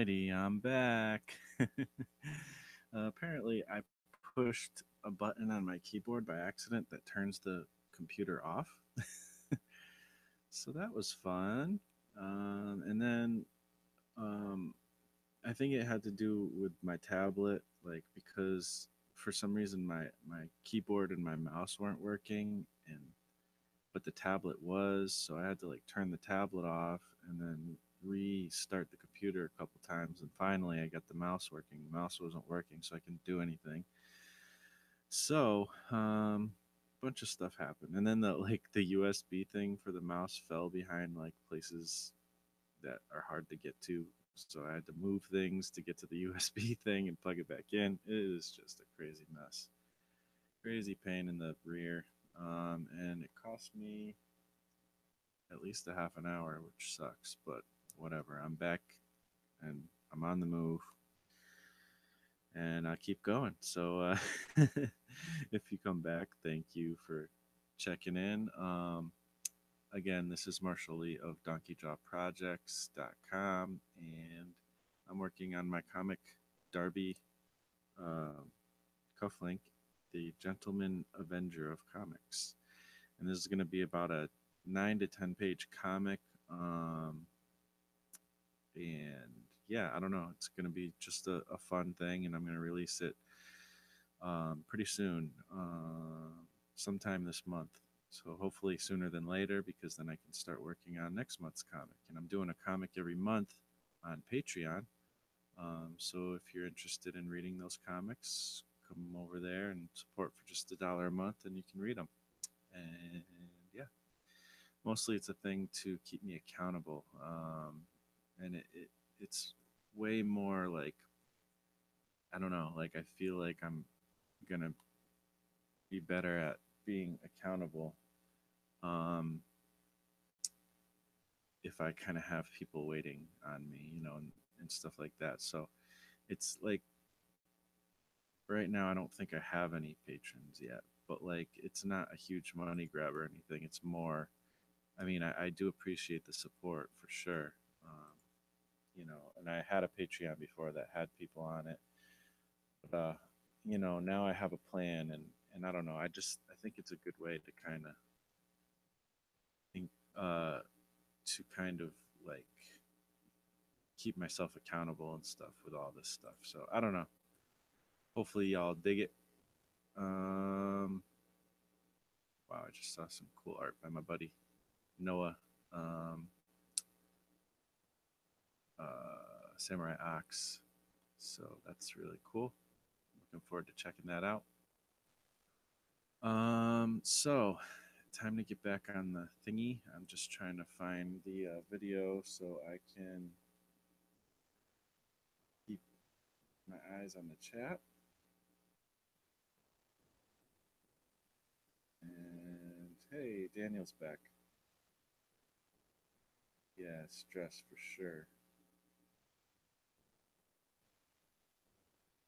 Alrighty, I'm back. Apparently, I pushed a button on my keyboard by accident that turns the computer off. So that was fun. And then um, I think it had to do with my tablet, like because for some reason my keyboard and my mouse weren't working, and but the tablet was, so I had to like turn the tablet off and then restart the computer a couple times, and finally I got the mouse working. The mouse wasn't working, so I couldn't do anything. So, bunch of stuff happened, and then the USB thing for the mouse fell behind like places that are hard to get to. So I had to move things to get to the USB thing and plug it back in. It is just a crazy mess, crazy pain in the rear, and it cost me at least a half an hour, which sucks, but whatever. I'm back and I'm on the move and I keep going. So if you come back, thank you for checking in. Again, this is Marshall Lee of DonkeyJawProjects.com, and I'm working on my comic Darby um Cufflink, the Gentleman Avenger of Comics. And this is going to be about a 9 to 10 page comic. And yeah, I don't know. It's going to be just a fun thing, and I'm going to release it pretty soon, sometime this month. So hopefully sooner than later, because then I can start working on next month's comic. And I'm doing a comic every month on Patreon. So if you're interested in reading those comics, come over there and support for just $1 a month, and you can read them. And yeah, mostly it's a thing to keep me accountable. And it's way more like, I don't know, like I feel like I'm gonna be better at being accountable um, if I kind of have people waiting on me, and stuff like that. So it's like right now I don't think I have any patrons yet, but like it's not a huge money grab or anything. It's more, I mean, I do appreciate the support for sure. And I had a Patreon before that had people on it, but now I have a plan, and I don't know. I think it's a good way to kind of think, to kind of like keep myself accountable and stuff with all this stuff. So I don't know. Hopefully y'all dig it. Um, wow, I just saw some cool art by my buddy Noah. Um, Samurai Ox. So that's really cool. Looking forward to checking that out. So time to get back on the thingy. I'm just trying to find the video so I can keep my eyes on the chat. And hey, Daniel's back. Yeah, stress for sure.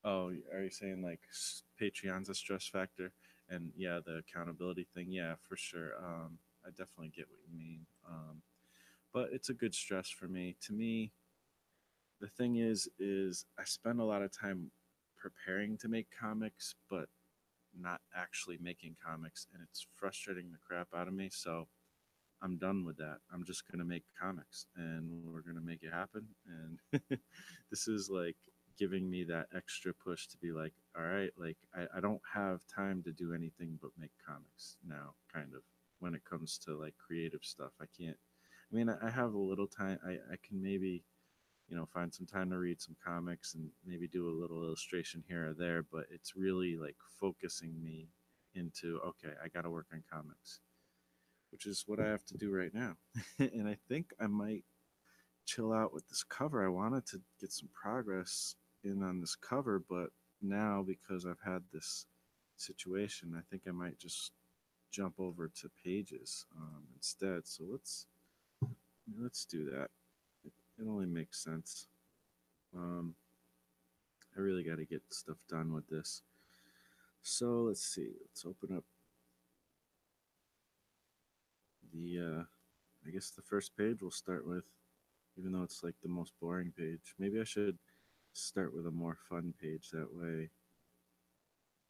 Oh, are you saying like Patreon's a stress factor? And yeah, the accountability thing. Yeah, for sure. I definitely get what you mean. But it's a good stress for me. To me, the thing is I spend a lot of time preparing to make comics, but not actually making comics, and it's frustrating the crap out of me. So I'm done with that. I'm just gonna make comics, and we're gonna make it happen. And this is like giving me that extra push to be like, all right, like I don't have time to do anything but make comics now, kind of, when it comes to like creative stuff. I can't. I mean, I have a little time. I can maybe find some time to read some comics and maybe do a little illustration here or there, but it's really like focusing me into, okay, I got to work on comics, which is what I have to do right now. And I think I might chill out with this cover. I wanted to get some progress in on this cover, but now because I've had this situation, I think I might just jump over to pages instead. So let's do that. It only makes sense. Um, I really got to get stuff done with this. So let's see. Let's open up the. I guess the first page we'll start with. even though it's like the most boring page. Maybe I should start with a more fun page. That way,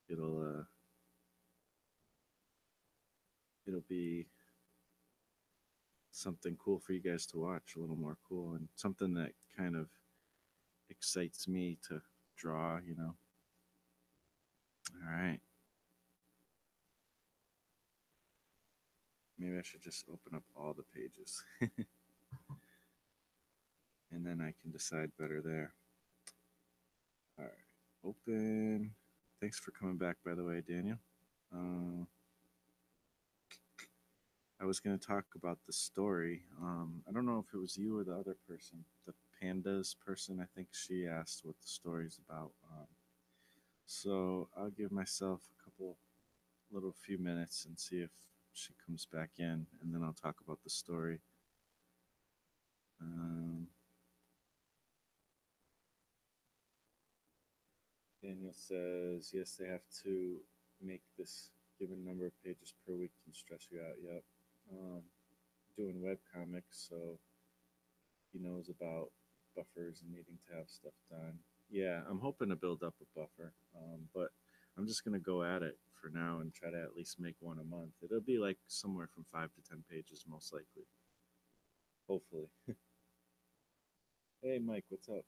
it'll it'll be something cool for you guys to watch, a little more cool, and something that kind of excites me to draw. All right. Maybe I should just open up all the pages, and then I can decide better there. All right. Open. Thanks for coming back, by the way, Daniel. Uh, I was going to talk about the story. I don't know if it was you or the other person, the pandas person. I think she asked what the story's about. So I'll give myself a couple little few minutes and see if she comes back in, and then I'll talk about the story. Um, Daniel says, yes, they have to make this given number of pages per week can stress you out. Yep. Um, Doing web comics, so he knows about buffers and needing to have stuff done. Yeah, I'm hoping to build up a buffer, but I'm just gonna go at it for now and try to at least make one a month. It'll be like somewhere from 5 to 10 pages, most likely. Hopefully. Hey, Mike, what's up?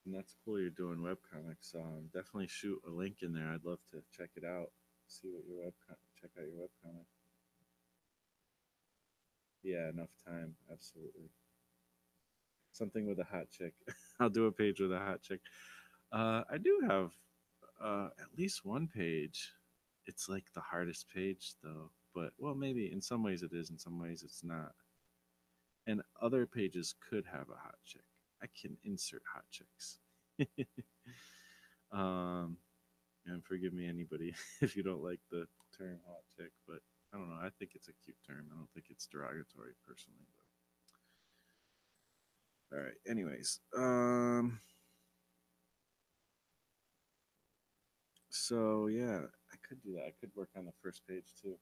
And that's cool. You're doing webcomics. Definitely shoot a link in there. I'd love to check it out. See what your check out your webcomic. Yeah, enough time. Absolutely. Something with a hot chick. I'll do a page with a hot chick. I do have at least one page. It's like the hardest page though, but well, maybe in some ways it is. In some ways it's not. And other pages could have a hot chick. I can insert hot chicks. um, and forgive me, anybody, if you don't like the term hot chick, but I don't know. I think it's a cute term. I don't think it's derogatory personally. But all right. Anyways, so yeah, I could do that. I could work on the first page too.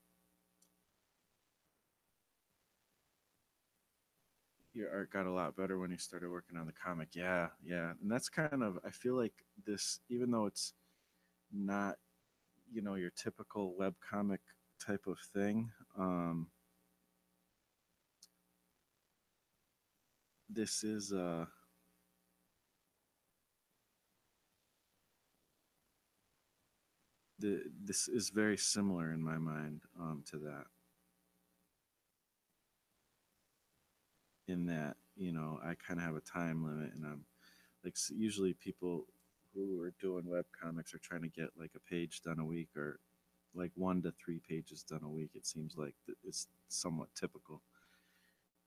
Your art got a lot better when you started working on the comic. Yeah, yeah, and that's kind of. I feel like this, even though it's not, your typical web comic type of thing. This is this is very similar in my mind to that. In that, I kind of have a time limit, and I'm like usually people who are doing web comics are trying to get like a page done a week or like 1 to 3 pages done a week. It seems like it's somewhat typical,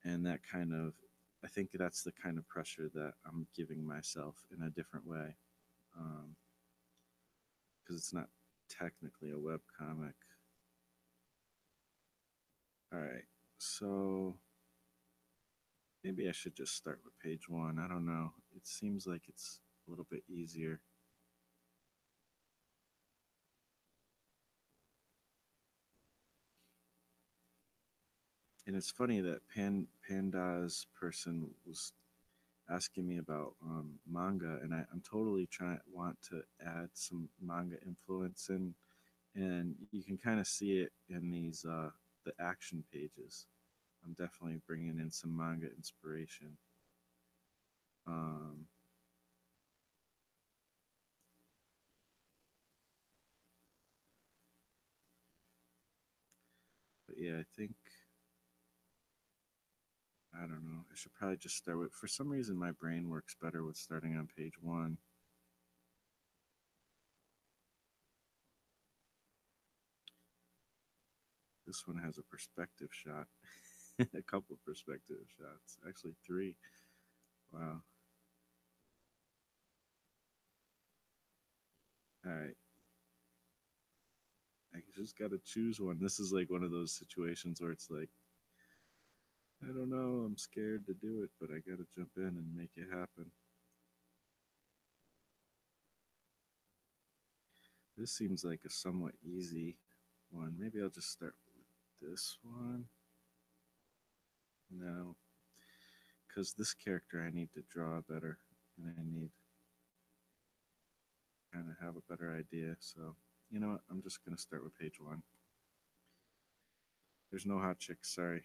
and that kind of, I think that's the kind of pressure that I'm giving myself in a different way, because it's not technically a web comic. All right, so maybe I should just start with page one. I don't know. It seems like it's a little bit easier. And it's funny that Panda's person was asking me about manga, and I'm totally trying want to add some manga influence in, and you can kind of see it in these the action pages. I'm definitely bringing in some manga inspiration. Um, but yeah, I think I don't know. I should probably just start with. For some reason, my brain works better with starting on page one. This one has a perspective shot, a couple of perspective shots, actually three. Wow. All right. I just got to choose one. This is like one of those situations where it's like, I don't know, I'm scared to do it, but I got to jump in and make it happen. This seems like a somewhat easy one. Maybe I'll just start with this one. No, because this character I need to draw better, and I need kind of have a better idea. So, you know what? I'm just gonna start with page one. There's no hot chicks. Sorry.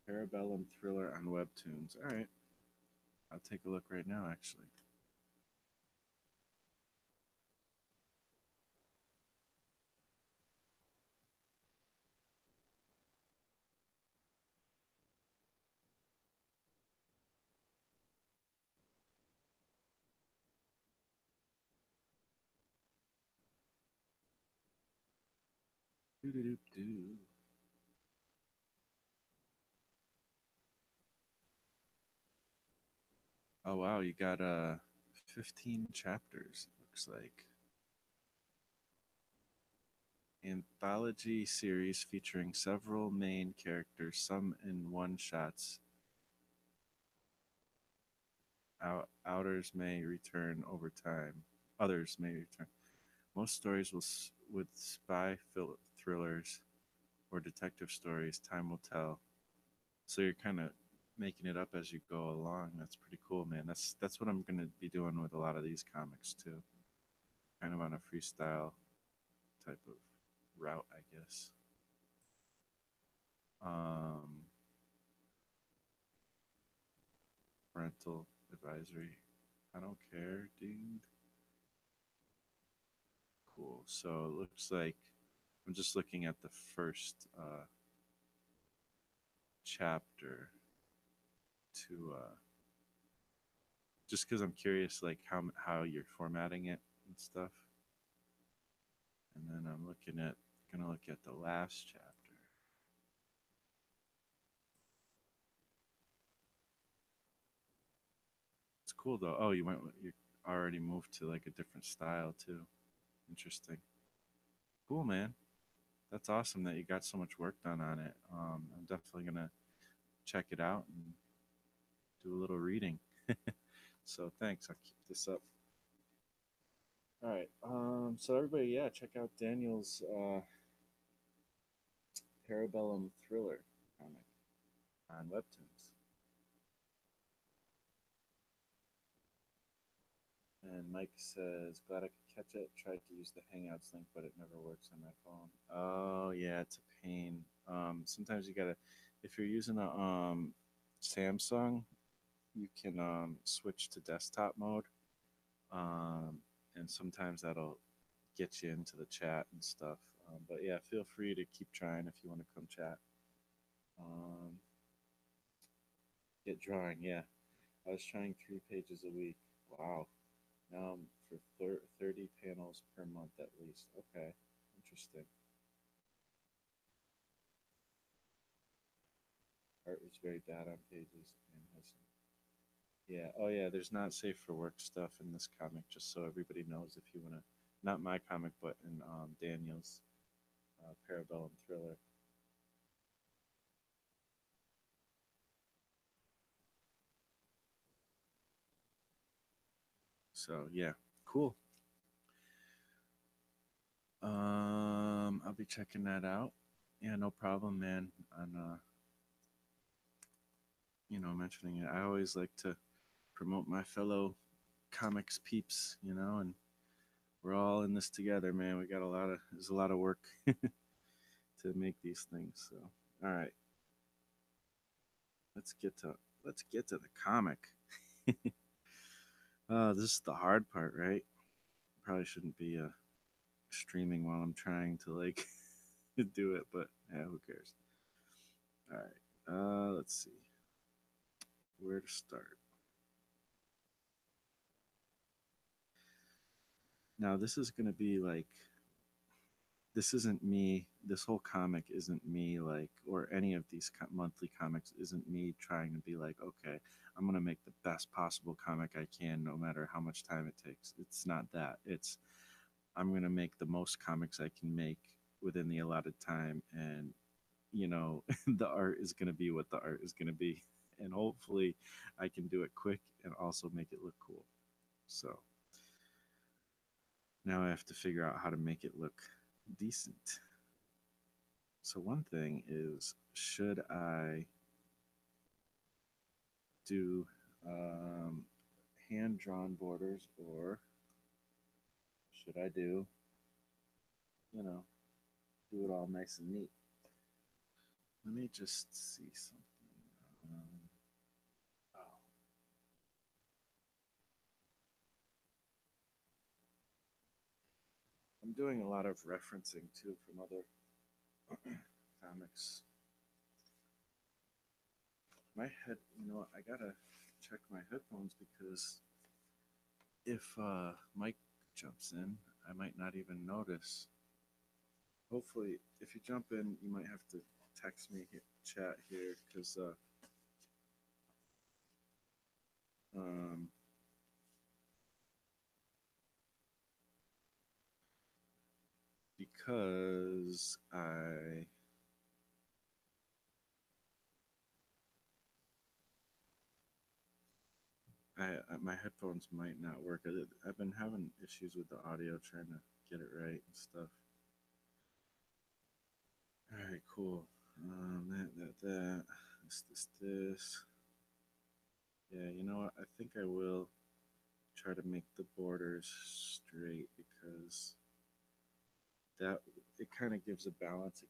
Parabellum thriller on webtoons. All right, I'll take a look right now. Actually. Doo-doo-doo-doo. Oh wow, you got 15 chapters. Looks like anthology series featuring several main characters, some in one shots. Outers may return over time. Others may return. Most stories with spy thrillers or detective stories. Time will tell. So you're kind of making it up as you go along. That's pretty cool, man. That's what I'm gonna be doing with a lot of these comics too. Kind of on a freestyle type of route, I guess. Um, Parental advisory. I don't care, dude. Cool. So it looks like I'm just looking at the first chapter to just because I'm curious, like how you're formatting it and stuff. And then I'm gonna look at the last chapter. It's cool though. Oh, you already moved to like a different style too. Interesting. Cool, man. That's awesome that you got so much work done on it. I'm definitely gonna check it out and do a little reading. So thanks. I'll keep this up. All right. So everybody, yeah, check out Daniel's Parabellum thriller comic on Webtoons. And Mike says, glad I could catch it. Tried to use the Hangouts link, but it never works on my phone. Oh yeah, it's a pain. Sometimes you gotta, if you're using a Samsung, you can switch to desktop mode, um, and sometimes that'll get you into the chat and stuff. But yeah, feel free to keep trying if you want to come chat. Um, get drawing, yeah. I was trying 3 pages a week. Wow. Now I'm for 30 panels per month at least. Okay, interesting. Art was very bad on pages and has. Yeah, oh yeah, there's not safe for work stuff in this comic, just so everybody knows if you want to. Not my comic, but in Daniel's Parabellum thriller. So yeah, cool. I'll be checking that out. Yeah, no problem, man. On mentioning it, I always like to promote my fellow comics peeps, and we're all in this together, man. We got there's a lot of work to make these things. So, all right, let's get to let's get to the comic. This is the hard part, right? Probably shouldn't be streaming while I'm trying to like do it, but yeah, who cares? All right, let's see where to start. Now, this is gonna be like this isn't me. This whole comic isn't me, like, or any of these monthly comics isn't me trying to be like, okay, I'm gonna make the best possible comic I can, no matter how much time it takes. It's not that. It's I'm gonna make the most comics I can make within the allotted time, and the art is gonna be what the art is gonna be, and hopefully, I can do it quick and also make it look cool. So now I have to figure out how to make it look. decent. So one thing is, should I do hand drawn borders, or should I do, you know, do it all nice and neat? Let me just see something. Oh, I'm doing a lot of referencing too from other comics. My head, I gotta check my headphones because if Mike jumps in, I might not even notice. Hopefully, if you jump in, you might have to text me chat here because um, because my headphones might not work. I've been having issues with the audio trying to get it right and stuff. All right, cool. That. This. Yeah, you know what? I think I will try to make the borders straight because that it kind of gives a balance.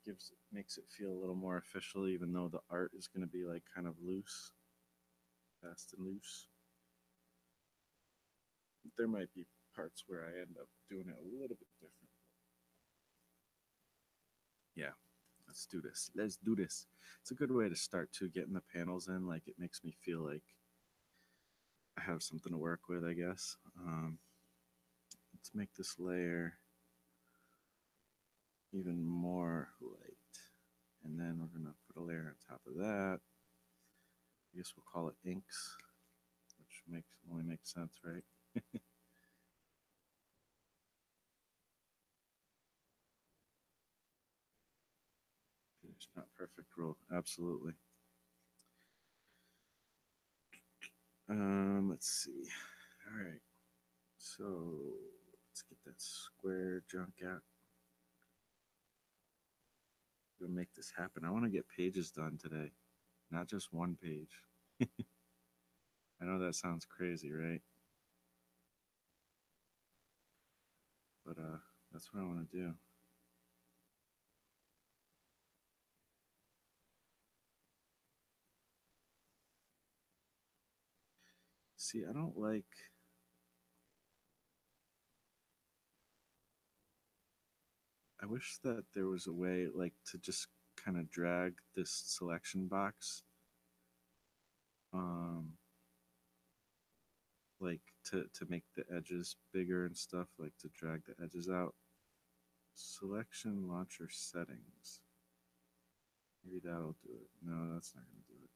Makes it feel a little more official, even though the art is going to be like kind of loose, fast and loose. There might be parts where I end up doing it a little bit different. Yeah, let's do this. Let's do this. It's a good way to start too, getting the panels in. Like it makes me feel like I have something to work with, I guess. Let's make this layer even more light. And then we're going to put a layer on top of that. I guess we'll call it inks, which only makes sense, right? It's not perfect rule. Absolutely. Let's see. All right. So let's get that square junk out. We'll make this happen. I want to get pages done today, not just one page. I know that sounds crazy, right? But that's what I want to do. See, I don't like. I wish that there was a way, like, to just kind of drag this selection box, um, like to make the edges bigger and stuff, like to drag the edges out. Selection launcher settings. Maybe that'll do it. No, that's not going to do it.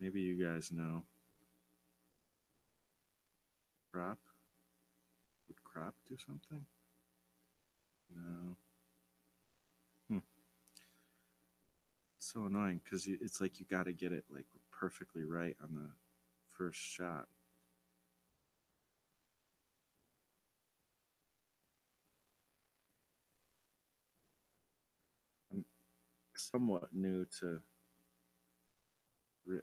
Maybe you guys know. Crop? Would crop do something? No. Hmm. It's so annoying because it's like you got to get it like perfectly right on the first shot. I'm somewhat new to.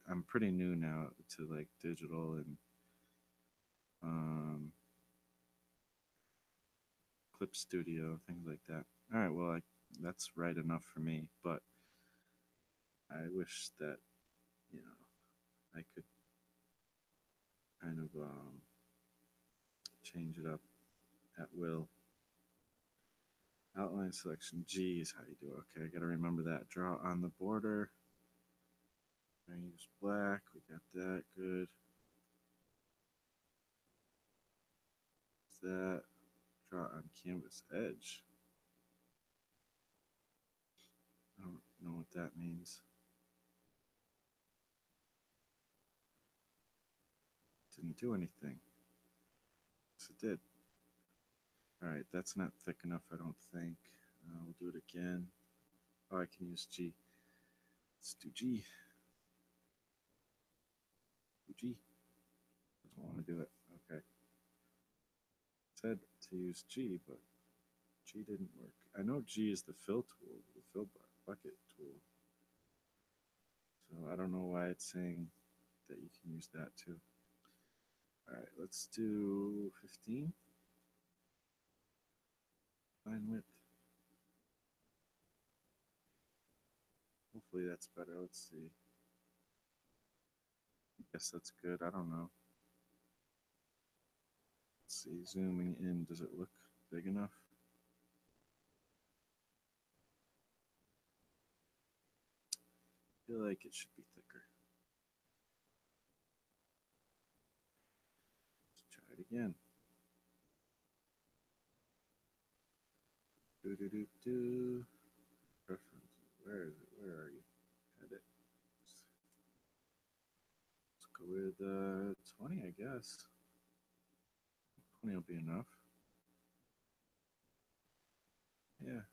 I'm pretty new now to like digital and um, clip studio things like that. All right, well, that's right enough for me. But I wish that I could kind of change it up at will. Outline selection G is how you do it. Okay, I got to remember that. Draw on the border. I use black. We got that. Good. That. Draw on canvas edge. I don't know what that means. Didn't do anything. Yes, it did. All right, that's not thick enough, I don't think. We'll do it again. Oh, I can use G. Let's do G. Do G. Doesn't want to do it. Okay. Said to use G, but G didn't work. I know G is the fill tool, the bucket tool. So I don't know why it's saying that you can use that too. All right, let's do 15. Line width. Hopefully that's better. Let's see. I guess that's good. I don't know. Let's see. Zooming in. Does it look big enough? I feel like it should be thicker. Let's try it again. Do do do do. Preferences. Where is it? Where are you? Edit. Let's go with 20, I guess. 20 will be enough. Yeah,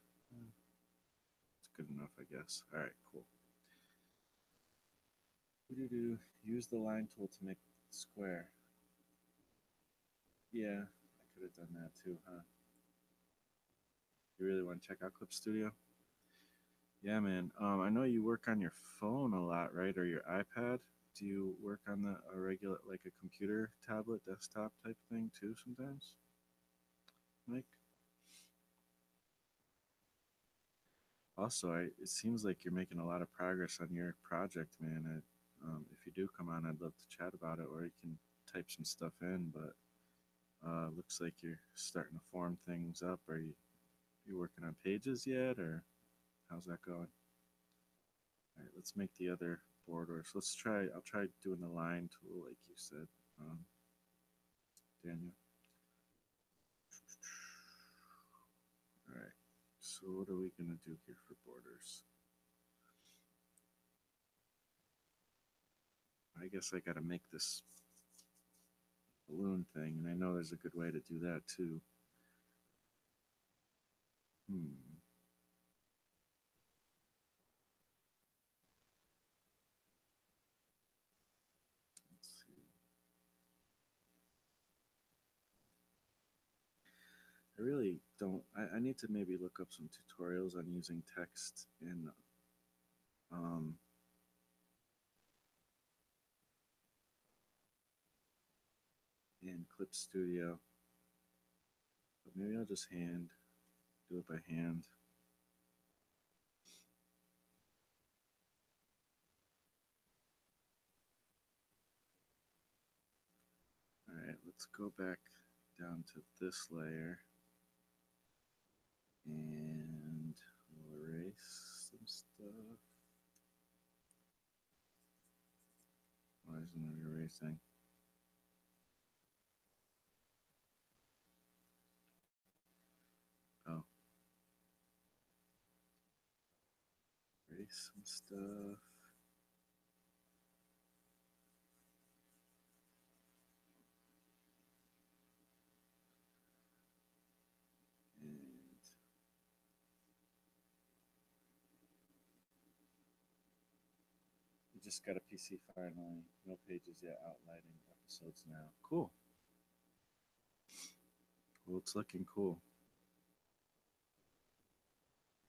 it's good enough, I guess. All right, cool. Do-do-do. Use the line tool to make the square. Yeah, I could have done that too, huh? You really want to check out Clip Studio? Yeah, man. I know you work on your phone a lot, right, or your iPad. Do you work on a regular, like a computer, tablet, desktop type thing too sometimes, Mike? Also, it seems like you're making a lot of progress on your project, man. If you do come on, I'd love to chat about it, or you can type some stuff in. But looks like you're starting to form things up. Are you working on pages yet, or how's that going? All right, let's make the other borders. Let's try. I'll try doing the line tool, like you said, Daniel. All right. So what are we gonna do here for borders? I guess I gotta make this balloon thing, and I know there's a good way to do that too. Hmm. Let's see. I really don't. I need to maybe look up some tutorials on using text um, in Clip Studio. But maybe I'll just do it by hand. All right, let's go back down to this layer and we'll erase some stuff. Why isn't it erasing? Oh, erase some stuff. And you just got a PC finally. No pages yet, outlining episodes now. Cool. Well, it's looking cool.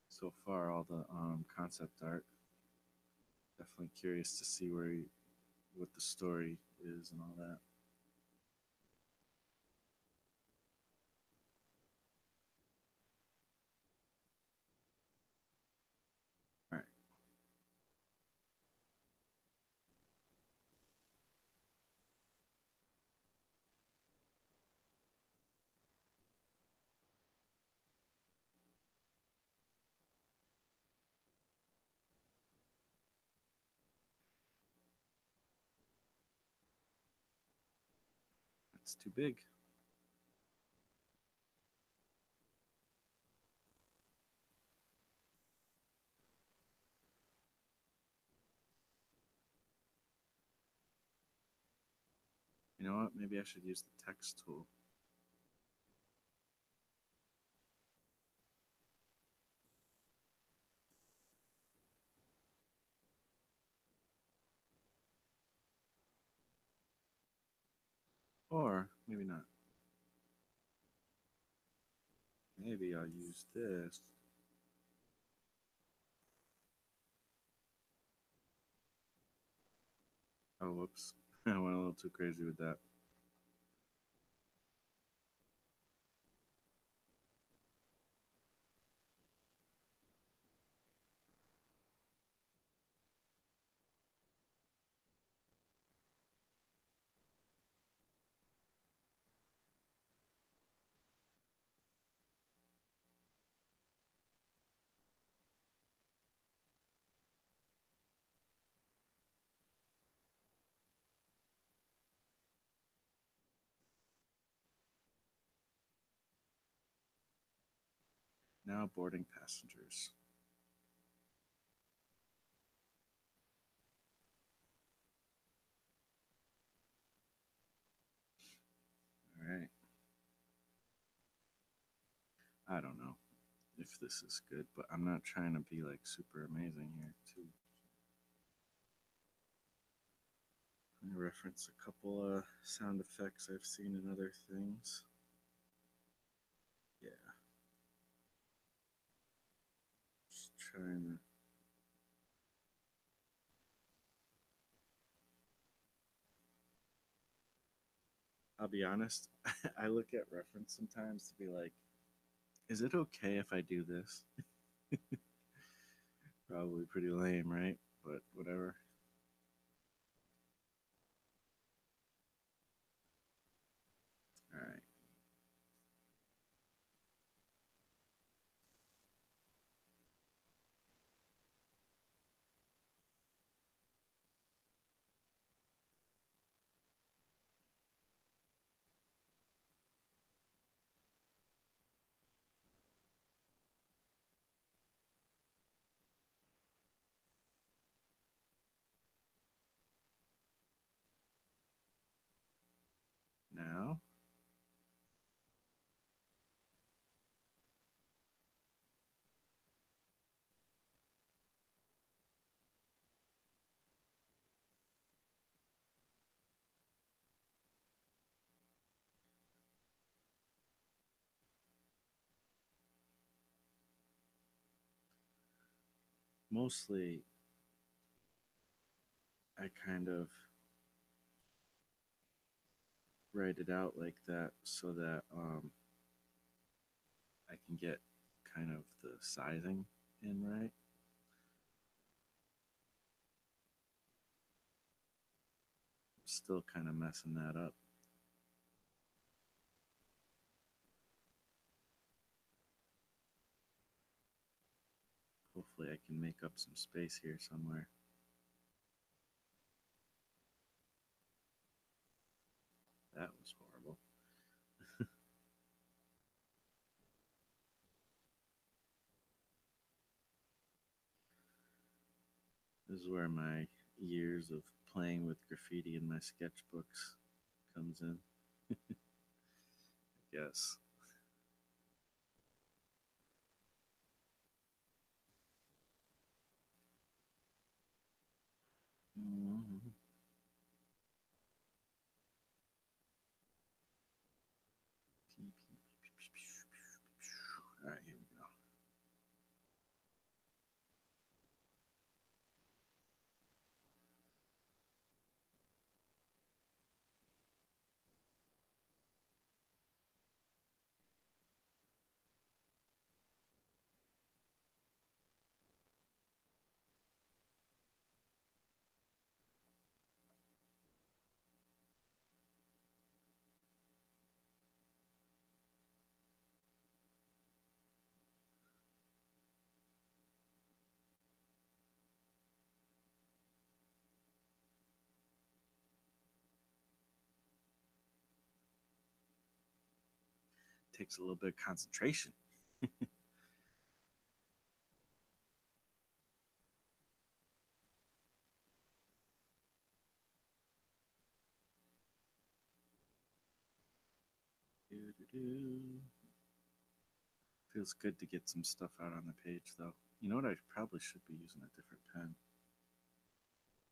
So far, all the concept art. Definitely curious to see what the story is and all that. All right, it's too big. You know what? Maybe I should use the text tool. Or maybe not. Maybe I'll use this. Oh, whoops. I went a little too crazy with that. Now boarding passengers. All right. I don't know if this is good, but I'm not trying to be like super amazing here, too. I reference a couple sound effects I've seen in other things. Yeah, just trying to. I'll be honest. I look at reference sometimes to be like, is it okay if I do this? Probably pretty lame, right? But whatever. All right. Now, mostly I kind of write it out like that so that I can get kind of the sizing in right. Still kind of messing that up. Hopefully, I can make up some space here somewhere. That was horrible. This is where my years of playing with graffiti in my sketchbooks comes in. I guess. Mhm. All right, here we go. Takes a little bit of concentration. Doo-doo-doo. Feels good to get some stuff out on the page, though. You know what? I probably should be using a different pen,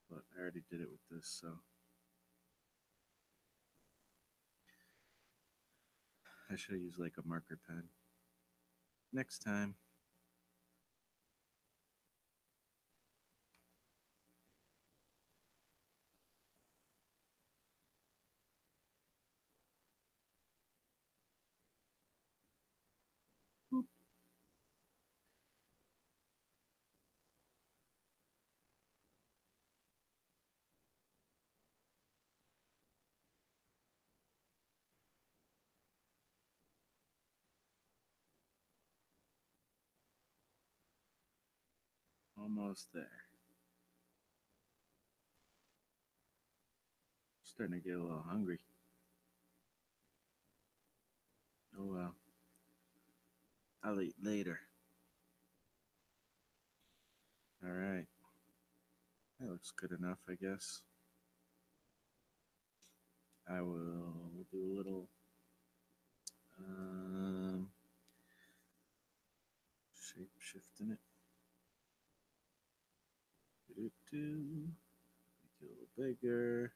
but I already did it with this, so I should have used like a marker pen. Next time. Almost there. Starting to get a little hungry. Oh well. I'll eat later. All right. That looks good enough, I guess. I will do a little um, shape shifting it. Do-do-do. Make it a little bigger.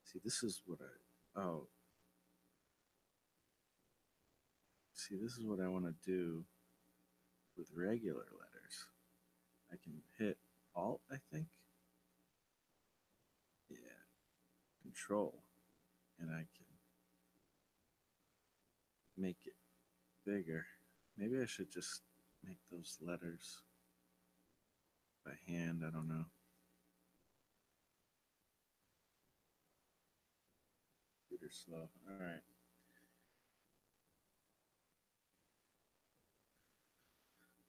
See, this is what I. Oh, see, this is what I want to do with regular letters. I can hit Alt, I think. Yeah, Control, and I can make it bigger. Maybe I should just make those letters by hand. I don't know. Computer slow. All right.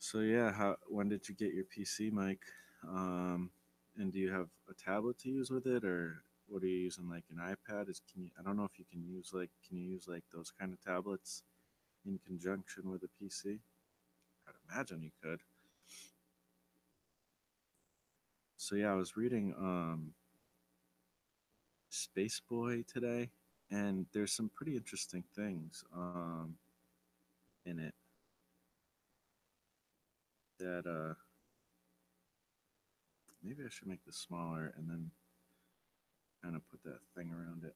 So yeah, how when did you get your PC, Mike? And do you have a tablet to use with it, or what are you using? Like an iPad? Is can you? I don't know if you can use can you use like those kind of tablets in conjunction with a PC? I'd imagine you could. So yeah, I was reading Space Boy today, and there's some pretty interesting things in it that maybe I should make this smaller and then kind of put that thing around it.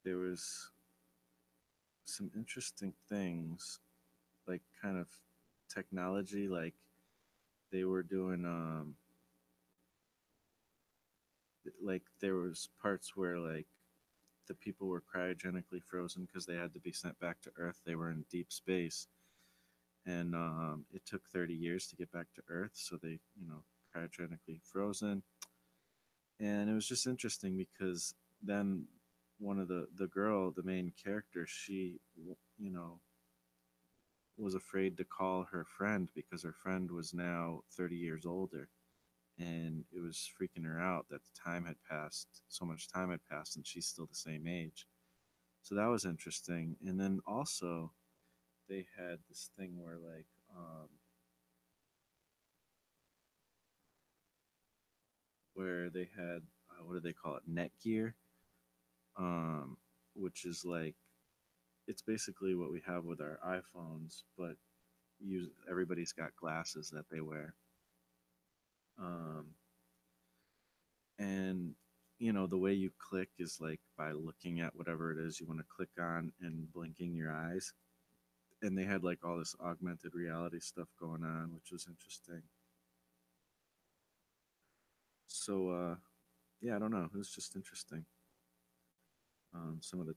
There was some interesting things, like kind of technology, like they were doing like there was parts where like the people were cryogenically frozen because they had to be sent back to Earth. They were in deep space, and it took 30 years to get back to Earth, so they, cryogenically frozen. And it was just interesting because then one of the girl, the main character, she, you know, was afraid to call her friend because her friend was now 30 years older, and it was freaking her out that the time had passed, so much time had passed, and she's still the same age. So that was interesting. And then also they had this thing where where they had what do they call it, Netgear, um, which is like it's basically what we have with our iPhones, but use everybody's got glasses that they wear. Um, and the way you click is like by looking at whatever it is you want to click on and blinking your eyes. And they had like all this augmented reality stuff going on, which was interesting. So yeah, I don't know, it was just interesting. Some of the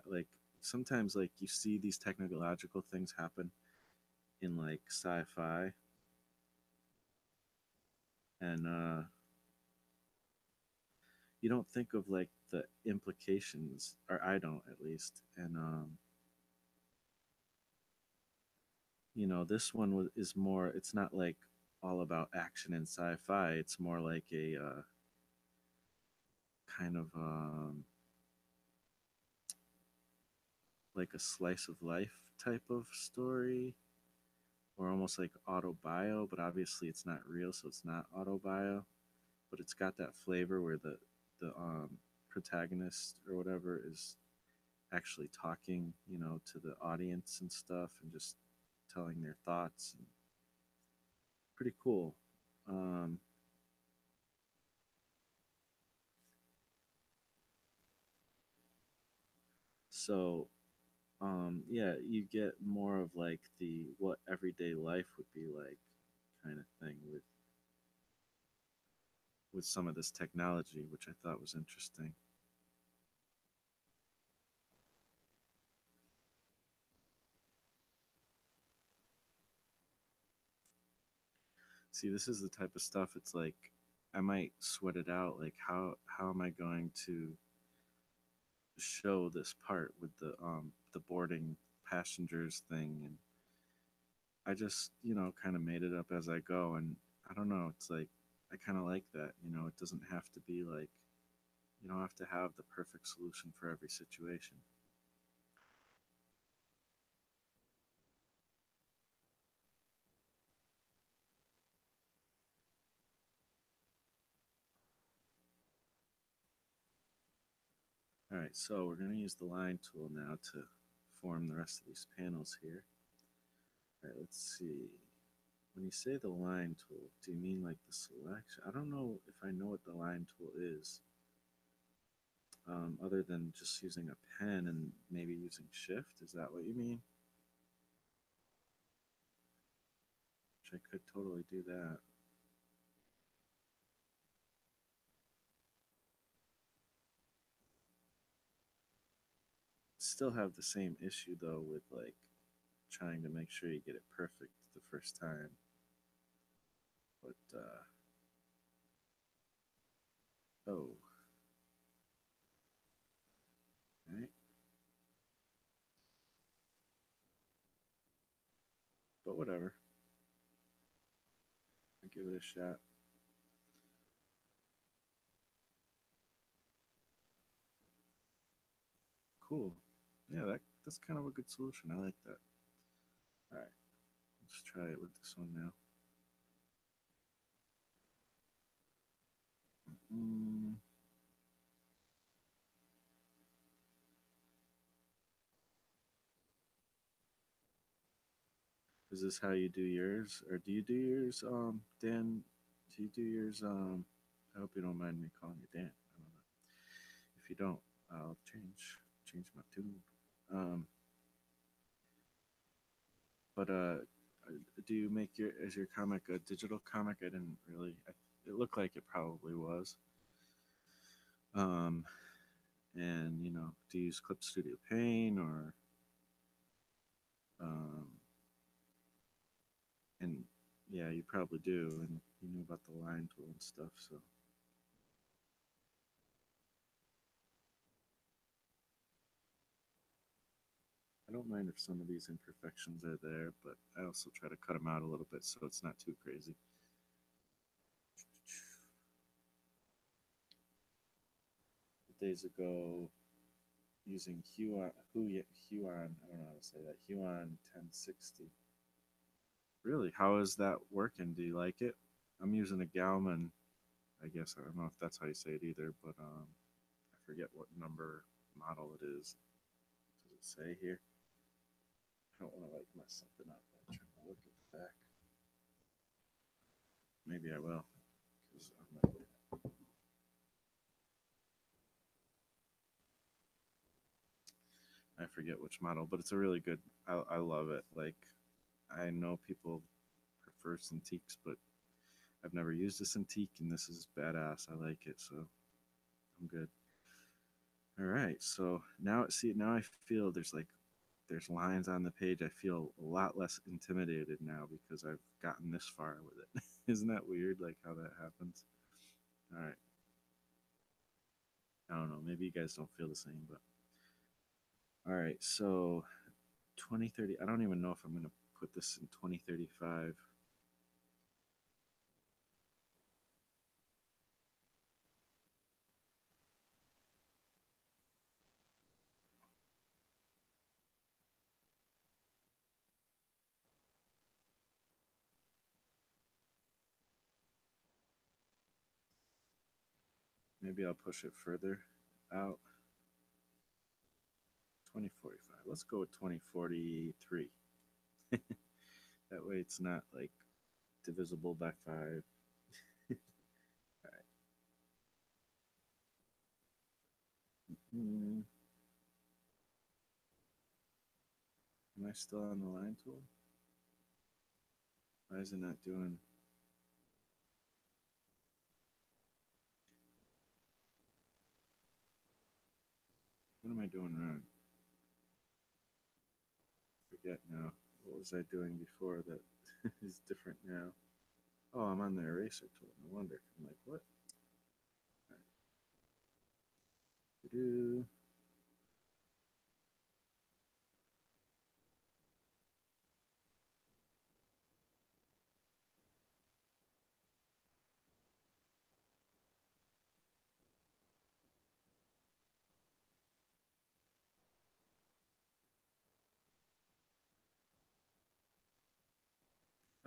like sometimes like you see these technological things happen in like sci-fi, and you don't think of like the implications, or I don't at least. And this one is more. It's not like all about action and sci-fi. It's more like a kind of like a slice of life type of story, or almost like autobio. But obviously, it's not real, so it's not autobio. But it's got that flavor where the protagonist or whatever is actually talking, to the audience and stuff, and just telling their thoughts. And pretty cool. Um, So yeah, you get more of like the what everyday life would be like kind of thing with some of this technology, which I thought was interesting. See, this is the type of stuff. It's like I might sweat it out. Like how am I going to show this part with the boarding passengers thing? And I just kind of made it up as I go. And I don't know. It's like I kind of like that. It doesn't have to be like you don't have to have the perfect solution for every situation. All right, so we're going to use the line tool now to form the rest of these panels here. All right, let's see. When you say the line tool, do you mean like the selection? I don't know if I know what the line tool is, other than just using a pen and maybe using shift. Is that what you mean? Which I could totally do that. Still have the same issue though with like trying to make sure you get it perfect the first time. But oh, right. But whatever. I'll give it a shot. Cool. Yeah, that's kind of a good solution. I like that. All right, let's try it with this one now. Mm, is this how you do yours, or do you do yours, Dan? Do you do yours? I hope you don't mind me calling you Dan. I don't know. If you don't, I'll change my tune. Um, but do you make your is your comic a digital comic? I didn't really. It looked like it probably was. Um, and do you use Clip Studio Paint or um, and yeah, you probably do, and you knew about the line tool and stuff. So I don't mind if some of these imperfections are there, but I also try to cut them out a little bit so it's not too crazy. Days ago, using Huon, I don't know how to say that, Huon 1060. Really, how is that working? Do you like it? I'm using a Galman. I guess I don't know if that's how you say it either, but I forget what number model it is. Does it say here? I don't want to like mess something up by trying to look at the back. Maybe I will, because I'm not. I forget which model, but it's a really good. I love it. Like I know people prefer Cintiqs, but I've never used a Cintiq, and this is badass. I like it, so I'm good. All right, so now I feel there's lines on the page. I feel a lot less intimidated now because I've gotten this far with it. Isn't that weird? Like how that happens. All right, I don't know. Maybe you guys don't feel the same, but all right. So 2030. I don't even know if I'm gonna put this in 2035. Maybe I'll push it further out. 2045. Let's go with 2043. That way it's not like divisible by five. All right. Mm, Am I still on the line tool? Why is it not doing? What am I doing wrong? Forget now. What was I doing before that is different now? Oh, I'm on the eraser tool. No wonder. I'm like, what? Do.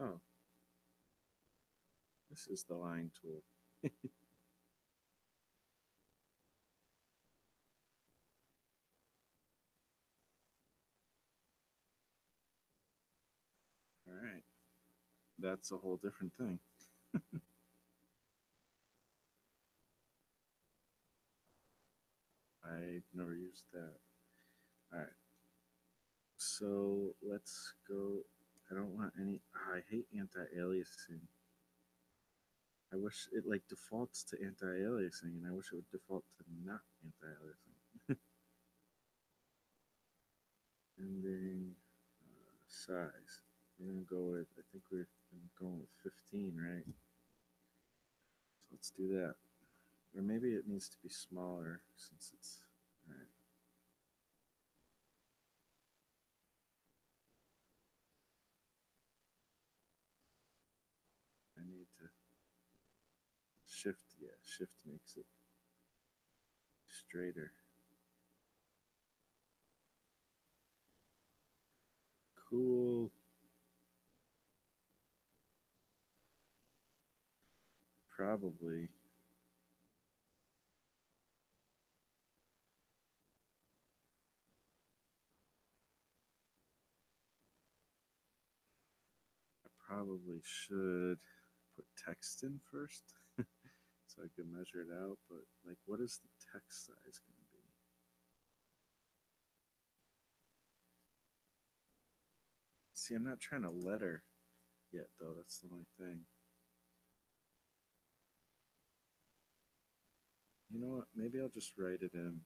Oh, this is the line tool. All right. That's a whole different thing. I never used that. All right. So let's go. I don't want any. I hate anti-aliasing. I wish it like defaults to anti-aliasing, and I wish it would default to not anti-aliasing. Ending size. We're gonna go with. I think we're going with 15, right? So let's do that. Or maybe it needs to be smaller since it's. All right. I need to shift. Yeah, shift makes it straighter. Cool. Probably. I probably should put text in first so I can measure it out. But like, what is the text size going to be? See, I'm not trying to letter yet, though. That's the only thing. You know what? Maybe I'll just write it in.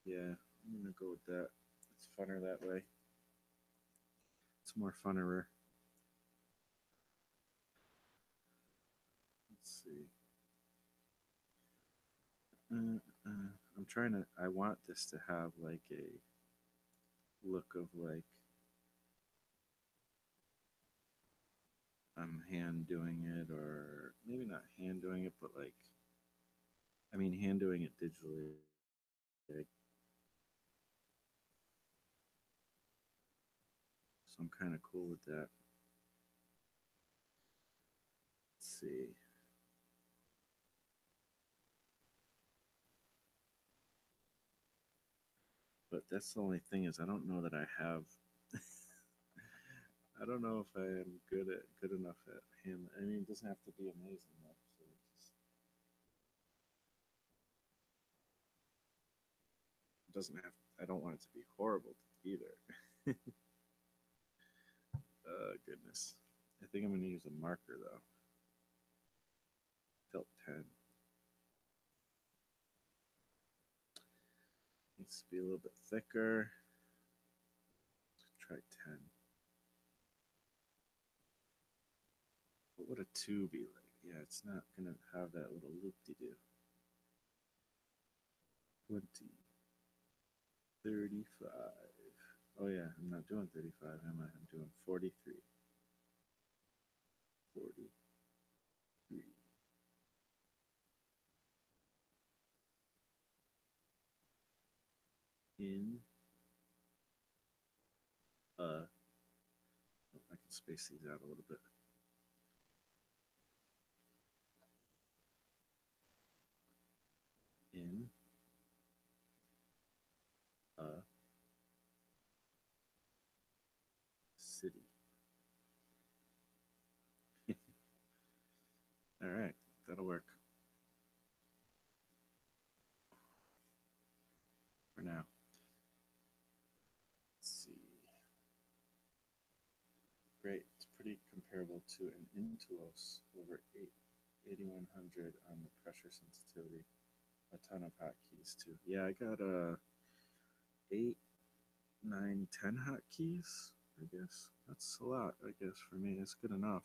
Yeah, I'm gonna go with that. It's funner that way. It's more funnerer. Let's see. I'm trying to. I want this to have like a look of like I'm hand doing it, or maybe not hand doing it, but like I mean hand doing it digitally. Like, so I'm kind of cool with that. Let's see. But that's the only thing is I don't know that I have. I don't know if I am good enough at hand. I mean, it doesn't have to be amazing though. So it doesn't have. I don't want it to be horrible either. Goodness. I think I'm gonna use a marker though. Tilt 10. Needs to be a little bit thicker. Try 10. What would a 2 be like? Yeah, it's not gonna have that little loop de do. 20. 35. Oh yeah, I'm not doing 35, am I? I'm doing 43. 43. In a. Oh, I can space these out a little bit. In a city. All right, that'll work for now. Great. It's pretty comparable to an Intuos over 8100 on the pressure sensitivity. A ton of hotkeys too. Yeah, I got 8, 9, 10 hotkeys. I guess that's a lot. I guess for me, it's good enough.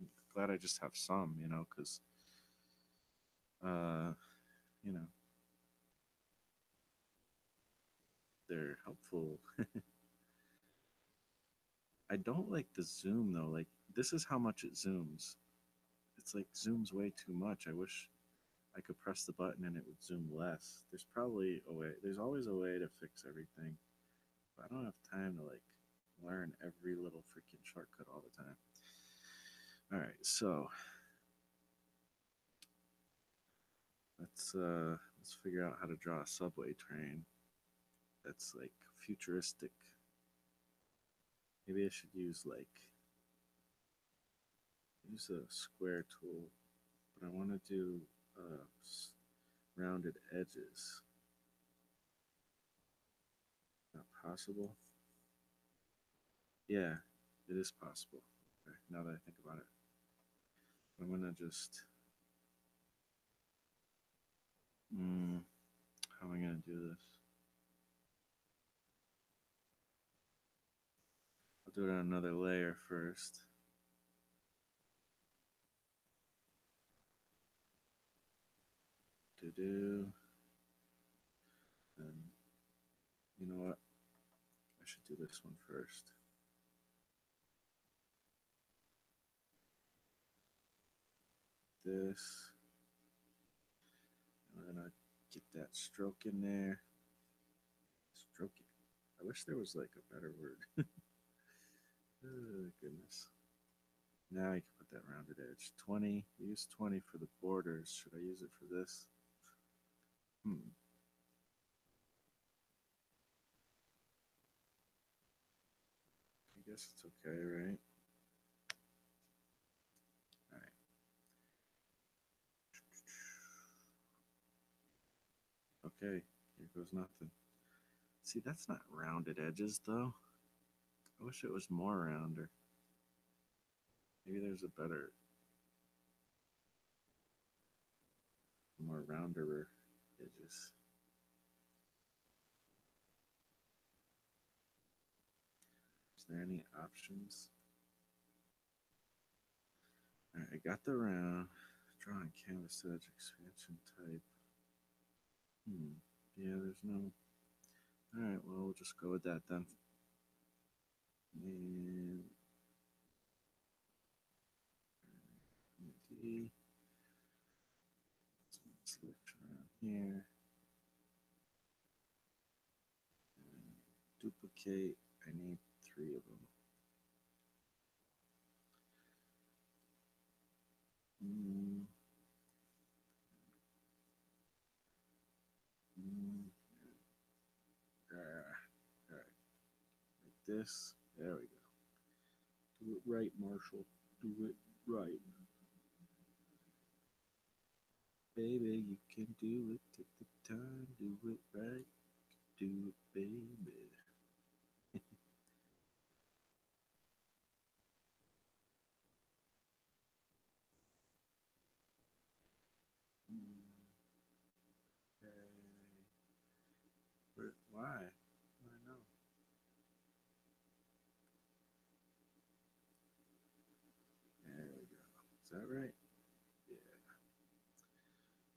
I'm glad I just have some, because uh, you know, they're helpful. I don't like the zoom though. Like this is how much it zooms. It's like zooms way too much. I wish I could press the button and it would zoom less. There's probably a way. There's always a way to fix everything. But I don't have time to like learn every little freaking shortcut all the time. All right, so let's figure out how to draw a subway train that's like futuristic. Maybe I should use a square tool, but I want to do uh, rounded edges. Not possible. Yeah, it is possible. Okay, now that I think about it, I'm gonna just. How am I gonna do this? I'll do it on another layer first. Do do. And you know what? I should do this one first. This. We're gonna get that stroke in there. Stroke it. I wish there was like a better word. Oh goodness. Now I can put that rounded edge. 20. We use 20 for the borders. Should I use it for this? I guess it's okay, right? All right. Okay. Here goes nothing. See, that's not rounded edges though. I wish it was more rounder. Maybe there's a better, more rounder edges. Is there any options? All right, I got the round. Drawing canvas edge expansion type. Yeah, there's no. All right, well, we'll just go with that then. And D. Select around here. And duplicate. I need 3 of them. Mm, mm, all right, like this. There we go. Do it right, Marshall. Do it right. Baby, you can do it. Take the time. Do it right. Do it, baby. Okay. Why? Why no? There we go. Is that right? Yeah.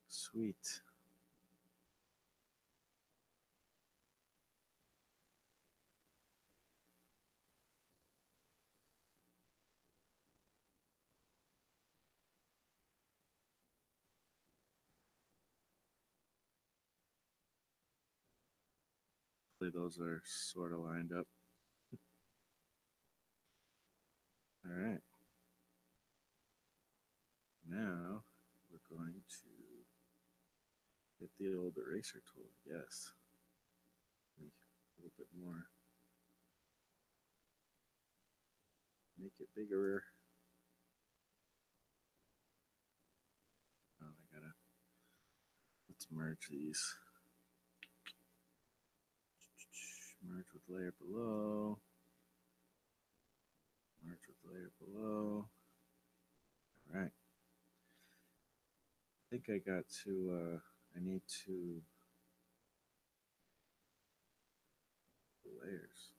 Sweet. Hopefully those are sort of lined up. All right. Now we're going to get the old eraser tool. Yes. A little bit more. Make it bigger. Oh, I gotta. Let's merge these. Merge with layer below. Merge with layer below. All right. I think I got to, I need to layers.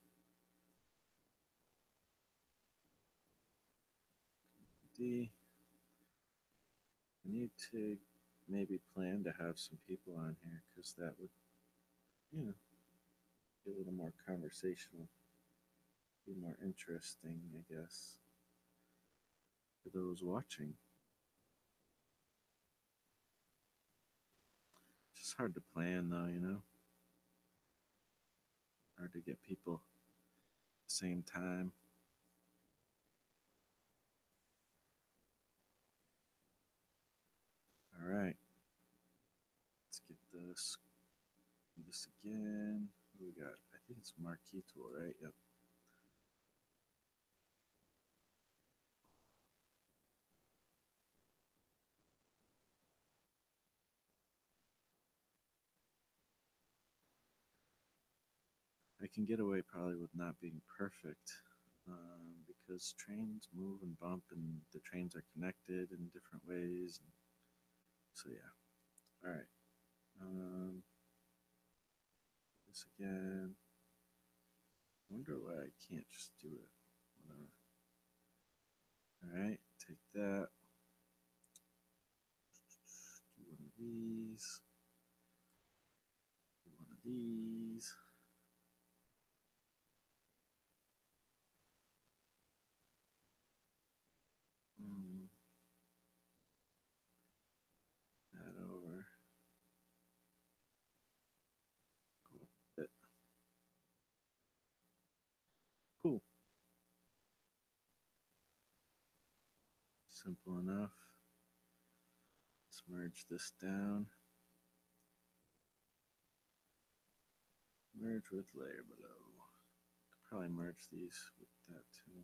D. I need to maybe plan to have some people on here because that would, you know, be a little more conversational, be more interesting, I guess, for those watching. It's just hard to plan though, you know? Hard to get people at the same time. All right, let's get this. Do this again. What do we got? I think it's marquee tool, right? Yep. I can get away probably with not being perfect because trains move and bump and the trains are connected in different ways. So, yeah. All right. This again. I wonder why I can't just do it. Whatever. All right. Take that. Do one of these. Do one of these. Mm, that over. Cool. Cool. Simple enough. Let's merge this down. Merge with layer below. Could probably merge these with that too.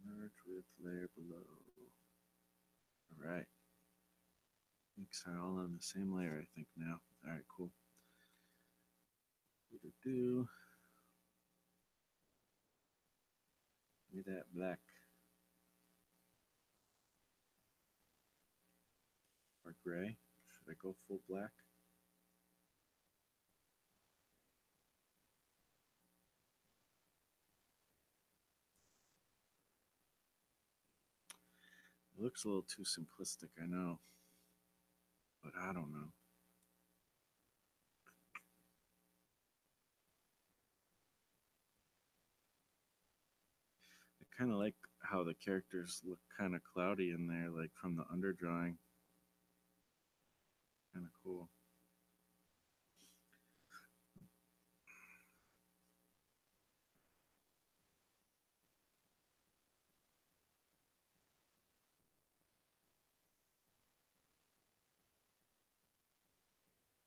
Merge with layer below. All right. Links are all on the same layer, I think now. All right, cool. Do me that black or gray. Should I go full black? It looks a little too simplistic, I know, but I don't know. I kind of like how the characters look kind of cloudy in there, like from the underdrawing. Kind of cool.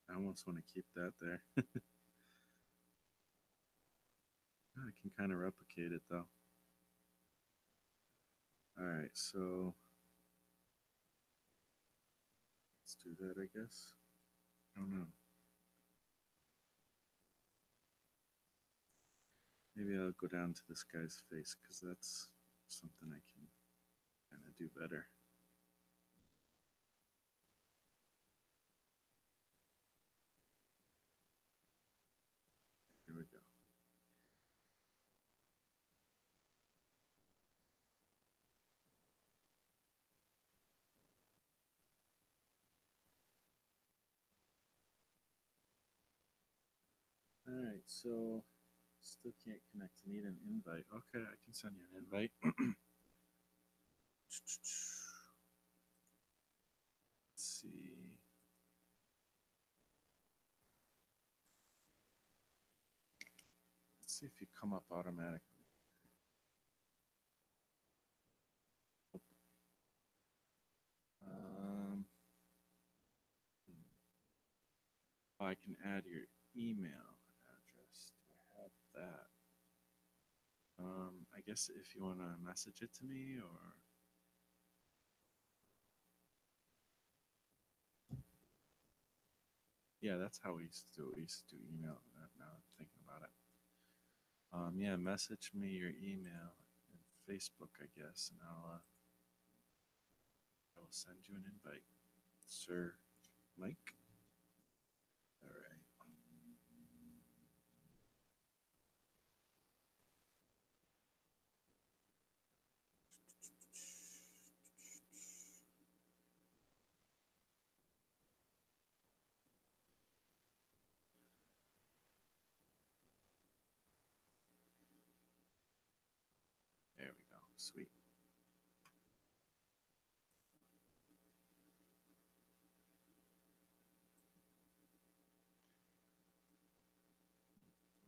I almost want to keep that there. I can kind of replicate it though. All right, so let's do that, I guess. I don't know. Maybe I'll go down to this guy's face because that's something I can kind of do better. Here we go. All right, so still can't connect. Need an invite. Okay, I can send you an invite. Let's see. Let's see if you come up automatically. Um, oh, I can add your email address. Do I have that? I guess if you want to message it to me, or yeah, that's how we used to do it. We used to do email. Now I'm thinking about it. Yeah, message me your email and Facebook, I guess, and I will send you an invite, Sir Mike. All right. There we go. Sweet.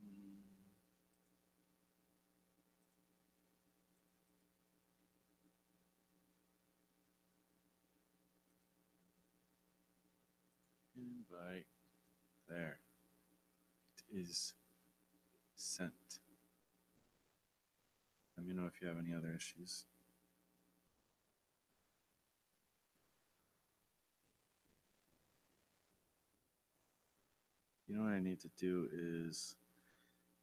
Mm, invite. There. It is sent. Let me know if you have any other issues. You know what I need to do is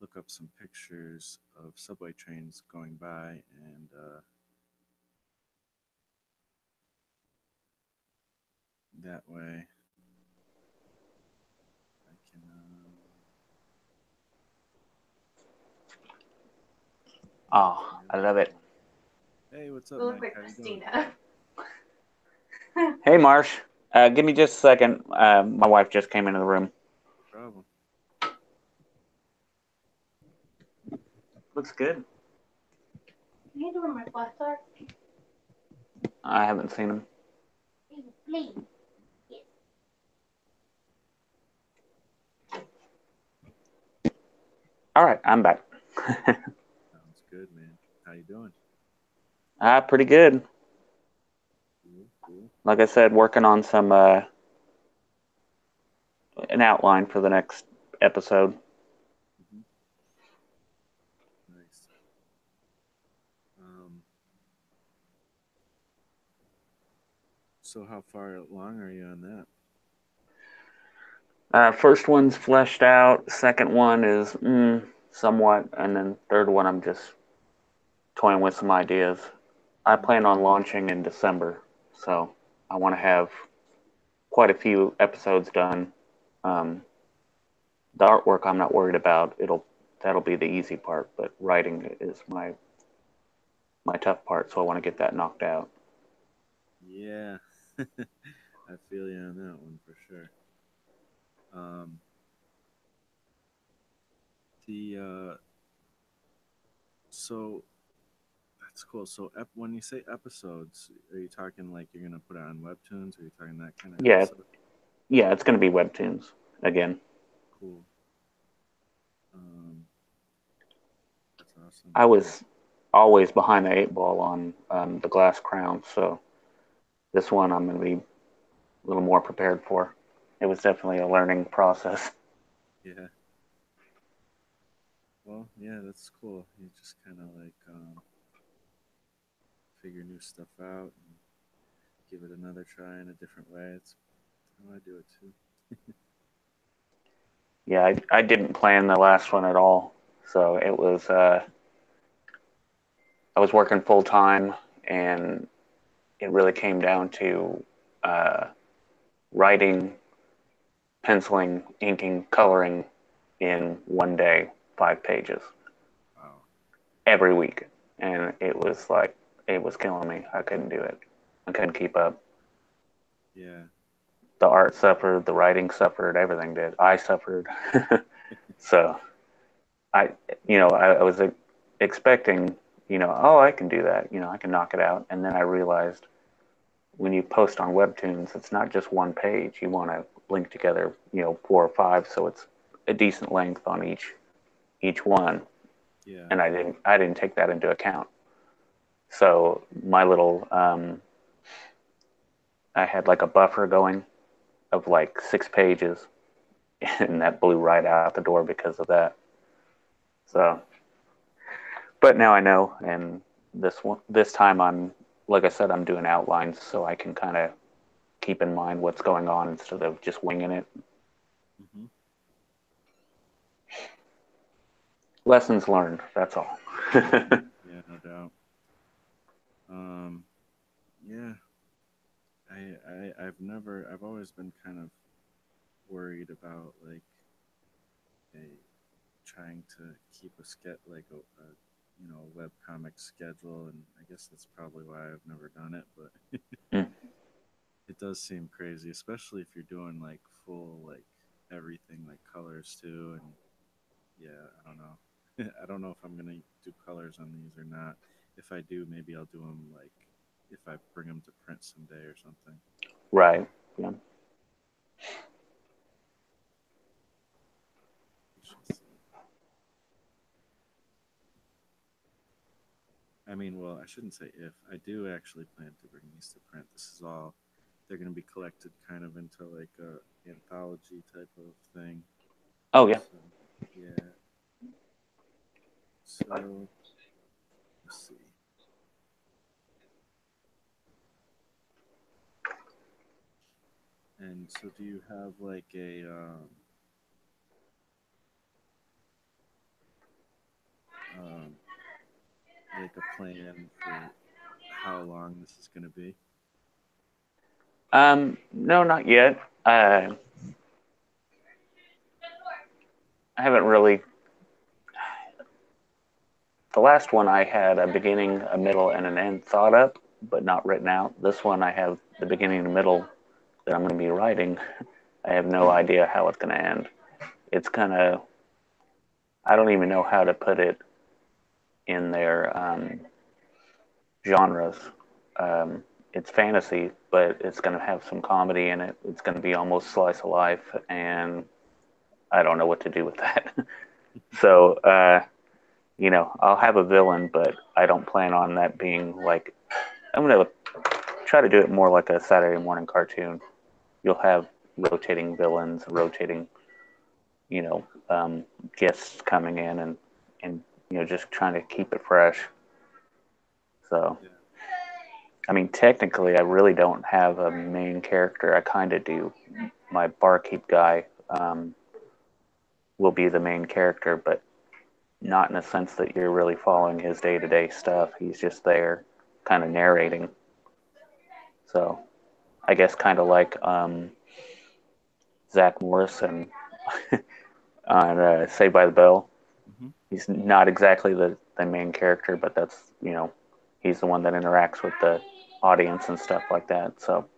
look up some pictures of subway trains going by, and that way I can. Oh, I love it. Hey, what's up, You look Mike? like How you doing? Christina. Hey, Marsh. Give me just a second. My wife just came into the room. No problem. Looks good. Can you do where my flats are? I haven't seen him. Please. Yes. All right, I'm back. Sounds good, man. How you doing? Pretty good. Cool, cool. Like I said, working on some an outline for the next episode. Hmm. Nice. Um, so how far along are you on that? First one's fleshed out. Second one is somewhat, and then third one I'm just toying with some ideas. I Hmm. plan on launching in December, so I want to have quite a few episodes done. Um, the artwork I'm not worried about. That'll be the easy part, but writing is my tough part, so I want to get that knocked out. Yeah, I feel you on that one for sure. Um, the so that's cool. So when you say episodes, are you talking like you're gonna put it on webtoons? Or are you talking that kind of Yeah, episode? yeah, it's going to be webtoons again. Cool. Um, that's awesome. I Yeah, was always behind the eight ball on the Glass Crown, so this one I'm going to be a little more prepared for. It was definitely a learning process. yeah. Well, yeah, that's cool. You just kind of like figure new stuff out and give it another try in a different way. It's how I do it too. Yeah, I didn't plan the last one at all, so it was I was working full time, and it really came down to uh, writing, penciling, inking, coloring in one day, 5 pages Wow. every week, and it was killing me. I couldn't do it. I couldn't keep up. Yeah. The art suffered, the writing suffered, everything did. I suffered. So I, I was expecting, oh, I can do that. I can knock it out. And then I realized when you post on Webtoons, it's not just one page. You want to link together, 4 or 5, so it's a decent length on each one. Yeah. And I didn't take that into account. So my little I had like a buffer going of like 6 pages, and that blew right out the door because of that. So, Wow. but now I know, and this time like I said, I'm doing outlines so I can kind of keep in mind what's going on instead of just winging it. Hmm. lessons learned. That's all. Yeah, no doubt. Um, yeah, I've always been kind of worried about like a trying to keep a web comic schedule, and I guess that's probably why I've never done it. But Mm. it does seem crazy, especially if you're doing like full like everything like colors too, and yeah, I don't know. I don't know if I'm gonna do colors on these or not. If I do, maybe I'll do them like if I bring them to print someday or something. Right. Yeah. We shall see. I mean, well, I shouldn't say if. I do actually plan to bring these to print. This is all. They're going to be collected kind of into like a anthology type of thing. Oh yeah. So, yeah. So, let's see. And so, do you have um, like a plan for how long this is going to be? No, not yet. I haven't really. The last one I had a beginning, a middle, and an end thought up, but not written out. This one I have the beginning and the middle that I'm going to be writing. I have no idea how it's going to end. It's kind of. I don't even know how to put it in their genres. It's fantasy, but it's going to have some comedy in it. It's going to be almost slice of life, and I don't know what to do with that. So, I'll have a villain, but I don't plan on that being like. I'm going to try to do it more like a Saturday morning cartoon. You'll have rotating villains, rotating, you know, um, guests coming in, and just trying to keep it fresh. So, Yeah. I mean, technically, I really don't have a main character. I kind of do. My barkeep guy will be the main character, but not in a sense that you're really following his day to day stuff. He's just there, kind of narrating. So, I guess kind of like Zach Morrison on Saved by the Bell. Mm-hmm. He's not exactly the main character, but that's, he's the one that interacts with the audience and stuff like that. So,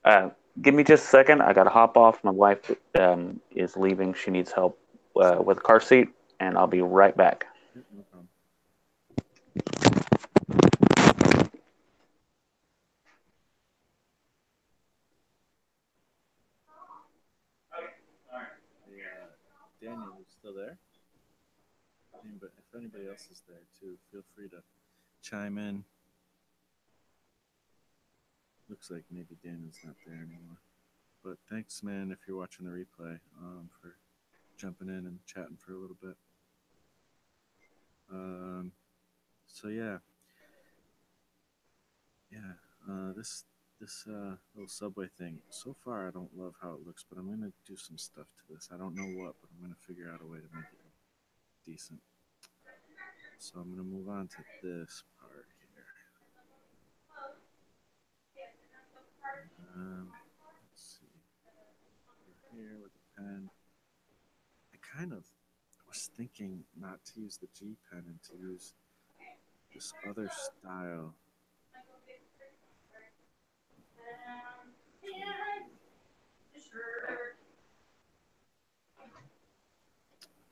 Uh, give me just a second. I got to hop off. My wife is leaving. She needs help with the car seat, and I'll be right back. Yep, no problem. Hey, Daniel, you still there? But if anybody else is there too, feel free to chime in. Looks like maybe Daniel's not there anymore. But thanks, man, if you're watching the replay, for jumping in and chatting for a little bit. Um, so yeah. This little subway thing. So far, I don't love how it looks, but I'm gonna do some stuff to this. I don't know what, but I'm gonna figure out a way to make it look decent. So I'm gonna move on to this part here. Let's see. Over here with the pen. I was thinking not to use the G pen and to use this other style. Actually,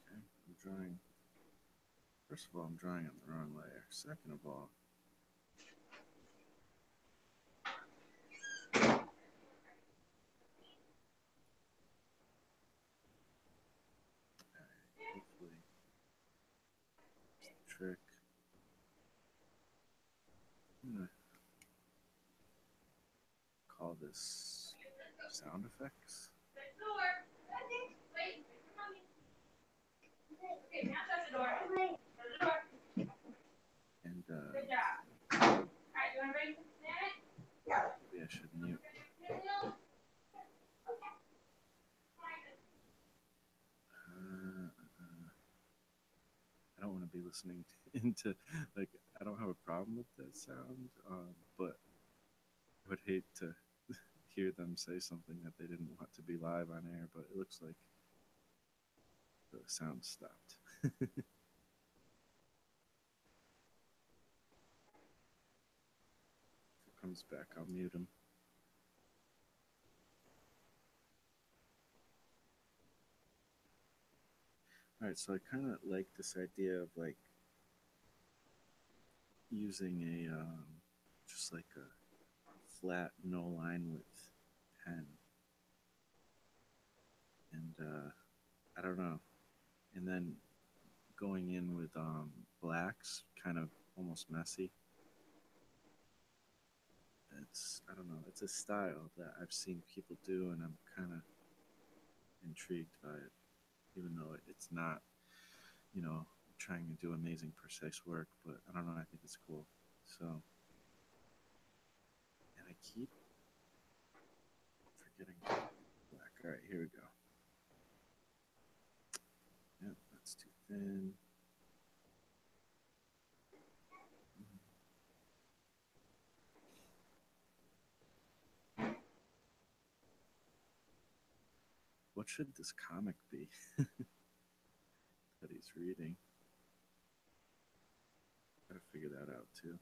okay, I'm drawing. First of all, I'm drawing on the wrong layer. Second of all, hopefully, it's the trick. I'm gonna call this sound effects. And maybe I should mute. Uh, to be listening into like I don't have a problem with that sound, but I would hate to hear them say something that they didn't want to be live on air. But it looks like the sound stopped. If it comes back, I'll mute him. All right, so I kind of like this idea of like using a just like a flat no line width pen, and I don't know, and then going in with blacks, kind of almost messy. It's I don't know, it's a style that I've seen people do, and I'm kind of intrigued by it, even though it's not, you know, trying to do amazing precise work, but I don't know, I think it's cool. So, and I keep forgetting black. All right, here we go. Yep, that's too thin. What should this comic be that he's reading? Gotta figure that out too.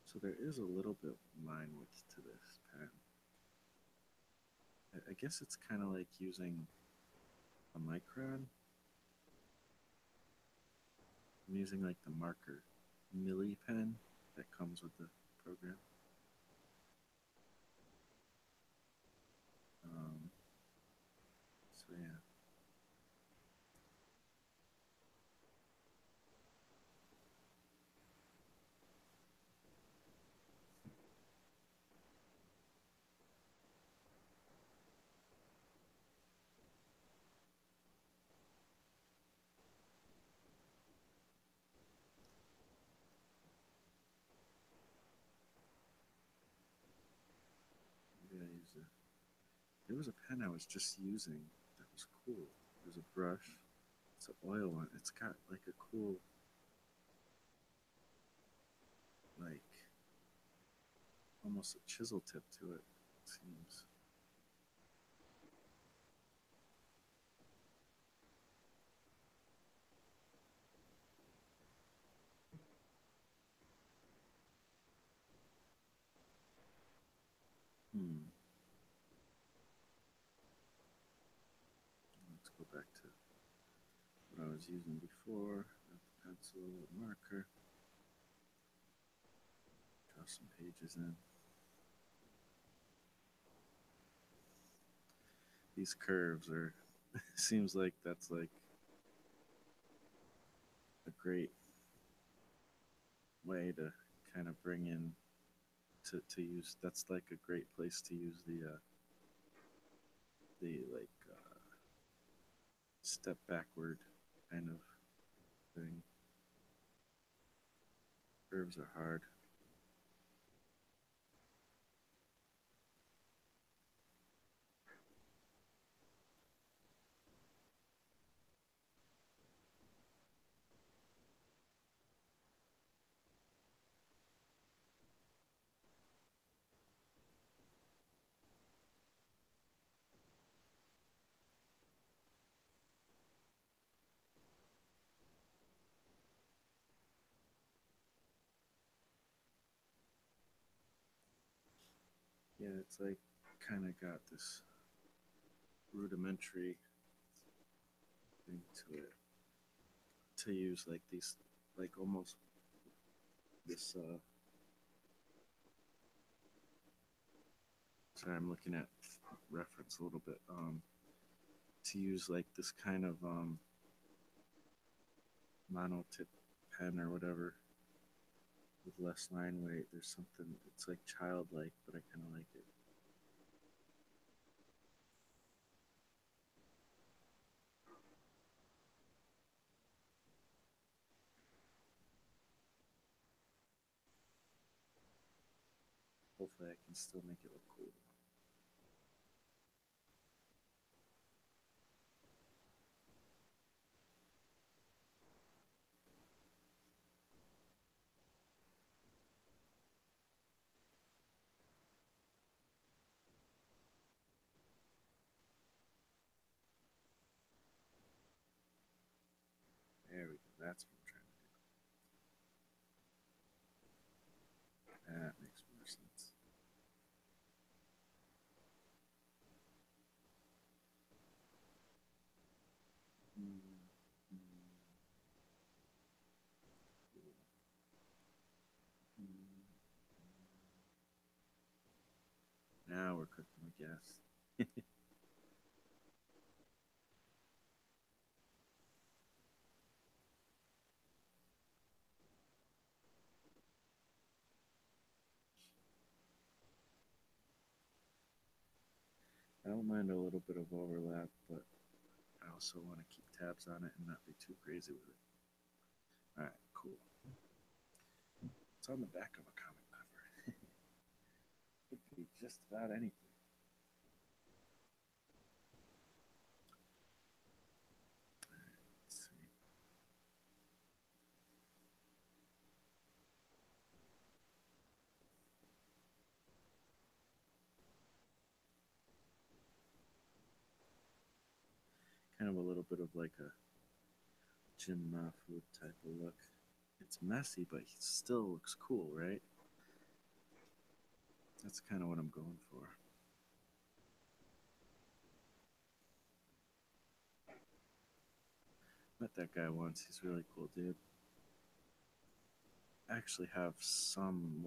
So there is a little bit line width to this pen. I guess it's kind of like using a micron. I'm using like the marker Milli pen that comes with the program. So yeah. Maybe I use a. There was a pen I was just using that was cool. There's a brush. It's an oil one. It's got like a cool, like almost a chisel tip to it. It seems. Hmm. Let's go back to what I was using before. Got the pencil, marker. Draw some pages in. These curves are. Seems like that's like a great way to kind of bring in to use. That's like a great place to use the like step backward kind of thing. Curves are hard. Yeah, it's like kind of got this rudimentary thing to it. To use like these, like almost this. Sorry, I'm looking at reference a little bit. To use like this kind of monotip pen or whatever with less line weight. There's something. It's like childlike, but I kind of like it. Hopefully, I can still make it look cool. That's what I'm trying to do. That makes more sense. Mm, mm, cool. Mm. Now we're cooking with gas. I don't mind a little bit of overlap, but I also want to keep tabs on it and not be too crazy with it. All right, cool. It's on the back of a comic cover. Could be just about anything. Let's see. Kind of a little bit of like a Jim Mahfood type of look. It's messy, but he still looks cool, right? That's kind of what I'm going for. Met that guy once. He's really cool, dude. I actually have some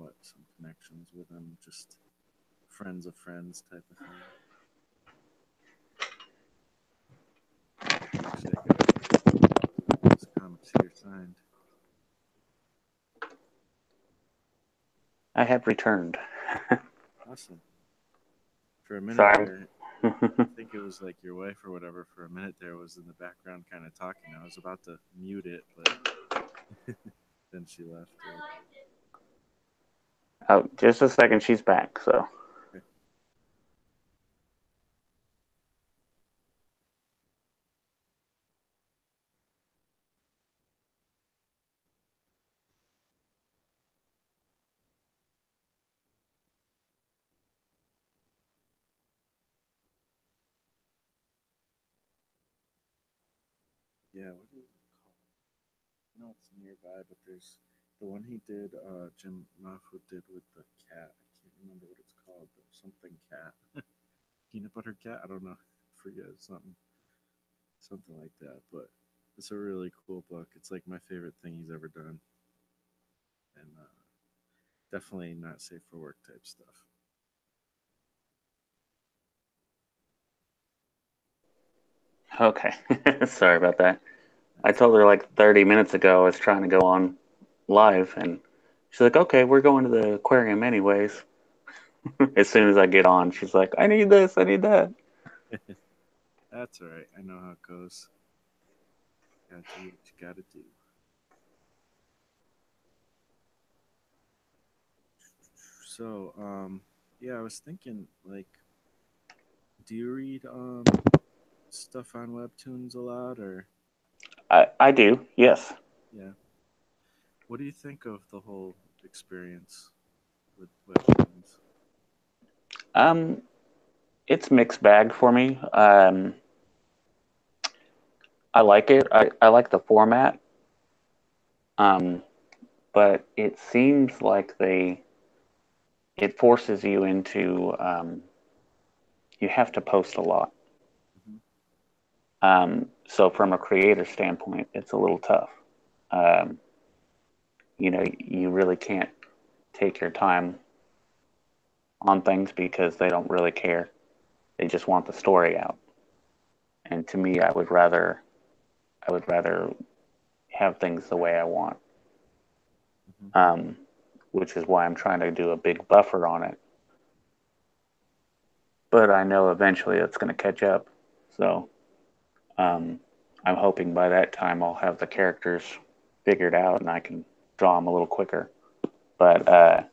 connections with him, just friends of friends type of thing. Actually, I got this comics here signed. I have returned. Awesome. For a minute Sorry. there, I think it was like your wife or whatever. For a minute there, was in the background, kind of talking. I was about to mute it, but then she left. Oh, just a second. She's back. So Okay. Yeah, what is it called? I know it's nearby, but there's the one he did. Jim Mahfood did with the cat. I can't remember what it's called, but something cat, peanut butter cat. I don't know. I forget something like that. But it's a really cool book. It's like my favorite thing he's ever done, and definitely not safe for work type stuff. okay. Sorry about that. I That's told her like 30 minutes ago I was trying to go on live, and she's like, "Okay, we're going to the aquarium anyways." As soon as I get on, she's like, "I need this. I need that." That's all right. I know how it goes. Gotta do what you gotta do. So, yeah, I was thinking, like, do you read stuff on webtoons a lot, or I do. Yes. yeah? What do you think of the whole experience with webtoons? Um, it's mixed bag for me. I like it. I like the format. Um, but it seems like it forces you into you have to post a lot. Hmm. So from a creator standpoint, it's a little tough. Um, you really can't take your time on things because they don't really care. They just want the story out. And to me, I would rather have things the way I want, Hmm. um, which is why I'm trying to do a big buffer on it. But I know eventually it's going to catch up. So um, I'm hoping by that time I'll have the characters figured out and I can draw them a little quicker. But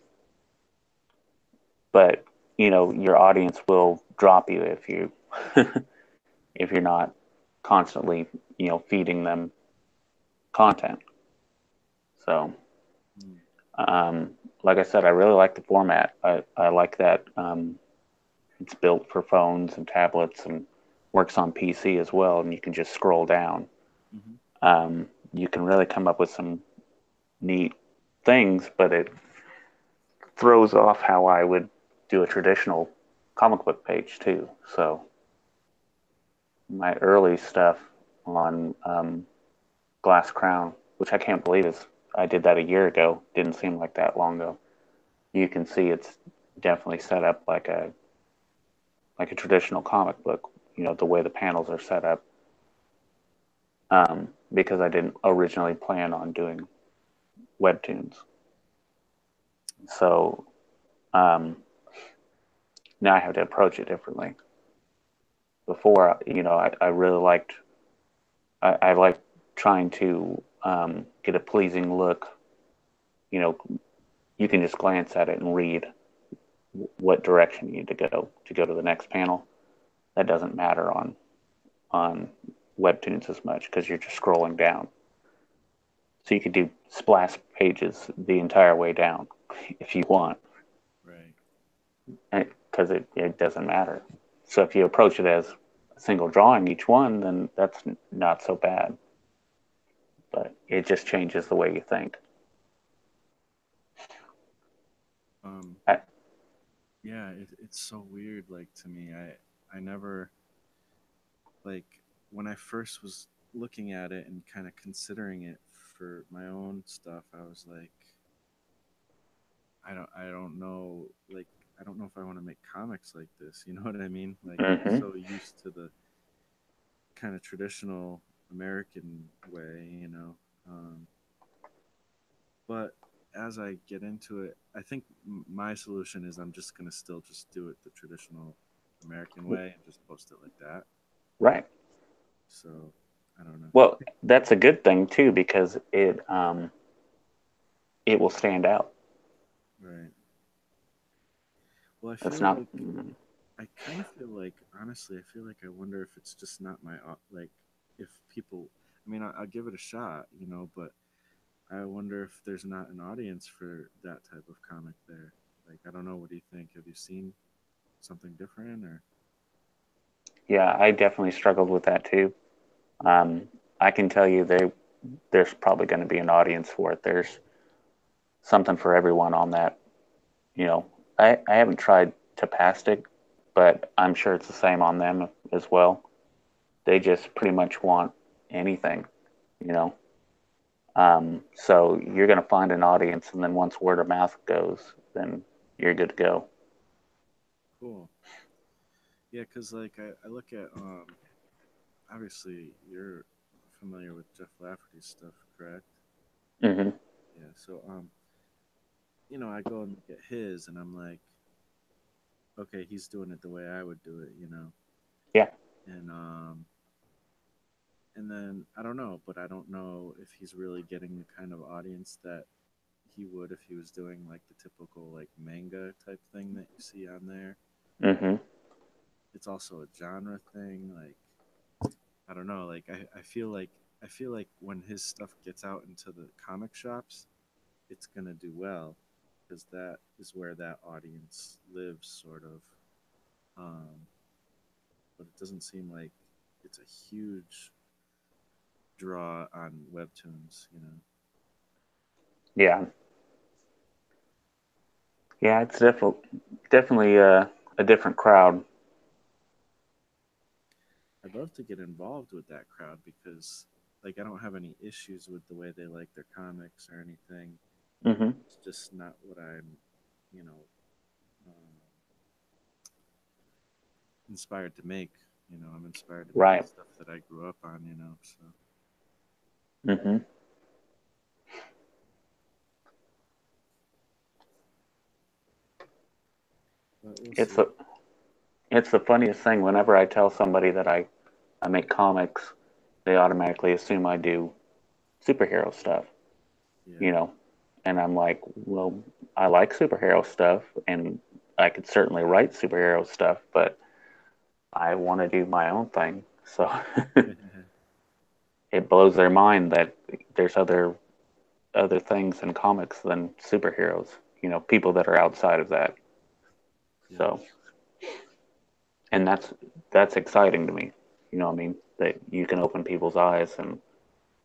but your audience will drop you if you if you're not constantly feeding them content. So Mm. um, like I said, I really like the format. I like that it's built for phones and tablets and works on PC as well, and you can just scroll down. Hmm. you can really come up with some neat things, but it throws off how I would do a traditional comic book page too. So my early stuff on Glass Crown, which I can't believe is I did that a year ago. Didn't seem like that long ago. You can see it's definitely set up like a traditional comic book. You know, the way the panels are set up. Because I didn't originally plan on doing webtoons. So now I have to approach it differently. Before, you know, I really liked, I liked trying to get a pleasing look. You know, you can just glance at it and read what direction you need to go to the next panel. That doesn't matter on webtoons as much because you're just scrolling down. So you could do splash pages the entire way down if you want. Right. Because it doesn't matter. So if you approach it as a single drawing each one, then that's not so bad. But it just changes the way you think. I, Yeah, it's so weird. Like to me, I never like when I first was looking at it and kind of considering it for my own stuff. I was like, I don't know, like I don't know if I want to make comics like this. You know what I mean? Like I'm mm-hmm. so used to the kind of traditional American way, you know. Um, but as I get into it, I think my solution is I'm just gonna still just do it the traditional American way and just post it like that. Right. So I don't know. Well, that's a good thing too because it will stand out. Right. Well, I It's feel not. like I kind of feel like honestly, I feel like I wonder if it's just not my like if people. I mean, I'll give it a shot, you know, but I wonder if there's not an audience for that type of comic there. Like, I don't know. What do you think? Have you seen something different or? Yeah, I definitely struggled with that too. Um, I can tell you there's probably going to be an audience for it. There's something for everyone on that. You know, I haven't tried Tapastic, but I'm sure it's the same on them as well. They just pretty much want anything, you know. So you're going to find an audience, and then once word of mouth goes, then you're good to go. Cool. Yeah, because like I look at obviously you're familiar with Jeff Lafferty's stuff, correct? Mm-hmm. Yeah. So you know, I go and look at his, and I'm like, okay, he's doing it the way I would do it, you know, Yeah. and and then I don't know, but I don't know if he's really getting the kind of audience that he would if he was doing like the typical like manga type thing that you see on there. Mm-hmm. It's also a genre thing. Like I don't know. Like I feel like when his stuff gets out into the comic shops, it's gonna do well because that is where that audience lives, sort of. Um, but it doesn't seem like it's a huge draw on webtoons. You know, Yeah. Yeah. It's definitely a different crowd. I'd love to get involved with that crowd because like I don't have any issues with the way they like their comics or anything. Mm-hmm. It's just not what I'm, you know, um, inspired to make. You know, I'm inspired to make Right. the stuff that I grew up on. You know, so Mm-hmm. but we'll It's see. a it's the funniest thing. Whenever I tell somebody that I make comics, they automatically assume I do superhero stuff. You Yeah, know, and I'm like, well, I like superhero stuff, and I could certainly write superhero stuff, but I want to do my own thing. So it blows their mind that there's other things in comics than superheroes. You know, people that are outside of that. yeah, So, and that's exciting to me. You know what I mean? That you can open people's eyes and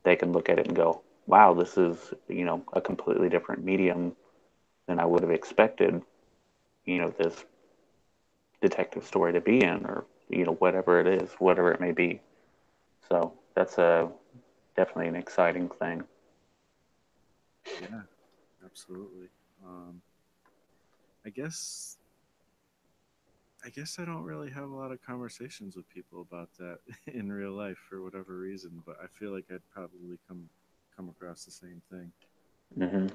they can look at it and go, wow, this is, a completely different medium than I would have expected, this detective story to be in, or, whatever it is, whatever it may be. So that's definitely an exciting thing. Yeah, absolutely. Um, I guess I guess I don't really have a lot of conversations with people about that in real life for whatever reason, but I feel like I'd probably come across the same thing. Hmm.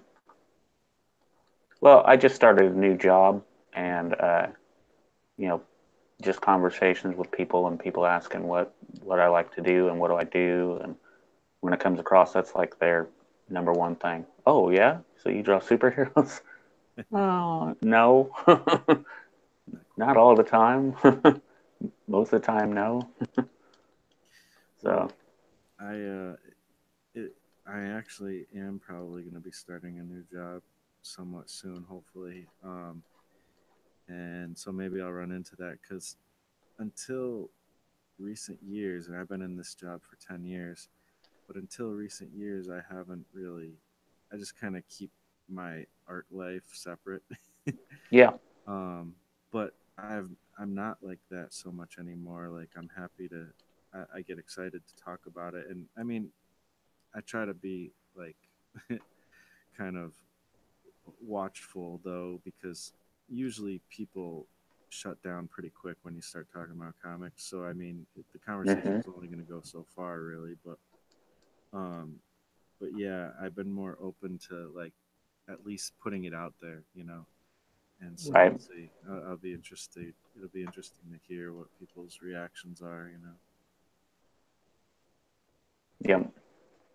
Well, I just started a new job, and you know, just conversations with people, and people asking what I like to do and what do I do, and when it comes across, that's like their number one thing. Oh yeah, so you draw superheroes? Oh no, Not not quite. all the time. Most of the time, no. So. Well, I it I actually am probably going to be starting a new job somewhat soon, hopefully. And so maybe I'll run into that because until recent years, and I've been in this job for 10 years, but until recent years, I haven't really. I just kind of keep my art life separate. Yeah. um, but I'm not like that so much anymore. Like I'm happy to. I get excited to talk about it, and I mean, I try to be like kind of watchful though, because usually people shut down pretty quick when you start talking about comics. So I mean, the conversation Hmm. is only going to go so far, really. Um, but yeah, I've been more open to like at least putting it out there, you know. And so we'll Right. see. I'll be interested. It'll be interesting to hear what people's reactions are, you know. Yeah.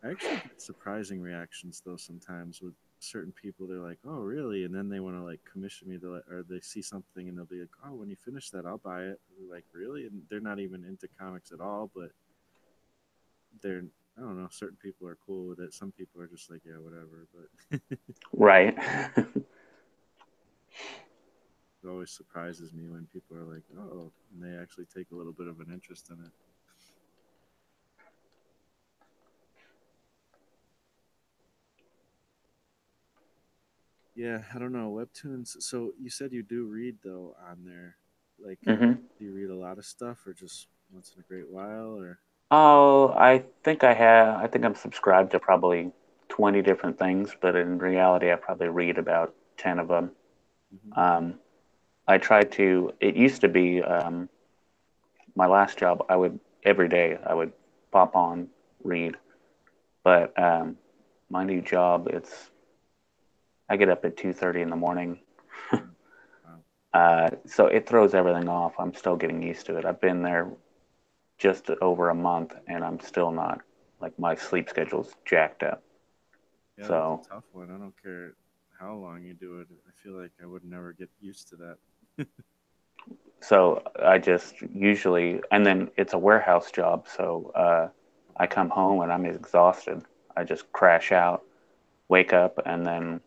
I actually get surprising reactions though sometimes with certain people. They're like, "Oh, really?" And then they want to like commission me to, like, or they see something and they'll be like, "Oh, when you finish that, I'll buy it." They're like, "Really?" And they're not even into comics at all, but they're I don't know. Certain people are cool with it. Some people are just like, "Yeah, whatever." But Right. it always surprises me when people are like, "Oh," and they actually take a little bit of an interest in it. Yeah, I don't know webtoons. So you said you do read though on there, like, Hmm. do you read a lot of stuff or just once in a great while or? Oh, I think I have. I think I'm subscribed to probably 20 different things, but in reality, I probably read about 10 of them. Hmm. Um, I try to. It used to be my last job. I would every day I would pop on read, but my new job, it's I get up at 2:30 in the morning, Wow. Wow. so it throws everything off. I'm still getting used to it. I've been there just over a month, and I'm still not like my sleep schedule's jacked up. Yeah, that's So a tough one. I don't care how long you do it. I feel like I would never get used to that. so I just usually, and then it's a warehouse job, so I Wow. come home and I'm exhausted. I just crash out, wake up, and then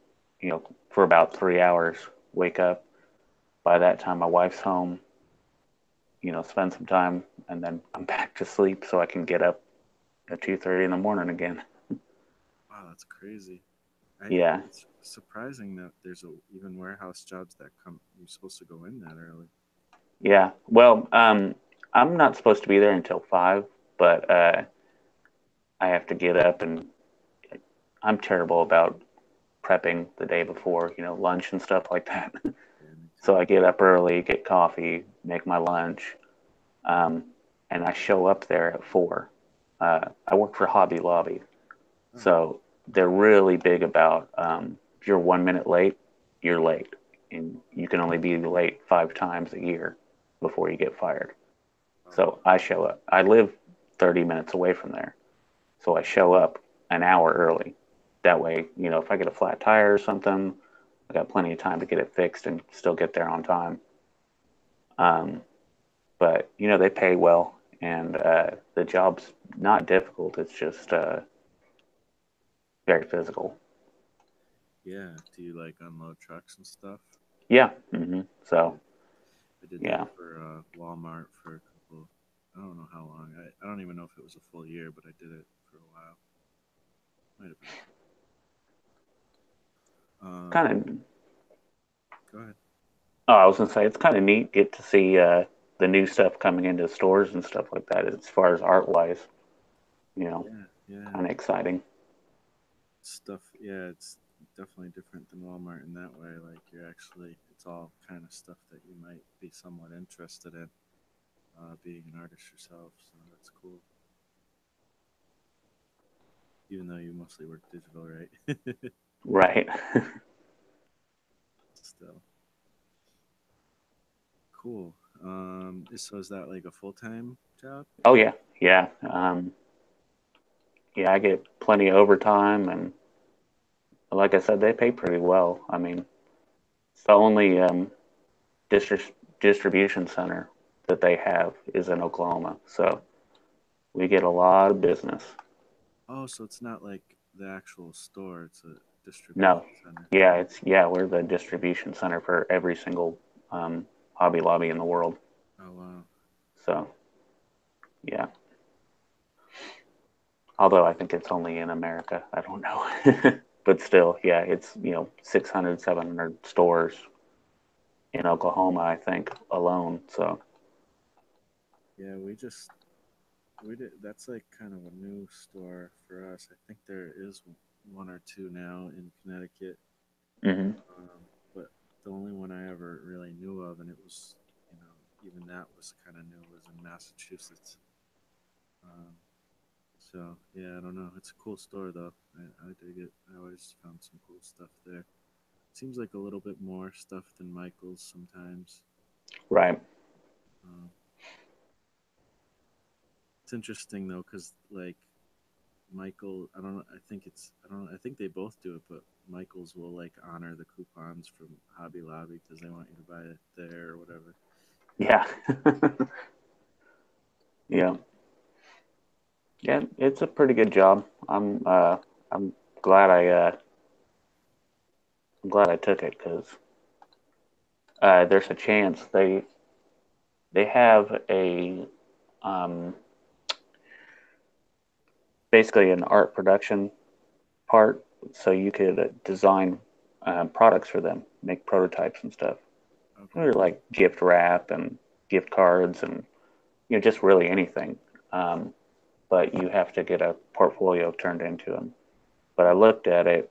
for about 3 hours, wake up. By that time, my wife's home. Spend some time, and then I'm back to sleep so I can get up at 2:30 in the morning again. Wow, that's crazy. Yeah, It's surprising that there's even warehouse jobs that come. You're supposed to go in that early. yeah. Well, I'm not supposed to be there until 5, but I have to get up, and I'm terrible about prepping the day before, lunch and stuff like that. Yeah, me So too. I get up early, get coffee, make my lunch, um, and I show up there at 4. I work for Hobby Lobby, Oh, so they're really big about if you're 1 minute late, you're late, and you can only be late 5 times a year before you get fired. wow. So I show up. I live 30 minutes away from there, so I show up an hour early. That way, if I get a flat tire or something, I got plenty of time to get it fixed and still get there on time. Um, but they pay well, and the job's not difficult. It's just very physical. Yeah. Do you like unload trucks and stuff? Yeah. Hmm. So Yeah. I did that yeah. for Walmart for a couple. I don't know how long. I don't even know if it was a full year, but I did it for a while. Might have been. Kind of. Go ahead. Oh, I was gonna say it's kind of neat get to see the new stuff coming into stores and stuff like that. As far as art wise, you know, Yeah, yeah. kind of exciting. Stuff. Yeah, it's definitely different than Walmart in that way. Like you're actually, it's all kind of stuff that you might be somewhat interested in. Being an artist yourself, so that's cool. Even though you mostly work digital, right? Right. Still cool. So is that like a full time job? Oh yeah, yeah, yeah. I get plenty of overtime, and like I said, they pay pretty well. I mean, it's the only distri- distribution center that they have is in Oklahoma, so we get a lot of business. Oh, so it's not like the actual store; it's a distribution No, center. yeah, we're the distribution center for every single Hobby Lobby in the world. Oh wow. So yeah, although I think it's only in America, I don't know. But still, yeah, it's 600, 700 stores in Oklahoma, I think alone. So Yeah, we did. That's like kind of a new store for us. I think there is one or two now in Connecticut, hmm but the only one I ever really knew of, and it was, even that was kind of new, was in Massachusetts. Um, so yeah, I don't know. It's a cool store though. I dig it. I always found some cool stuff there. Seems like a little bit more stuff than Michael's sometimes. right, Um, it's interesting though, cause like Michael, I don't know. I think it's I don't know. I think they both do it, but Michael's will like honor the coupons from Hobby Lobby because they want you to buy it there or whatever. yeah, yeah, yeah. It's a pretty good job. I'm glad I'm glad I took it because there's a chance they have a um, basically an art production part, so you could design products for them, make prototypes and stuff. Oh, Or cool. like gift wrap and gift cards and just really anything. Um, but you have to get a portfolio turned into them. But I Hmm. looked at it,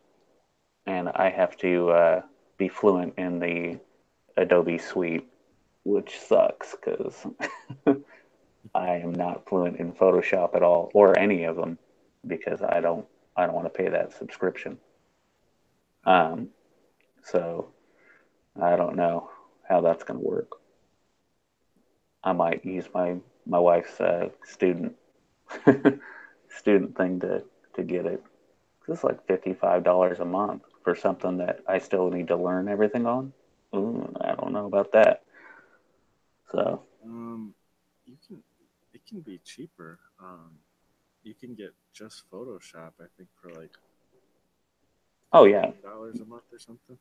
and I have to be fluent in the Adobe Suite, which sucks because I am not fluent in Photoshop at all or any of them because I don't want to pay that subscription. Uh, Um, so I don't know how that's going to work. I might use my wife's student student thing to get it. It's like $55 a month for something that I still need to learn everything on. Ooh, I don't know about that. So, um, you can it can be cheaper. You can get just Photoshop. I think for like oh yeah, $15 a month or something.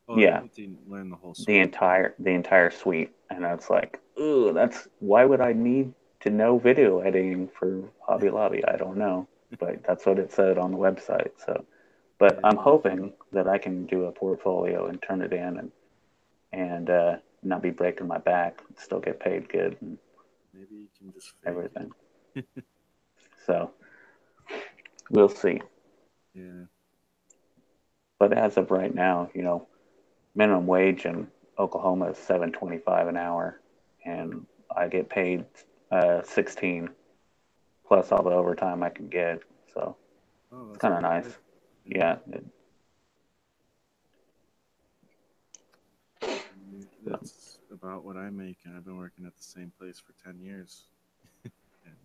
Oh, you yeah, need to learn the whole the suite. entire suite, and Yeah. that's like, ooh, that's why would I need to know video editing for Hobby Lobby? I don't know, but that's what it said on the website. So, but I'm Yeah. hoping that I can do a portfolio and turn it in and not be breaking my back, still get paid good and Maybe you can just fake everything. it. So we'll see. Yeah. But as of right now, minimum wage in Oklahoma is 7.25 an hour, Oh, and I get paid 16 plus all the overtime I can get. So oh, it's that's kind of pretty nice. good. Yeah. Yeah, That's about what I make, and I've been working at the same place for 10 years. And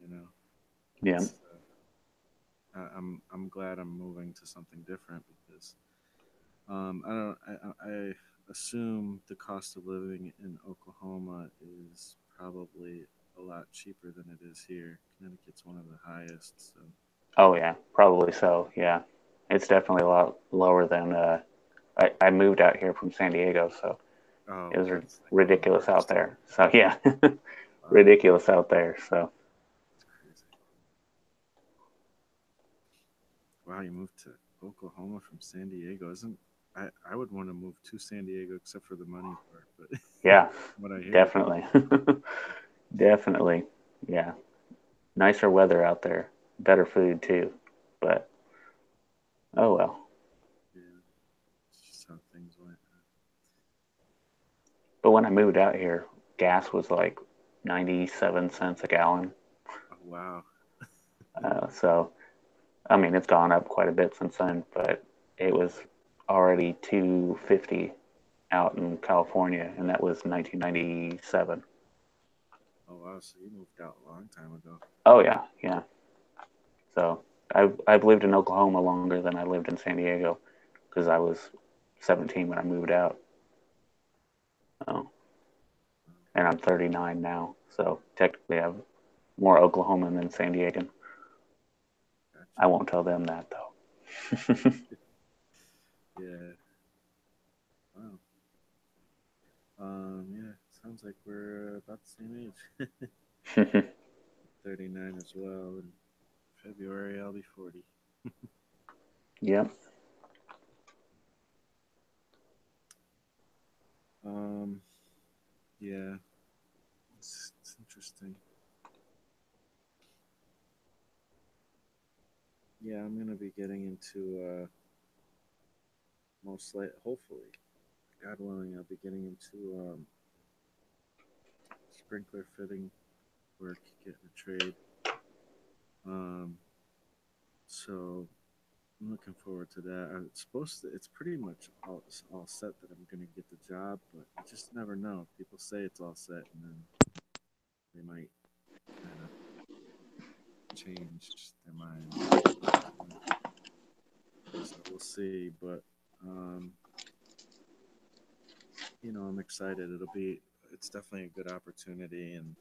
you know, yeah. it's I'm glad I'm moving to something different because I don't I assume the cost of living in Oklahoma is probably a lot cheaper than it is here. Connecticut's one of the highest, so Oh yeah, probably so. Yeah, it's definitely a lot lower than. I moved out here from San Diego, so it oh, was that's like even ridiculous out worse. there. So yeah, Wow, ridiculous out there. So that's crazy. Wow, you moved to Oklahoma from San Diego. Isn't I would want to move to San Diego except for the money part, but Yeah, what I hear. definitely. Definitely. Yeah. Nicer weather out there. Better food too. But oh well. Yeah, it's just how things went. But when I moved out here, gas was like 97 cents a gallon. Oh, wow. So, I mean, it's gone up quite a bit since then, but it was already 250 out in California, and that was 1997. Oh, wow. So you moved out a long time ago. Oh yeah, yeah. So I've lived in Oklahoma longer than I lived in San Diego because I was 17 when I moved out. So, Oh, and I'm 39 now, so technically I'm more Oklahoman than San Diegan. I gotcha. won't tell them that though. Yeah. Wow. Yeah. Sounds like we're about the same age. 39 as well. In February, I'll be 40. Yep. Um, yeah. It's interesting. Yeah, I'm gonna be getting into most like hopefully, God willing, I'll be getting into sprinkler fitting work, getting a trade. Um, so I'm looking forward to that. It's supposed to. It's pretty much all set that I'm gonna get the job, but you just never know. People say it's all set, and then they might kind of change their mind last minute. So we'll see. But um, I'm excited. It's definitely a good opportunity, and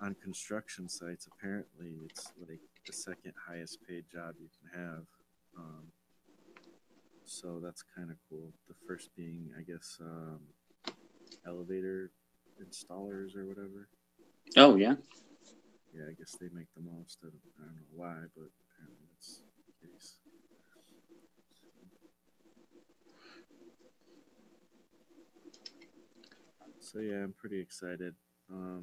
on construction sites, apparently, it's like the second highest paid job you can have. Um, so that's kind of cool. The first being, I guess, elevator installers or whatever. Oh yeah. Yeah, I guess they make the most. I don't know why, but apparently that's the case. So yeah, I'm pretty excited. I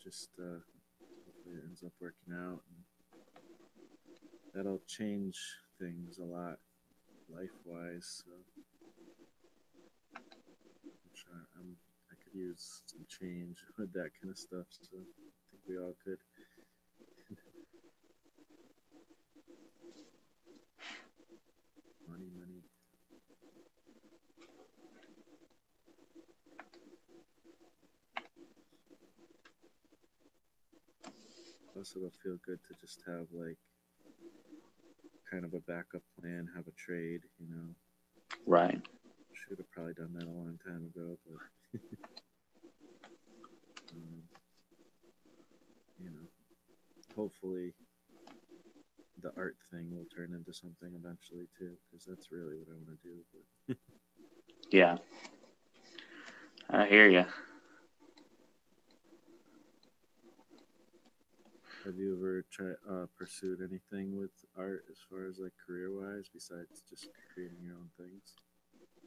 just hopefully it ends up working out, and that'll change things a lot life wise. So I could use some change with that kind of stuff. So I think we all could. Money, money. Plus, it'll feel good to just have like kind of a backup plan, have a trade. Right. Should have probably done that a long time ago, but um, you know, hopefully the art thing will turn into something eventually too, because that's really what I want to do. But Yeah. I hear you. have you ever pursued anything with art as far as like career wise, besides just creating your own things?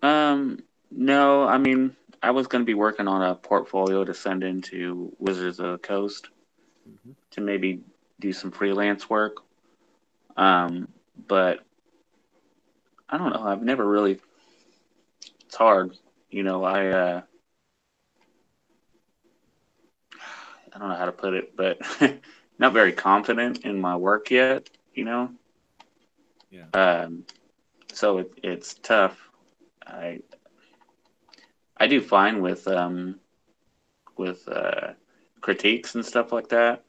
Um. No, I mean, I was going to be working on a portfolio to send into Wizards of the Coast Hmm. to maybe do some freelance work. Um, but I don't know. I've never really. It's hard. I don't know how to put it, but not very confident in my work yet. You know. Yeah. Um. So it's tough. I I do fine with critiques and stuff like that,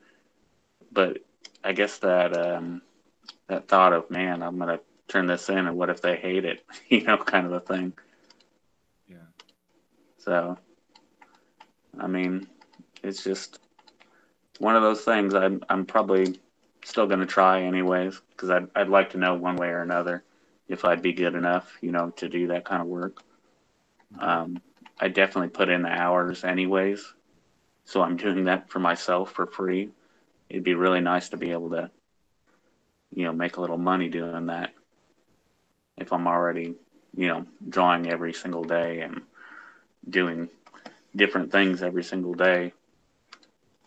but I guess that thought of, man, I'm gonna turn this in, and what if they hate it? Kind of a thing. Yeah. So I mean, it's just one of those things. I'm probably still gonna try anyways because I'd like to know one way or another if I'd be good enough, to do that kind of work. Hmm. Um, I definitely put in the hours anyways, so I'm doing that for myself for free. It'd be really nice to be able to make a little money doing that if I'm already, drawing every single day and doing different things every single day.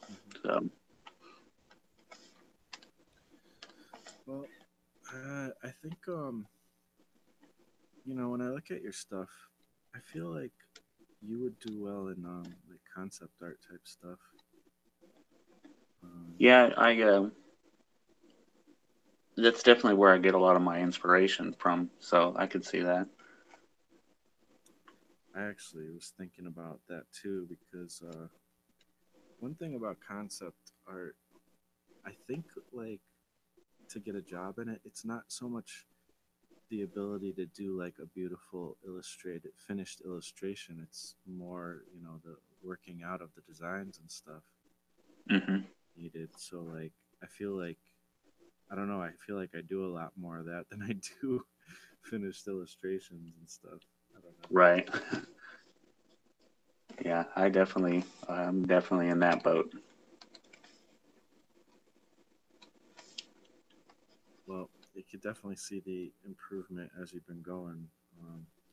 Hmm. So, Well, I think when I look at your stuff, I feel like you would do well in like concept art type stuff. Um, yeah, that's definitely where I get a lot of my inspiration from. So I could see that. I actually was thinking about that too because one thing about concept art, I think like to get a job in it, it's not so much the ability to do like a beautiful illustrated finished illustration. It's more, the working out of the designs and stuff Hmm. needed. So like I feel like I don't know, I feel like I do a lot more of that than I do finished illustrations and stuff. I don't know. Right. Yeah, I'm definitely in that boat. Well, you could definitely see the improvement as you've been going.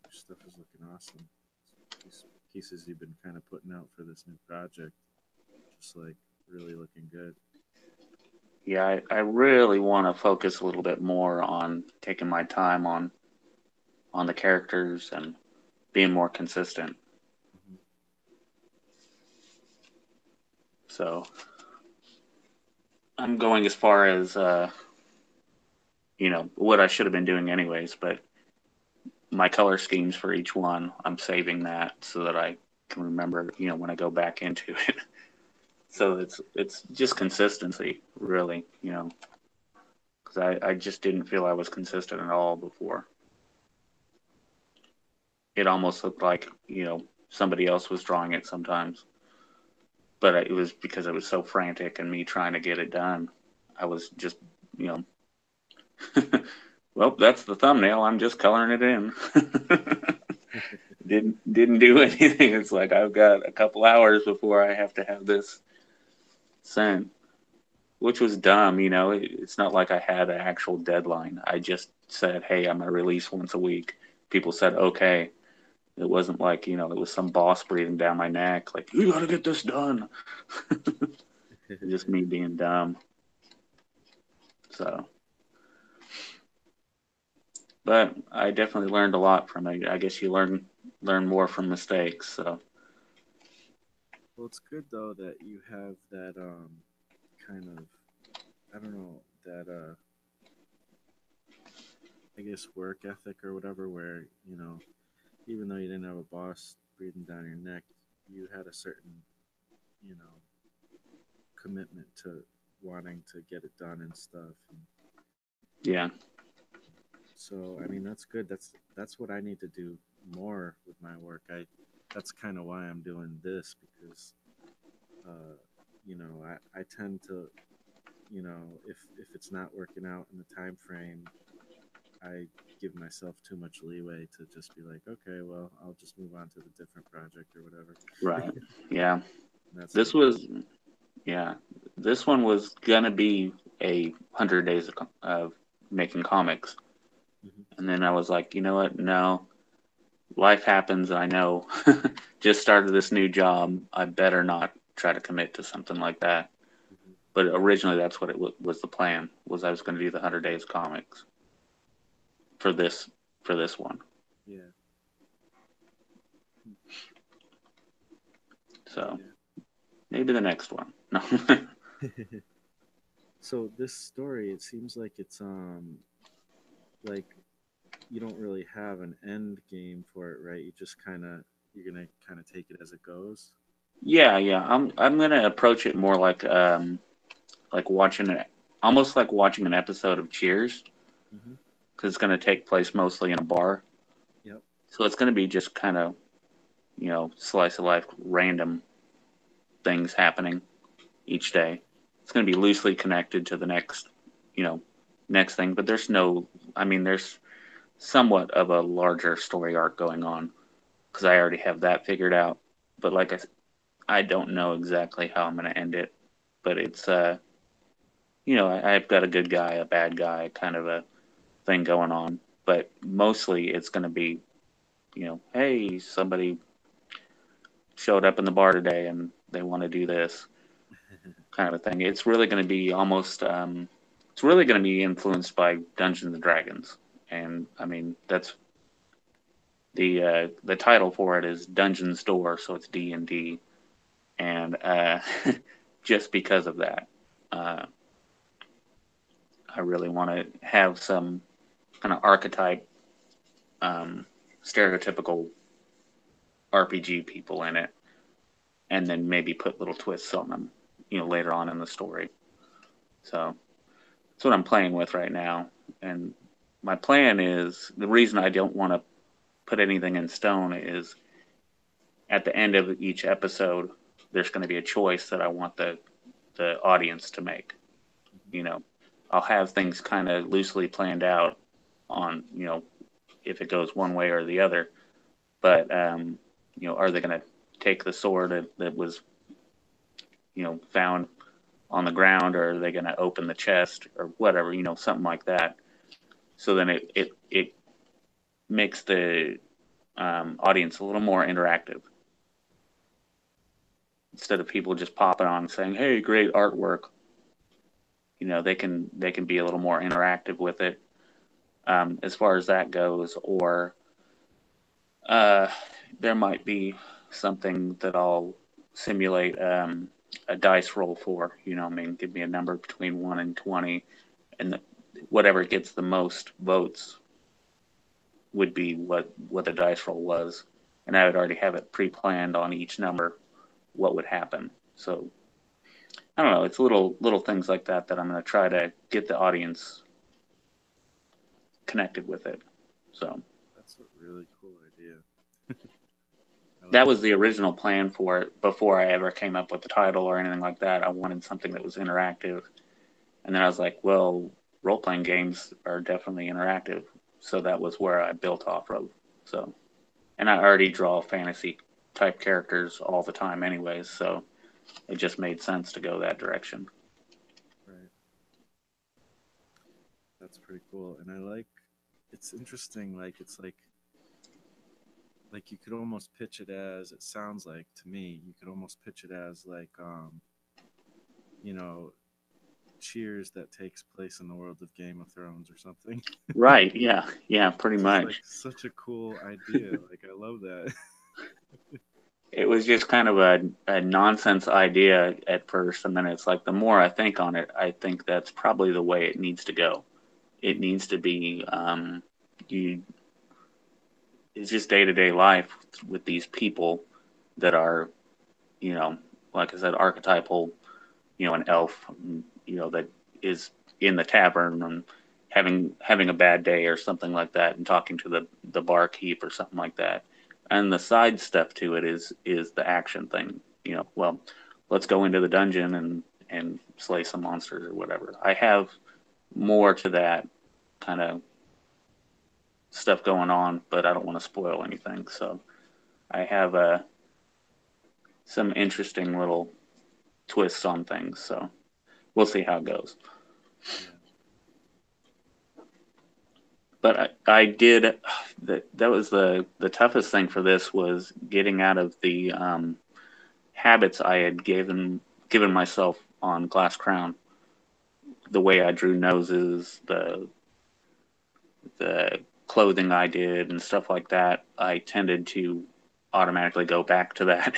Your stuff is looking awesome. These pieces you've been kind of putting out for this new project, just like really looking good. Yeah, I really want to focus a little bit more on taking my time on the characters and being more consistent. Hmm. So I'm going as far as what I should have been doing anyways, but my color schemes for each one, I'm saving that so that I can remember, when I go back into it. Yeah. So it's just consistency, really, because I just didn't feel I was consistent at all before. It almost looked like somebody else was drawing it sometimes, but it was because I was so frantic and me trying to get it done. I was just you know well, that's the thumbnail. I'm just coloring it in. Didn't do anything. It's like I've got a couple hours before I have to have this sent, which was dumb. It's not like I had an actual deadline. I just said, "Hey, I'm gonna release once a week." People said, "Okay." It wasn't like it was some boss breathing down my neck, like you got to get this done. Just me being dumb. So, but I definitely learned a lot from it. I guess you learn more from mistakes. So, Well, it's good though that you have that kind of, I don't know, that I guess work ethic or whatever, where even though you didn't have a boss breathing down your neck, you had a certain you know commitment to wanting to get it done and stuff. And yeah, so I mean that's good. That's what I need to do more with my work. That's kind of why I'm doing this because uh, I tend to, if it's not working out in the time frame, I give myself too much leeway to just be like, okay, well, I'll just move on to the different project or whatever. right. Yeah. And that's This like, was yeah. This one was gonna be 100 days of making comics, mhm. and then I was like, you know what? No, life happens. I know. Just started this new job. I better not try to commit to something like that. Mhm. But originally, that's what it was. The plan was I was going to do the 100 days comics for this one. Yeah, So yeah. maybe the next one. No. So this story, it seems like it's like you don't really have an end game for it, right? You're gonna kind of take it as it goes. Yeah, yeah. I'm gonna approach it more like watching it, almost like watching an episode of Cheers, Hmm. because it's gonna take place mostly in a bar. Yep. So it's gonna be just kind of slice of life, random things happening each day. It's gonna be loosely connected to the you know, next thing, but there's no. I mean, there's somewhat of a larger story arc going on because I already have that figured out. But like I don't know exactly how I'm going to end it. But I've got a good guy, a bad guy kind of a thing going on, but mostly it's going to be, hey, somebody showed up in the bar today and they want to do this kind of a thing. It's really going to be it's really going to be influenced by Dungeons and Dragons, and I mean that's the title for it is Dungeon's Door, so it's D&D, and just because of that, uh, I really want to have some kind of archetype, um, stereotypical RPG people in it, and then maybe put little twists on them, later on in the story. So that's what I'm playing with right now. And my plan is the reason I don't want to put anything in stone is at the end of each episode, there's going to be a choice that I want the audience to make. You know, I'll have things kind of loosely planned out on, if it goes one way or the other. But, are they going to take the sword that was, found on the ground, or are they going to open the chest or whatever, something like that. So then it makes the audience a little more interactive instead of people just popping on and saying, "Hey, great artwork." They can be a little more interactive with it, as far as that goes. Or uh, there might be something that I'll simulate a dice roll for. I mean, give me a number between 1 and 20, and whatever gets the most votes would be what the dice roll was, and I would already have it pre-planned on each number what would happen. So I don't know. It's little things like that that I'm going to try to get the audience connected with it. So That's a really cool idea. I that like was the original plan for it before I ever came up with the title or anything like that. I wanted something that was interactive, and then I was like, well, role playing games are definitely interactive, so that was where I built off of. So, and I already draw fantasy type characters all the time, anyways. So it just made sense to go that direction. right. That's pretty cool. And I like it's interesting, like you could almost pitch it as it sounds like to me, you could almost pitch it as like you know, cheers that takes place in the world of Game of Thrones or something. Right? Yeah, yeah, pretty It's just like much. such a cool idea. Like I love that. It was just kind of a nonsense idea at first, and then it's like the more I think on it, I think that's probably the way it needs to go. It needs to be you. It's just day to day life with these people that are, you know, like I said, archetypal. An elf, that is in the tavern and having a bad day or something like that, and talking to the barkeep or something like that. And the side step to it is the action thing. Well, let's go into the dungeon and slay some monsters or whatever. I have more to that kind of stuff going on, but I don't want to spoil anything. So I have some interesting little twists on things. So we'll see how it goes. Yeah. But I did that was the toughest thing for this was getting out of the habits I had given myself on Glass Crown. The way I drew noses, the clothing I did, and stuff like that. I tended to automatically go back to that.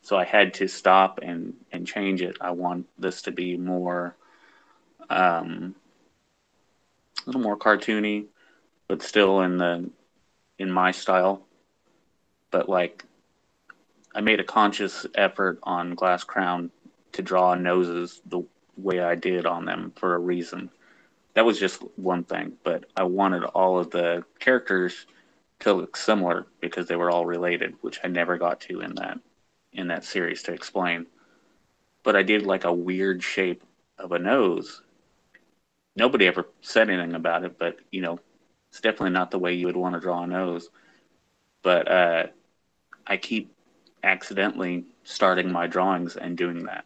So I had to stop and change it. I want this to be more a little more cartoony, but still in my style. But like I made a conscious effort on Glass Crown to draw noses the way I did on them for a reason. That was just one thing, but I wanted all of the characters to look similar because they were all related, which I never got to in that series to explain. But I did like a weird shape of a nose. Nobody ever said anything about it, but it's definitely not the way you would want to draw a nose. But I keep accidentally starting my drawings and doing that.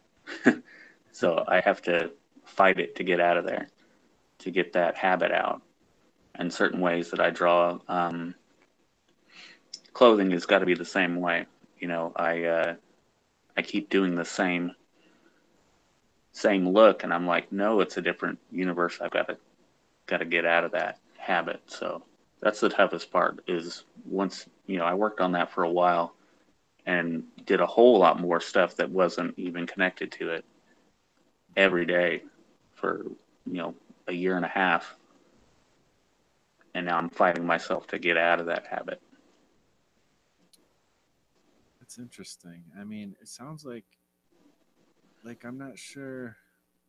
So I have to fight it to get out of there, to get that habit out. And certain ways that I draw, clothing has got to be the same way. I keep doing the same look, and I'm like, no, it's a different universe. I've got to get out of that habit. So that's the toughest part. Is once I worked on that for a while and did a whole lot more stuff that wasn't even connected to it every day for a year and a half, and now I'm fighting myself to get out of that habit. That's interesting. I mean, it sounds like I'm not sure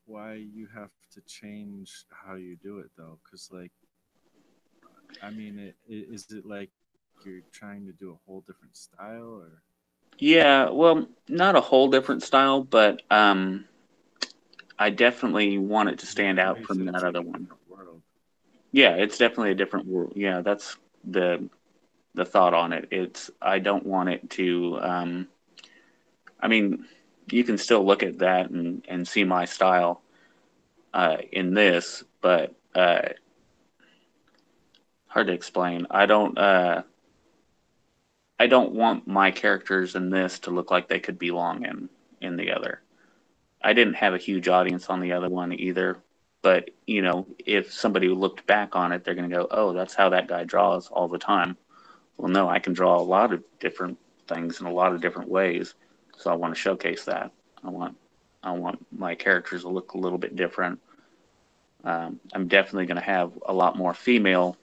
why you have to change how you do it though, because like I mean, is it like you're trying to do a whole different style, or Yeah, well, not a whole different style, but I definitely want it to stand I know out you from said that it's like other a one. different world. Yeah, it's definitely a different world. Yeah, that's the the thought on it. It's I don't want it to. I mean, you can still look at that and see my style in this, but hard to explain. I don't want my characters in this to look like they could belong in the other. I didn't have a huge audience on the other one either, but if somebody looked back on it, they're going to go, "Oh, that's how that guy draws all the time." Well, no, I can draw a lot of different things in a lot of different ways, so I want to showcase that. I want I want my characters to look a little bit different. I'm definitely going to have a lot more female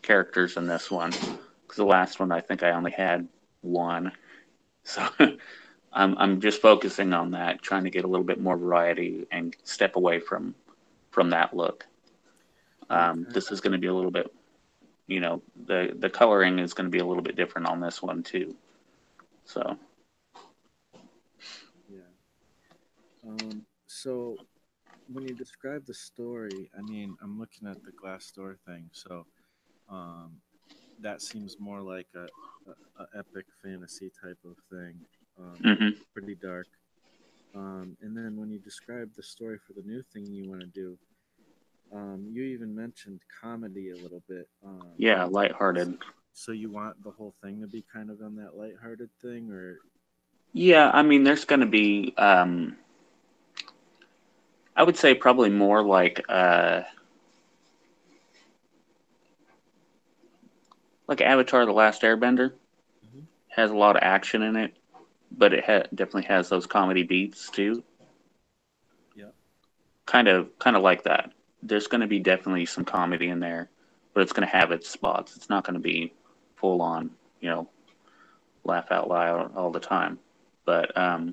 characters in this one because the last one I think I only had one. So I'm just focusing on that, trying to get a little bit more variety and step away from that look. Okay. This is going to be a little bit, the coloring is going to be a little bit different on this one too. So Yeah. So when you describe the story, I mean, I'm looking at the glass door thing, so um, that seems more like a epic fantasy type of thing, hmm pretty dark. And then when you describe the story for the new thing you want to do, you even mentioned comedy a little bit. yeah, S- lighthearted. so you want the whole thing to be kind of on that lighthearted thing, or Yeah, I mean, there's going to be, I would say probably more like Avatar: The Last Airbender Mhm. has a lot of action in it, but it definitely has those comedy beats too. Yeah. Kind of like that. There's going to be definitely some comedy in there, but it's going to have its spots. It's not going to be full on, you know, laugh out loud all the time. But so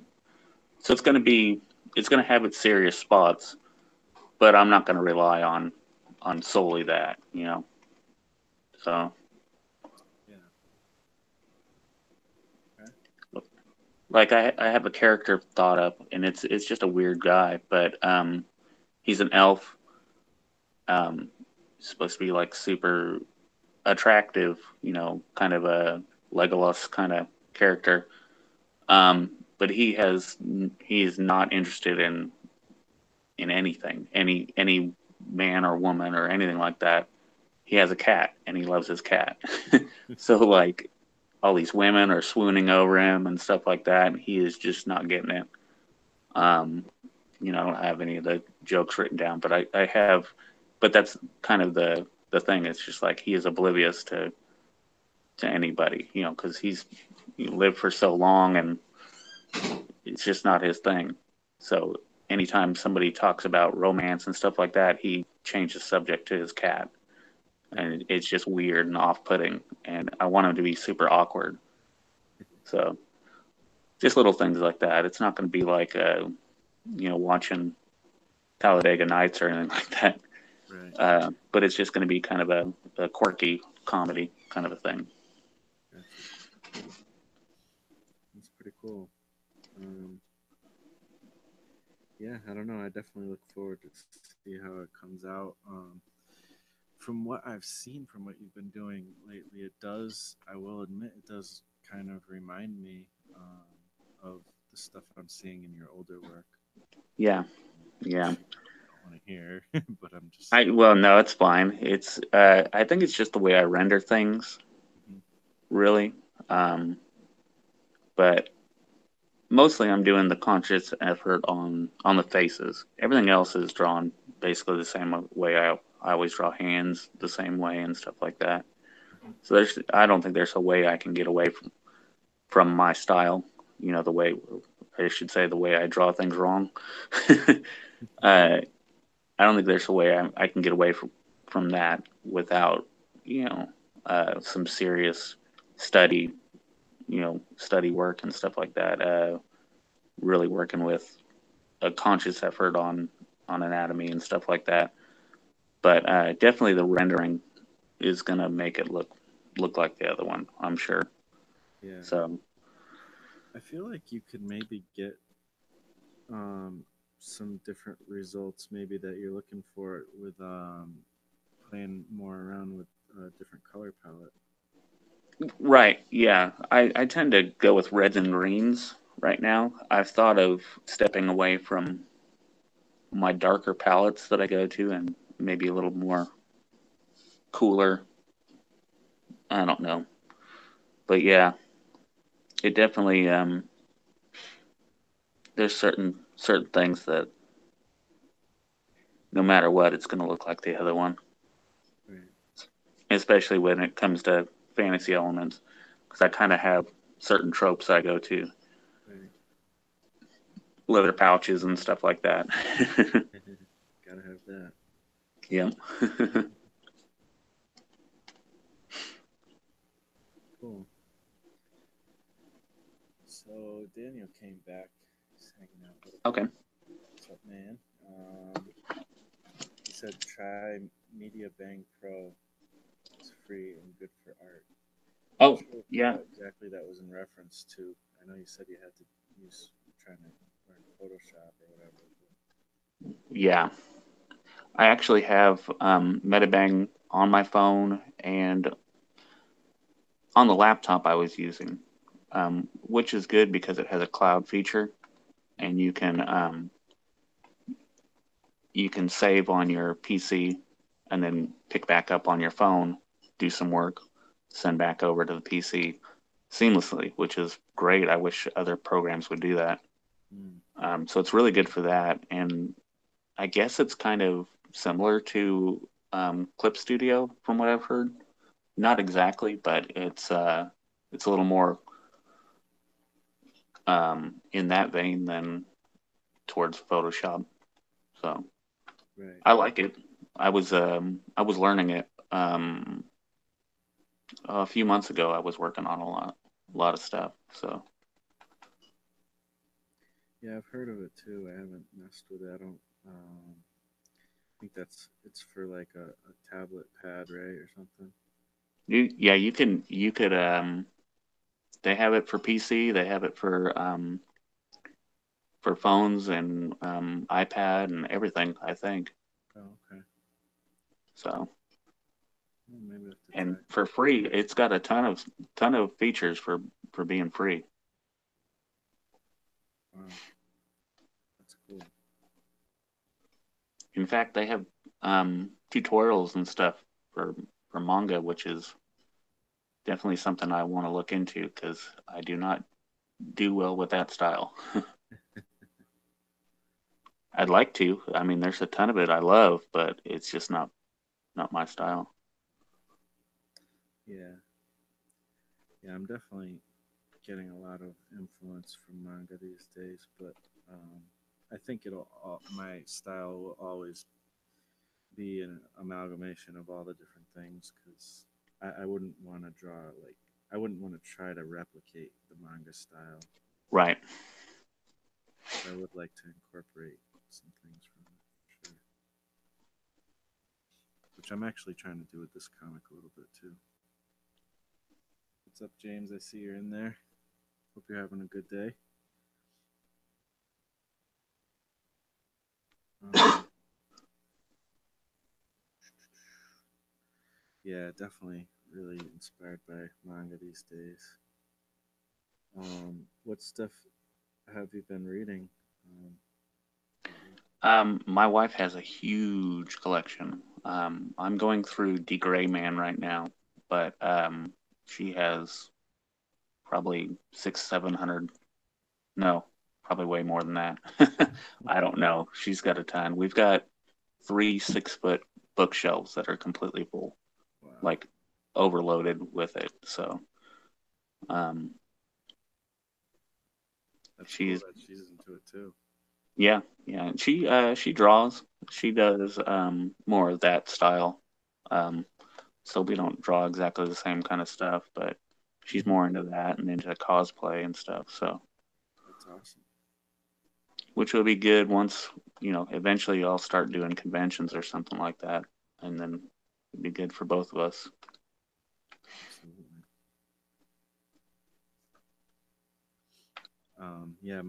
it's going to have its serious spots, but I'm not going to rely on solely that. So Yeah. Okay. like I have a character thought up, and it's just a weird guy, but he's an elf, um, supposed to be like super attractive, kind of a Legolas kind of character. But he is not interested in anything, any man or woman or anything like that. He has a cat and he loves his cat. So like all these women are swooning over him and stuff like that. And he is just not getting it. Um, I don't have any of the jokes written down, but I have, but that's kind of the thing. It's just like he is oblivious to anybody, because he lived for so long and it's just not his thing. So anytime somebody talks about romance and stuff like that, he changes subject to his cat, Yeah. and it's just weird and off-putting. And I want him to be super awkward. So just little things like that. It's not going to be like watching Talladega Nights or anything like that. Right. But it's just going to be kind of a quirky comedy kind of a thing. Gotcha. That's pretty cool. Um, yeah, I don't know. I definitely look forward to see how it comes out. From what I've seen, from what you've been doing lately, it does. I will admit, it does kind of remind me of the stuff I'm seeing in your older work. Yeah. Yeah. don't want to hear, but I'm just Well, no, it's fine. It's I think it's just the way I render things, Mhm. really. Um, but mostly I'm doing the conscious effort on the faces. Everything else is drawn basically the same way. I always draw hands the same way and stuff like that. Mhm. So I don't think there's a way I can get away from my style. The way I should say the way I draw things wrong. I don't think there's a way I can get away from that without you know some serious study, study work and stuff like that. Really working with a conscious effort on anatomy and stuff like that. But definitely the rendering is gonna make it look like the other one, I'm sure. Yeah, So I feel like you could maybe get um, some different results, maybe that you're looking for with playing more around with a different color palette. right, yeah, I tend to go with reds and greens right now. I've thought of stepping away from my darker palettes that I go to and maybe a little more cooler. I don't know, but yeah, it definitely there's certain things that no matter what, it's going to look like the other one, Right, especially when it comes to fantasy elements, because I kind of have certain tropes I go to, right. leather pouches and stuff like that. Gotta have that. Yeah. Cool. So Daniel came back. He's hanging out a little bit. Okay. What's up, man? He said try Media Bang Pro. It's free and good for art. Not Oh, sure yeah. what exactly that was in reference to. I know you said you had to use trying to learn Photoshop or whatever. Yeah. I actually have Metabang on my phone and on the laptop I was using, which is good because it has a cloud feature and you can save on your PC and then pick back up on your phone, do some work, send back over to the PC seamlessly, which is great. I wish other programs would do that. Mm, So it's really good for that. And I guess it's kind of similar to Clip Studio from what I've heard. Not exactly, but it's a little more in that vein than towards Photoshop. So right. I like it. I was learning it a few months ago. I was working on a lot of stuff. So Yeah, I've heard of it too. I haven't messed with it. I don't. Think it's for like a tablet pad, right, or something. you could they have it for PC. They have it for phones and iPad and everything. I think Oh, okay. so. Well, maybe I have to And try. for free, it's got a ton of features for being free. Wow, that's cool. In fact, they have tutorials and stuff for manga, which is definitely something I want to look into because I do not do well with that style. I'd like to. I mean, there's a ton of it I love, but it's just not my style. Yeah, yeah. I'm definitely getting a lot of influence from manga these days, but um, I think my style will always be an amalgamation of all the different things because I wouldn't want to draw like I wouldn't want to try to replicate the manga style, Right. but I would like to incorporate some things from it for sure. Which I'm actually trying to do with this comic a little bit too. What's up, James? I see you're in there. Hope you're having a good day. Um, yeah, definitely really inspired by manga these days. What stuff have you been reading lately? My wife has a huge collection. I'm going through The Gray Man right now, but she has probably six, 700. No, probably way more than that. I don't know. She's got a ton. We've got three 6 foot bookshelves that are completely full, Wow, like overloaded with it. So, um, that's cool she's that she's into it too. yeah, yeah. She draws. She does more of that style. Um, so we don't draw exactly the same kind of stuff, but she's Hmm. more into that and into cosplay and stuff. So, That's awesome. which will be good once, eventually I'll start doing conventions or something like that, and then it'd be good for both of us. Absolutely. Yeah,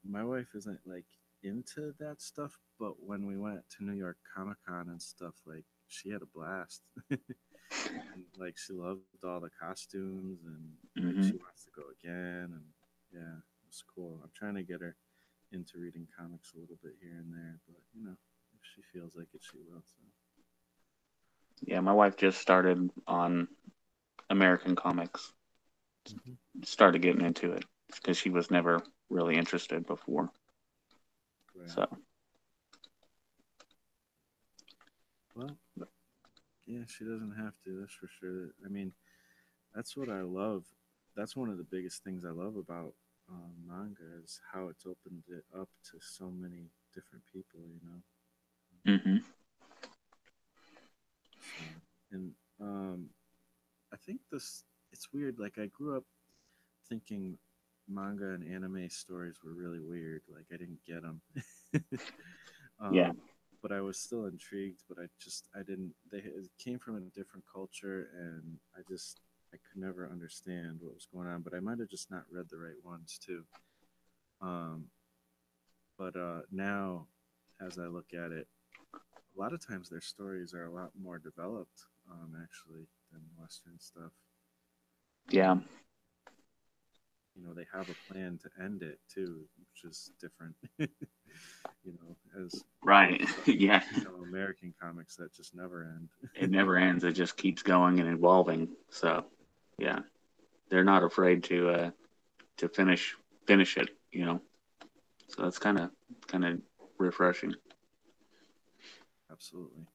my wife isn't like into that stuff, but when we went to New York Comic Con and stuff, like she had a blast. And like she loved all the costumes and like she Hmm. wants to go again and yeah, it's cool. I'm trying to get her into reading comics a little bit here and there, but if she feels like it, she will. So Yeah, my wife just started on American comics, hmm. started getting into it because she was never really interested before. Right. So, Well, yeah, she doesn't have to. That's for sure. I mean, that's what I love. That's one of the biggest things I love about manga is how it's opened it up to so many different people. hmm. So and I think this it's weird. Like I grew up thinking manga and anime stories were really weird. Like I didn't get them. Yeah, But I was still intrigued. But I didn't. It came from a different culture, and I could never understand what was going on. But I might have just not read the right ones too. Um, but now, as I look at it, a lot of times their stories are a lot more developed, actually, than Western stuff. yeah, Um, they have a plan to end it too, which is different. As right. opposed to Yeah, American comics that just never it end. never ends. It just keeps going and evolving. So, yeah, they're not afraid to finish it. So that's kind of refreshing. Absolutely.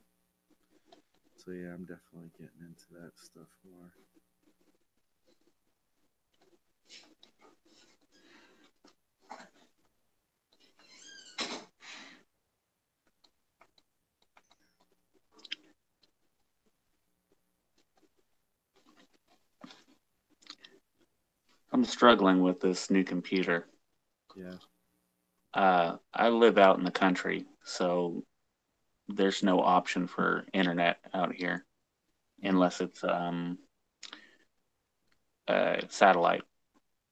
So yeah, I'm definitely getting into that stuff more. I'm struggling with this new computer. Yeah. I live out in the country, so there's no option for internet out here Hmm. unless it's satellite,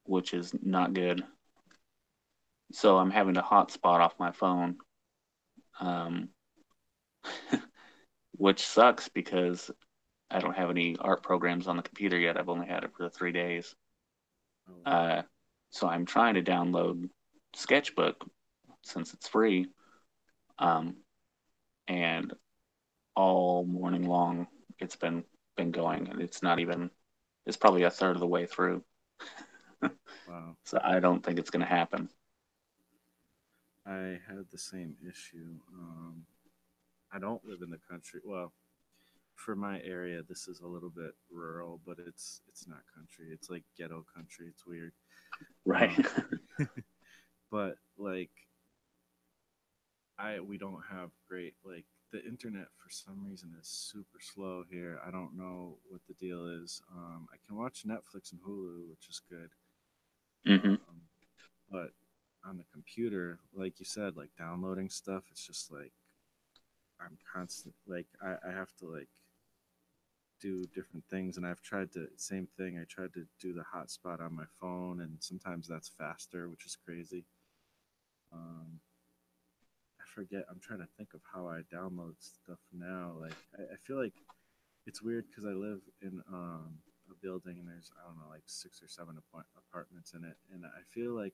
which is not good. So I'm having to hotspot off my phone, um, which sucks because I don't have any art programs on the computer yet. I've only had it for 3 days. Oh wow. Uh, so I'm trying to download Sketchbook since it's free, um, and all morning long it's been going, and it's probably a third of the way through. Wow. So I don't think it's going to happen. I had the same issue. I don't live in the country. Well, for my area, this is a little bit rural, but it's not country. It's like ghetto country. It's weird. Right. Um, but like we don't have great like the internet for some reason is super slow here. I don't know what the deal is. I can watch Netflix and Hulu, which is good. Hmm. Um, but on the computer, like you said, like downloading stuff, it's just like I'm constant. Like I have to like do different things, and I've tried to same thing. I tried to do the hotspot on my phone, and sometimes that's faster, which is crazy. Um, I forget. I'm trying to think of how I download stuff now. Like I feel like it's weird because I live in a building and there's I don't know like 6 or 7 apartments in it, and I feel like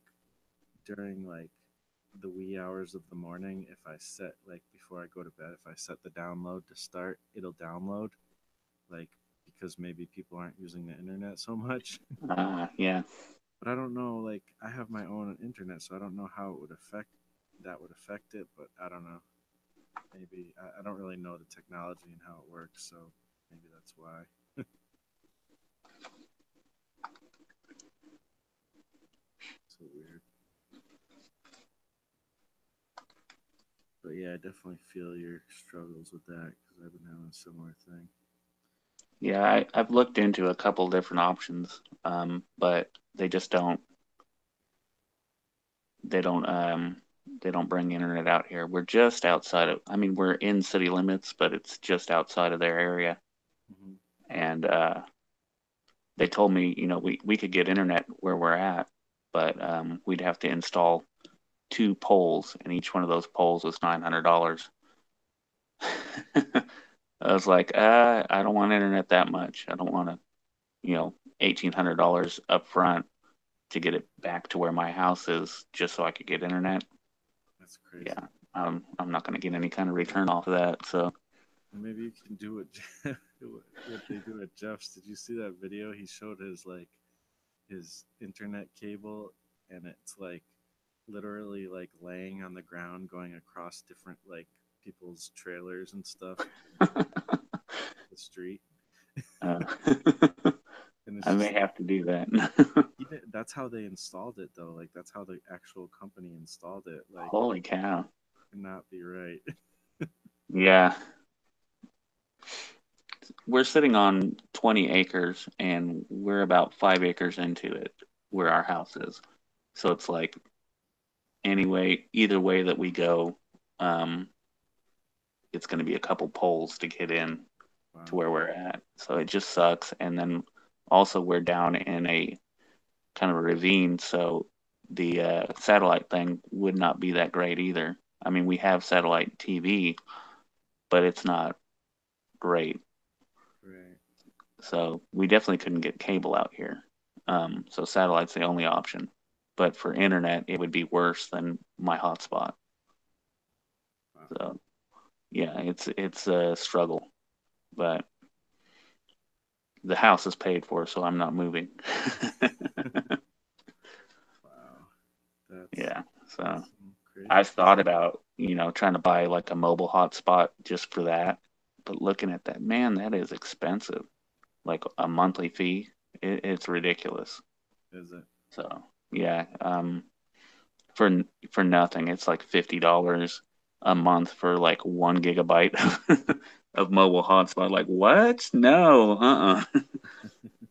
during like the wee hours of the morning, if I set like before I go to bed, if I set the download to start, it'll download like because maybe people aren't using the internet so much. Yeah. But I don't know, like I have my own internet, so I don't know how it would affect that would affect it, but I don't know. Maybe I don't really know the technology and how it works, so maybe that's why. So weird. But yeah, I definitely feel your struggles with that because I've been having a similar thing. Yeah, I've looked into a couple different options, but they just they don't um they don't bring internet out here. We're just outside of, I mean, we're in city limits, but it's just outside of their area. Hmm. And they told me, we could get internet where we're at, but we'd have to install two poles, and each one of those poles was $900. I was like, I don't want internet that much. I don't want to, $1,800 up front to get it back to where my house is just so I could get internet. That's crazy. Yeah, I'm not going to get any kind of return off of that. So Well, maybe you can do what what they do at Jeff's. Did you see that video? He showed his like his internet cable, and it's like literally like laying on the ground, going across different like people's trailers and stuff, the street, uh, and it's I may just like have to do that. that's how they installed it though. Like that's how the actual company installed it. Like Holy cow. could not be right. Yeah, we're sitting on 20 acres and we're about 5 acres into it where our house is. So it's like, anyway, either way that we go, um, it's going to be a couple poles to get in to Wow. where we're at. So it just sucks. And then also, we're down in a kind of a ravine. So the satellite thing would not be that great either. I mean, we have satellite TV, but it's not great. Right. So we definitely couldn't get cable out here. So satellite's the only option. But for internet, it would be worse than my hotspot. Wow. So yeah, it's a struggle, but the house is paid for, so I'm not moving. Wow. That's Yeah, so some crazy I've stuff. thought about, trying to buy like a mobile hotspot just for that. But looking at that, man, that is expensive. Like a monthly fee, it's ridiculous. Is it? So yeah, for for nothing, it's like $50 a month for like 1 gigabyte of mobile hotspot. Like what? No,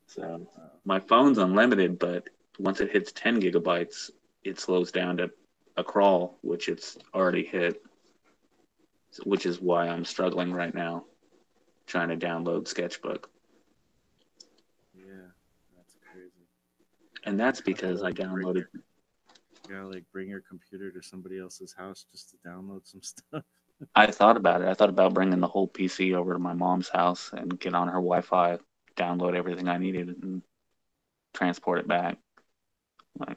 So Wow. my phone's unlimited, but once it hits 10 gigabytes, it slows down to a crawl, which it's already hit, which is why I'm struggling right now trying to download Sketchbook. Yeah. That's crazy. And that's You have to because I like bring downloaded. your you gotta like bring your computer to somebody else's house just to download some stuff. I thought about it. I thought about bringing the whole PC over to my mom's house and get on her Wi-Fi, download everything I needed, and transport it back. Like,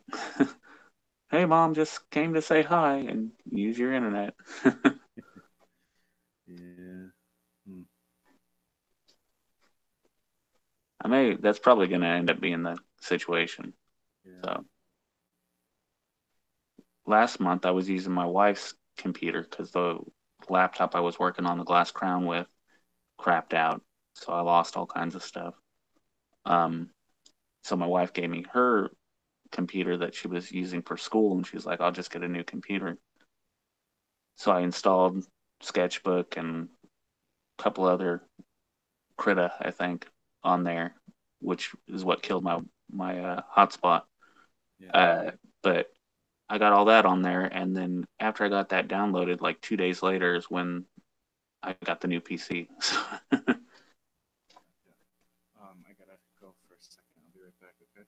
hey, mom, just came to say hi and use your internet. Yeah. Hmm. I may. That's probably going to end up being the situation. Yeah. So last month I was using my wife's computer because the laptop I was working on the glass crown with crapped out, so I lost all kinds of stuff. Um, so my wife gave me her computer that she was using for school, and she's like, "I'll just get a new computer." So I installed Sketchbook and a couple other Krita, I think, on there, which is what killed my hotspot. Yeah. Uh, but I got all that on there, and then after I got that downloaded, like 2 days later is when I got the new PC. Yeah. I gotta go for a second. I'll be right back. Okay.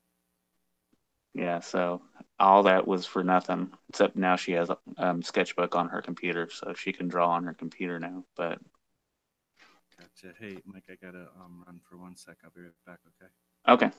Yeah, so all that was for nothing, except now she has Sketchbook on her computer, so she can draw on her computer now. But Gotcha. Hey, Mike, I gotta run for 1 sec. I'll be right back. Okay. okay.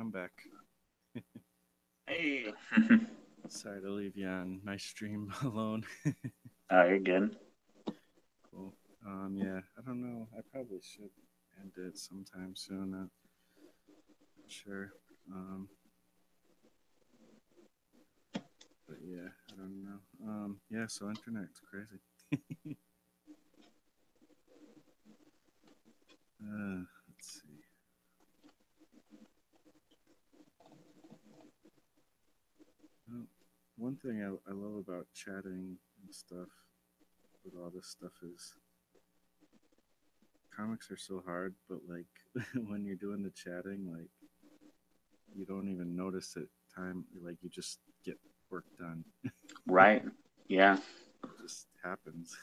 I'm back. Hey. Sorry to leave you on my stream alone. Oh, you're good. Cool. Yeah, I don't know. I probably should end it sometime soon. Not sure. Um, but yeah, I don't know. Yeah, so internet's crazy. Let's see. Well, one thing I love about chatting and stuff with all this stuff is comics are so hard, but like when you're doing the chatting, like you don't even notice it time, like you just get work done. Right. Yeah. It just happens.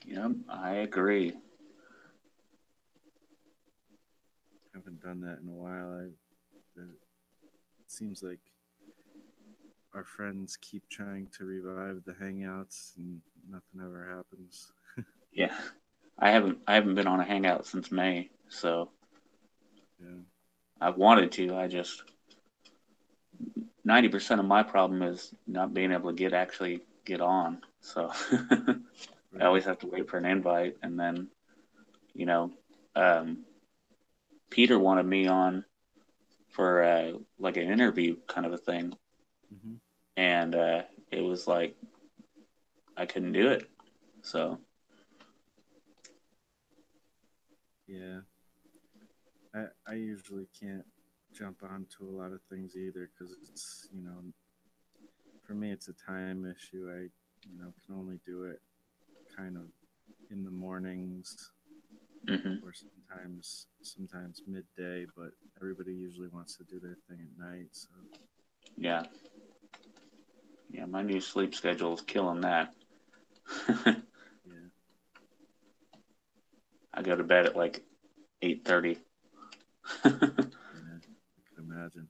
Yep. I agree. Haven't done that in a while. It seems like our friends keep trying to revive the hangouts and nothing ever happens. Yeah. I haven't been on a hangout since May, so Yeah. I've wanted to. I just 90% of my problem is not being able to actually get on. So I Right. always have to wait for an invite, and then you know, um, Peter wanted me on for like an interview kind of a thing, Hmm. and it was like I couldn't do it. So Yeah. I usually can't jump onto a lot of things either because it's, for me, it's a time issue. I, can only do it kind of in the mornings hmm or sometimes midday, but everybody usually wants to do their thing at night. So yeah, yeah, my new sleep schedule is killing that. yeah, I go to bed at like 8:30. yeah, I could imagine.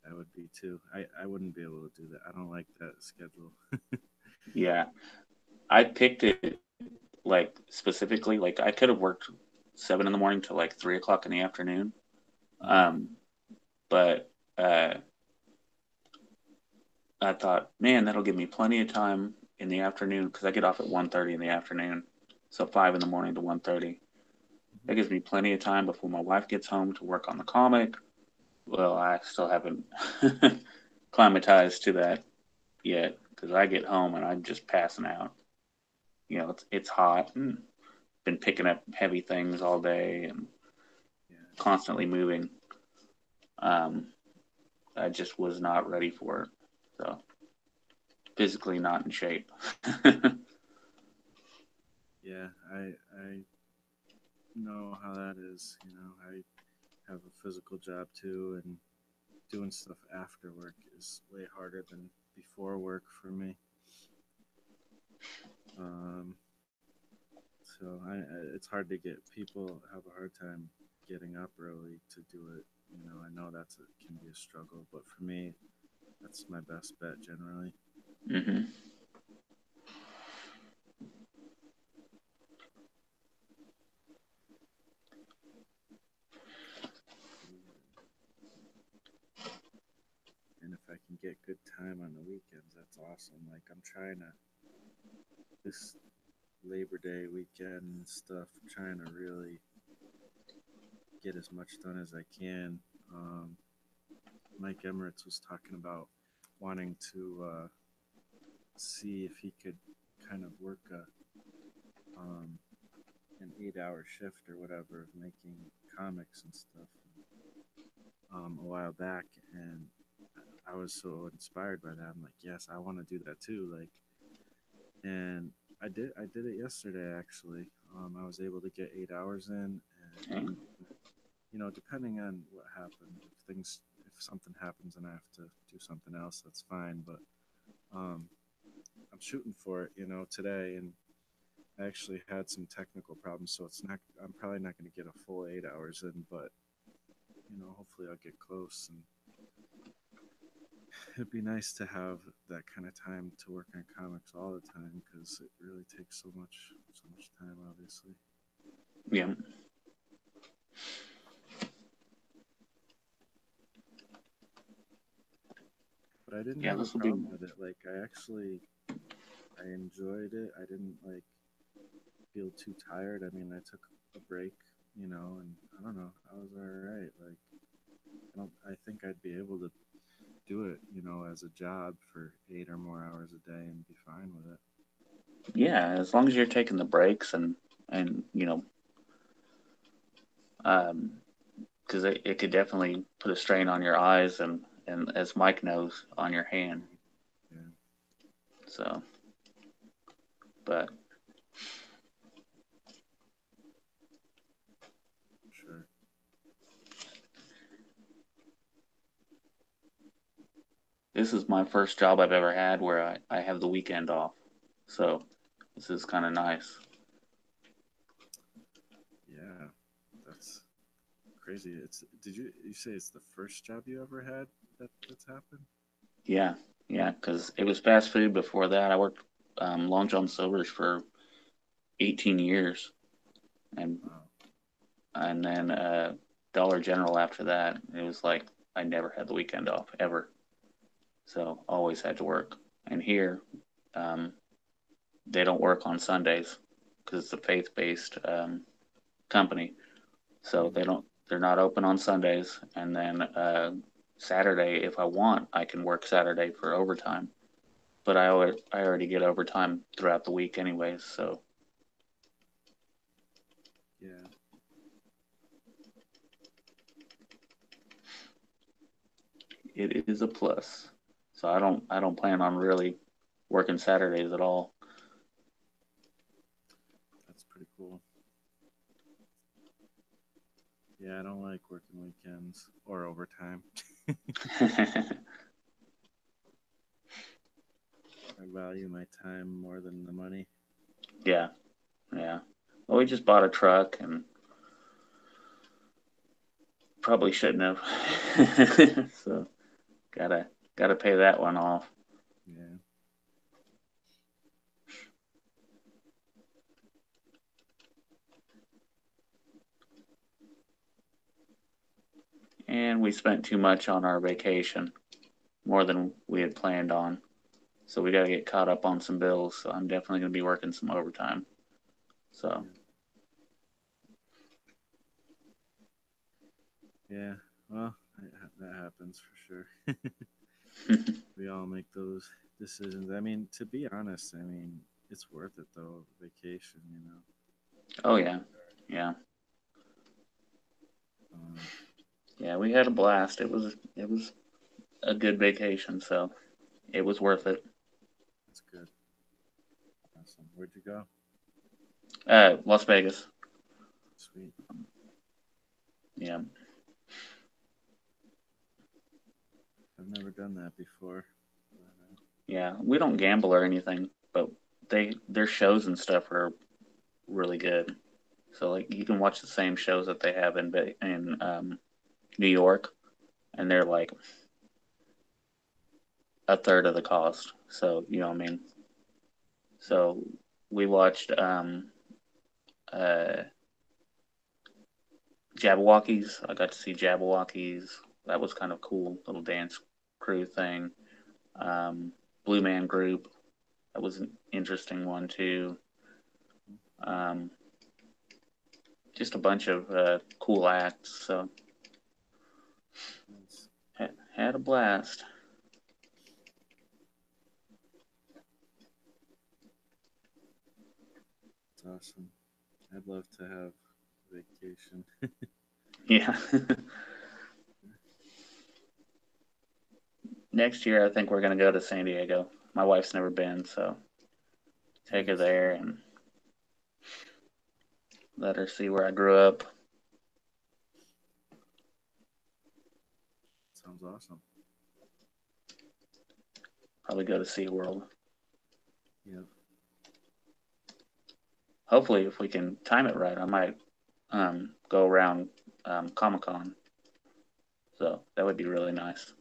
I would be too. I wouldn't be able to do that. I don't like that schedule. Yeah, I picked it like specifically. Like I could have worked 7 in the morning to like 3 o'clock in the afternoon. Hmm. Um, but I thought, man, that'll give me plenty of time in the afternoon because I get off at 1:30 in the afternoon, so 5 in the morning to 1:30. Hmm. That gives me plenty of time before my wife gets home to work on the comic. Well, I still haven't climatized to that yet because I get home and I'm just passing out. It's hot and been picking up heavy things all day and Yeah, constantly moving. Um, I just was not ready for it. So physically not in shape. yeah. I know how that is. I have a physical job too, and doing stuff after work is way harder than before work for me. Um, so it's hard to get people have a hard time getting up early to do it. I know can be a struggle, but for me, that's my best bet generally. hmm And if I can get good time on the weekends, that's awesome. Like I'm trying to this Labor Day weekend and stuff, trying to really get as much done as I can. Um, Mike Emirates was talking about wanting to see if he could kind of work an 8-hour shift or whatever of making comics and stuff a while back, and I was so inspired by that. I'm like, yes, I want to do that too. Like, and I did it yesterday actually. I was able to get 8 hours in, and depending on what happened, if something happens and I have to do something else, that's fine. But um, I'm shooting for it, today, and I actually had some technical problems, so it's not. I'm probably not going to get a full 8 hours in, but hopefully I'll get close. And it'd be nice to have that kind of time to work on comics all the time because it really takes so much time, obviously. Yeah. I didn't Yeah, have a this will be. problem with it. Like I enjoyed it. I didn't like feel too tired. I mean, I took a break, and I don't know, I was all right. Like I think I'd be able to do it, as a job for 8 or more hours a day and be fine with it. Yeah, as long as you're taking the breaks and um, because it could definitely put a strain on your eyes and as Mike knows on your hand. Yeah, So, but sure. this is my first job I've ever had where I have the weekend off. So this is kind of nice. Yeah, that's crazy. Did you say it's the first job you ever had that's happened? Yeah, yeah, because it was fast food before that. I worked Long John Silver's for 18 years, and Wow. and then Dollar General after that. It was like I never had the weekend off ever, so always had to work. And here, um, they don't work on Sundays because it's a faith-based company, so Mm, they're not open on Sundays. And then Saturday, if I want, I can work Saturday for overtime. But I already get overtime throughout the week anyways, so yeah, it is a plus. So I don't plan on really working Saturdays at all. that's pretty cool. Yeah, I don't like working weekends or overtime. I value my time more than the money. Yeah, yeah. Well, we just bought a truck and probably shouldn't have. So gotta gotta pay that one off. Yeah, And we spent too much on our vacation, more than we had planned on. So we gotta get caught up on some bills. So I'm definitely gonna be working some overtime. So yeah, yeah. Well, that happens for sure. We all make those decisions. I mean, to be honest, I mean, it's worth it though. Vacation. oh yeah, yeah, Um, yeah. We had a blast. It was a good vacation. So it was worth it. that's good. Awesome. Where'd you go? Las Vegas. Sweet. Yeah, I've never done that before. But, yeah. We don't gamble or anything, but their shows and stuff are really good. So like you can watch the same shows that they have in New York, and they're like a third of the cost. So you know what I mean. yeah. So we watched uh, Jabberwockies. I got to see Jabberwockies. That was kind of cool, little dance crew thing. Um, Blue Man Group. That was an interesting one too. Um, just a bunch of cool acts. So Nice. had a blast. It's awesome. I'd love to have vacation. Yeah. Next year, I think we're gonna go to San Diego. My wife's never been, so take her Nice. there and let her see where I grew up. Sounds awesome. Probably go to SeaWorld. Yep. Hopefully, if we can time it right, I might go around Comic Con. So that would be really nice.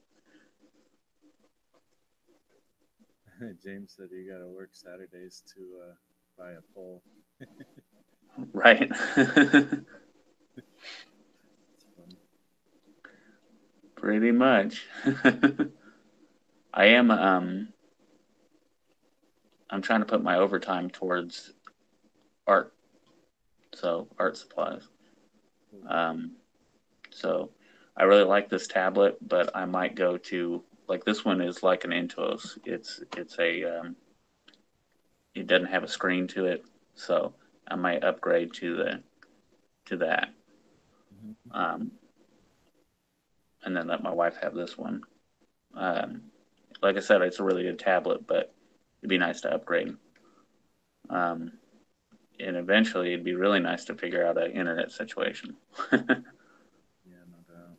James said you got to work Saturdays to buy a pole. Right? It's funny. Pretty much. I am I'm trying to put my overtime towards art, so art supplies. Um, so I really like this tablet, but I might go to like this one is like an Intuos. It's a it doesn't have a screen to it, so I might upgrade to that, Mm-hmm. um, and then let my wife have this one. Um, like I said, it's a really good tablet, but it'd be nice to upgrade. Um, and eventually, it'd be really nice to figure out an internet situation. Yeah, no doubt.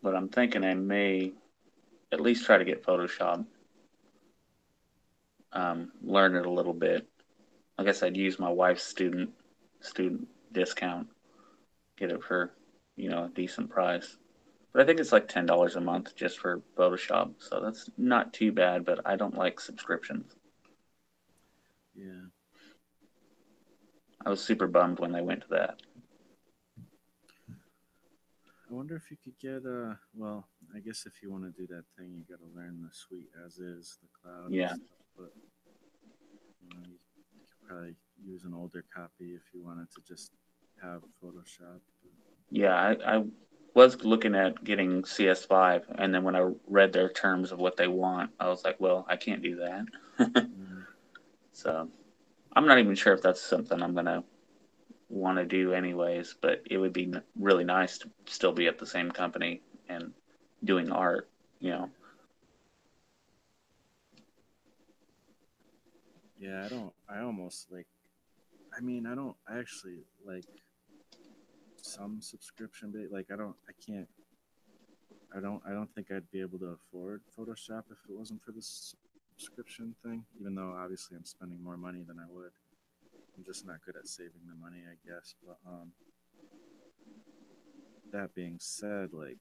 But I'm thinking I may at least try to get Photoshop, learn it a little bit. I guess I'd use my wife's student discount, get it for a decent price. But I think it's like $10 a month just for Photoshop, so that's not too bad. But I don't like subscriptions. Yeah. I was super bummed when they went to that. I wonder if you could get well, I guess if you want to do that thing, you got to learn the suite as is, the cloud and Yeah, stuff. But you could probably use an older copy if you wanted to just have Photoshop. yeah. I was looking at getting CS5, and then when I read their terms of what they want, I was like, well, I can't do that. Mm, So I'm not even sure if that's something I'm gonna want to do anyways. But it would be really nice to still be at the same company and doing art. You know. yeah, I don't. I almost like. I mean, I don't. I actually like some subscription base. Like, I don't. I can't. I don't. I don't think I'd be able to afford Photoshop if it wasn't for this subscription thing. Even though obviously I'm spending more money than I would. I'm just not good at saving the money, I guess. But that being said, like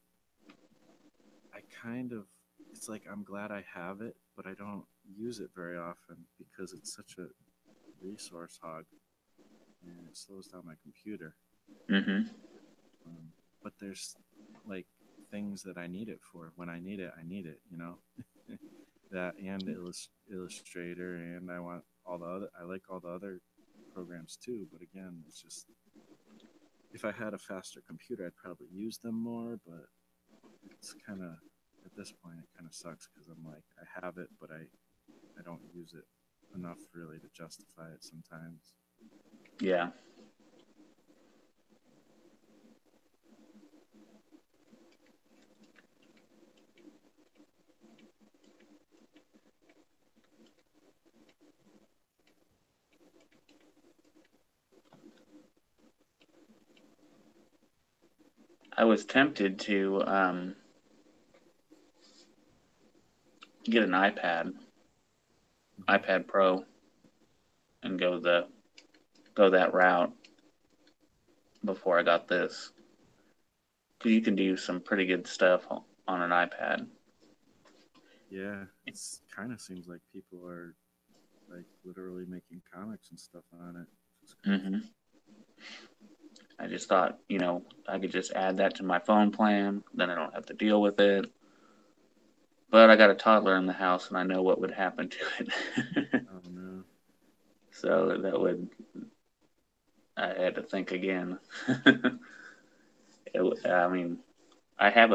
I kind of, it's like I'm glad I have it, but I don't use it very often because it's such a resource hog and it slows down my computer. Hmm. Um, but there's like things that I need it for. When I need it, I need it. That and Illustrator, and I want all the other. I like all the other programs too. But again, it's just if I had a faster computer, I'd probably use them more. But it's kind of at this point, it kind of sucks because I'm like I have it, but I don't use it enough really to justify it sometimes. Yeah. I was tempted to get an Mm-hmm. iPad Pro, and go that route before I got this. Because you can do some pretty good stuff on an iPad. Yeah, it's kind of seems like people are like literally making comics and stuff on it, which is crazy. Hmm. I just thought, I could just add that to my phone plan. Then I don't have to deal with it. But I got a toddler in the house, and I know what would happen to it. Oh no. So that would I had to think again. I mean, I have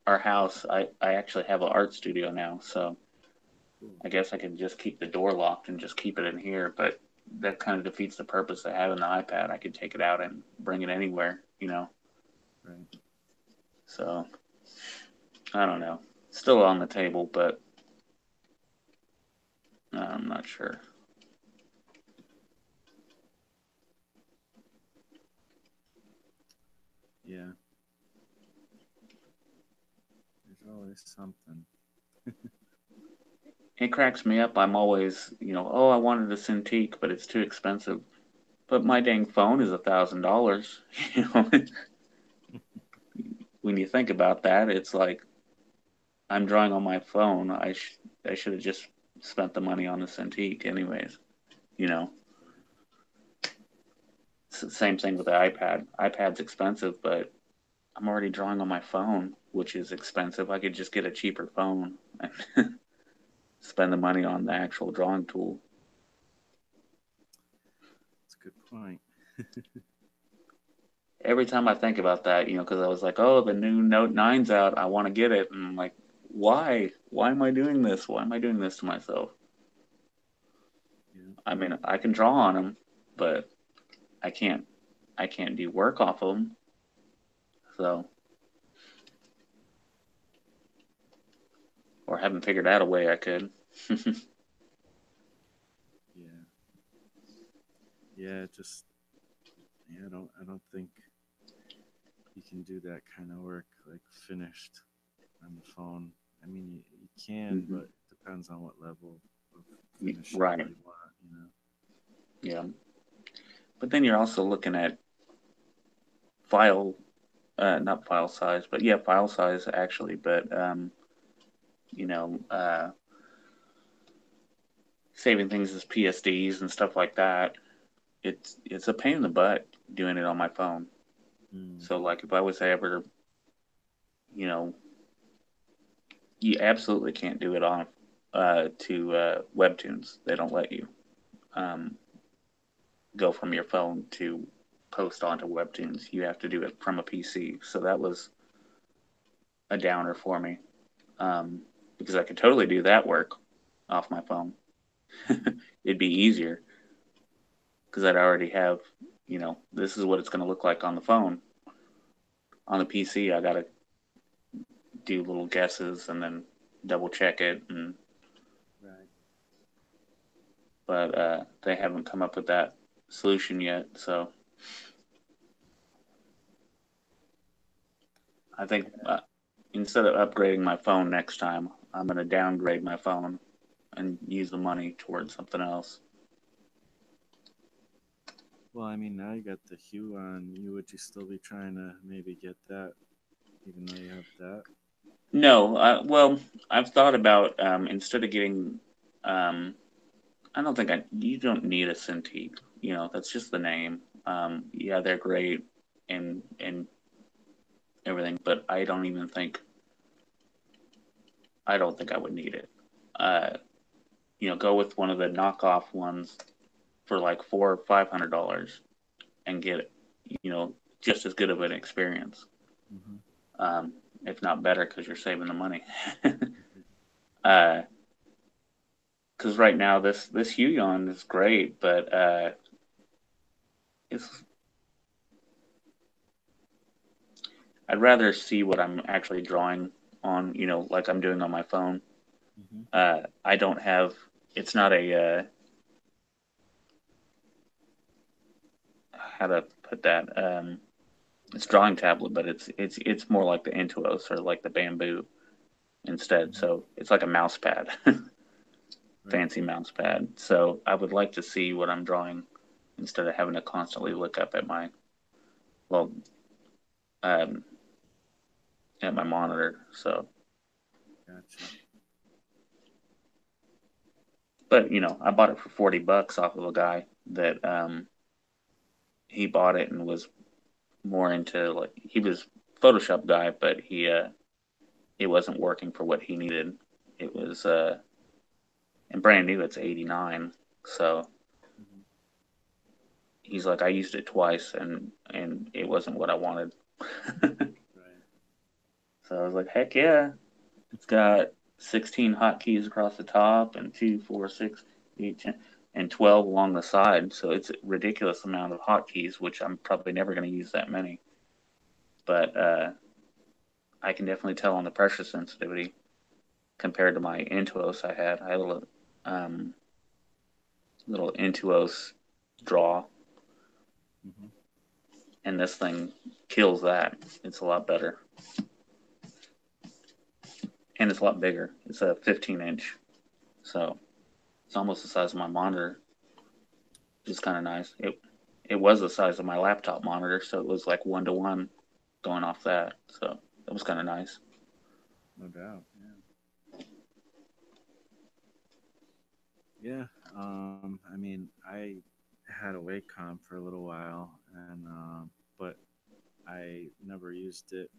our house. I actually have an art studio now, so Cool. I guess I could just keep the door locked and just keep it in here. But that kind of defeats the purpose of having the iPad. I could take it out and bring it anywhere. Right. So I don't know. Still on the table, but I'm not sure. Yeah. There's always something. It cracks me up. I'm always, oh, I wanted a Cintiq, but it's too expensive. But my dang phone is $1,000. You know, when you think about that, it's like I'm drawing on my phone. I should have just spent the money on the Cintiq anyways. You know, it's the same thing with the iPad. iPad's expensive, but I'm already drawing on my phone, which is expensive. I could just get a cheaper phone and spend the money on the actual drawing tool. That's a good point. Every time I think about that, because I was like, oh, the new Note 9's out. I want to get it. And I'm like, why? Why am I doing this? Why am I doing this to myself? Yeah. I mean, I can draw on them, but I can't. I can't do work off of them. So, or haven't figured out a way I could. Yeah. Yeah. Just yeah. I don't think you can do that kind of work like finished on the phone. I mean, you can, Mhm. but it depends on what level of finish you Right. really want. Yeah. But then you're also looking at file, not file size, but yeah, file size actually. But you know, saving things as PSDs and stuff like that. It's a pain in the butt doing it on my phone. Mm. So like if I was ever, you know, you absolutely can't do it on to Webtoons. They don't let you um, go from your phone to post onto Webtoons. You have to do it from a PC. So that was a downer for me because I could totally do that work off my phone. It'd be easier because I'd already have, this is what it's going to look like on the phone. On the PC, I got to do little guesses and then double check it. Right. But they haven't come up with that solution yet. So I think instead of upgrading my phone next time, I'm going to downgrade my phone and use the money towards something else. Well, I mean, now you got the hue on. Would you still be trying to maybe get that, even though you have that? No, well, I've thought about instead of getting, um, I don't think you don't need a Cintiq. That's just the name. Yeah, they're great and everything, but I don't think I would need it. Uh, go with one of the knockoff ones for like $400 or $500 and get, you know, just as good of an experience. Mm-hmm. Um, if not better, because you're saving the money. Because right now this Huion is great, but it's I'd rather see what I'm actually drawing on, like I'm doing on my phone. Mm-hmm. I don't have. It's not a how to put that. It's drawing tablet, but it's more like the Intuos or like the Bamboo instead. Mm-hmm. So it's like a mouse pad, Right. fancy mouse pad. So I would like to see what I'm drawing instead of having to constantly look up well, um, at my monitor. So, Gotcha. but I bought it for $40 off of a guy that he bought it and was more into like he was Photoshop guy, but it wasn't working for what he needed. It was and brand new. It's 89, so Mm-hmm. he's like, I used it twice and it wasn't what I wanted. Right. So I was like, heck yeah, it's got 16 hotkeys across the top and 2, 4, 6, 8, 10, and 12 along the side. So it's a ridiculous amount of hotkeys, which I'm probably never going to use that many. But I can definitely tell on the pressure sensitivity compared to my Intuos I had. I had a little Intuos draw, Mm-hmm. and this thing kills that. It's a lot better. And it's a lot bigger. It's a 15-inch. So it's almost the size of my monitor. It's kind of nice. It was the size of my laptop monitor, so it was like 1-to-1 going off that. So it was kind of nice. No doubt. Yeah. Yeah. I mean, I had a Wacom for a little while, and but I never used it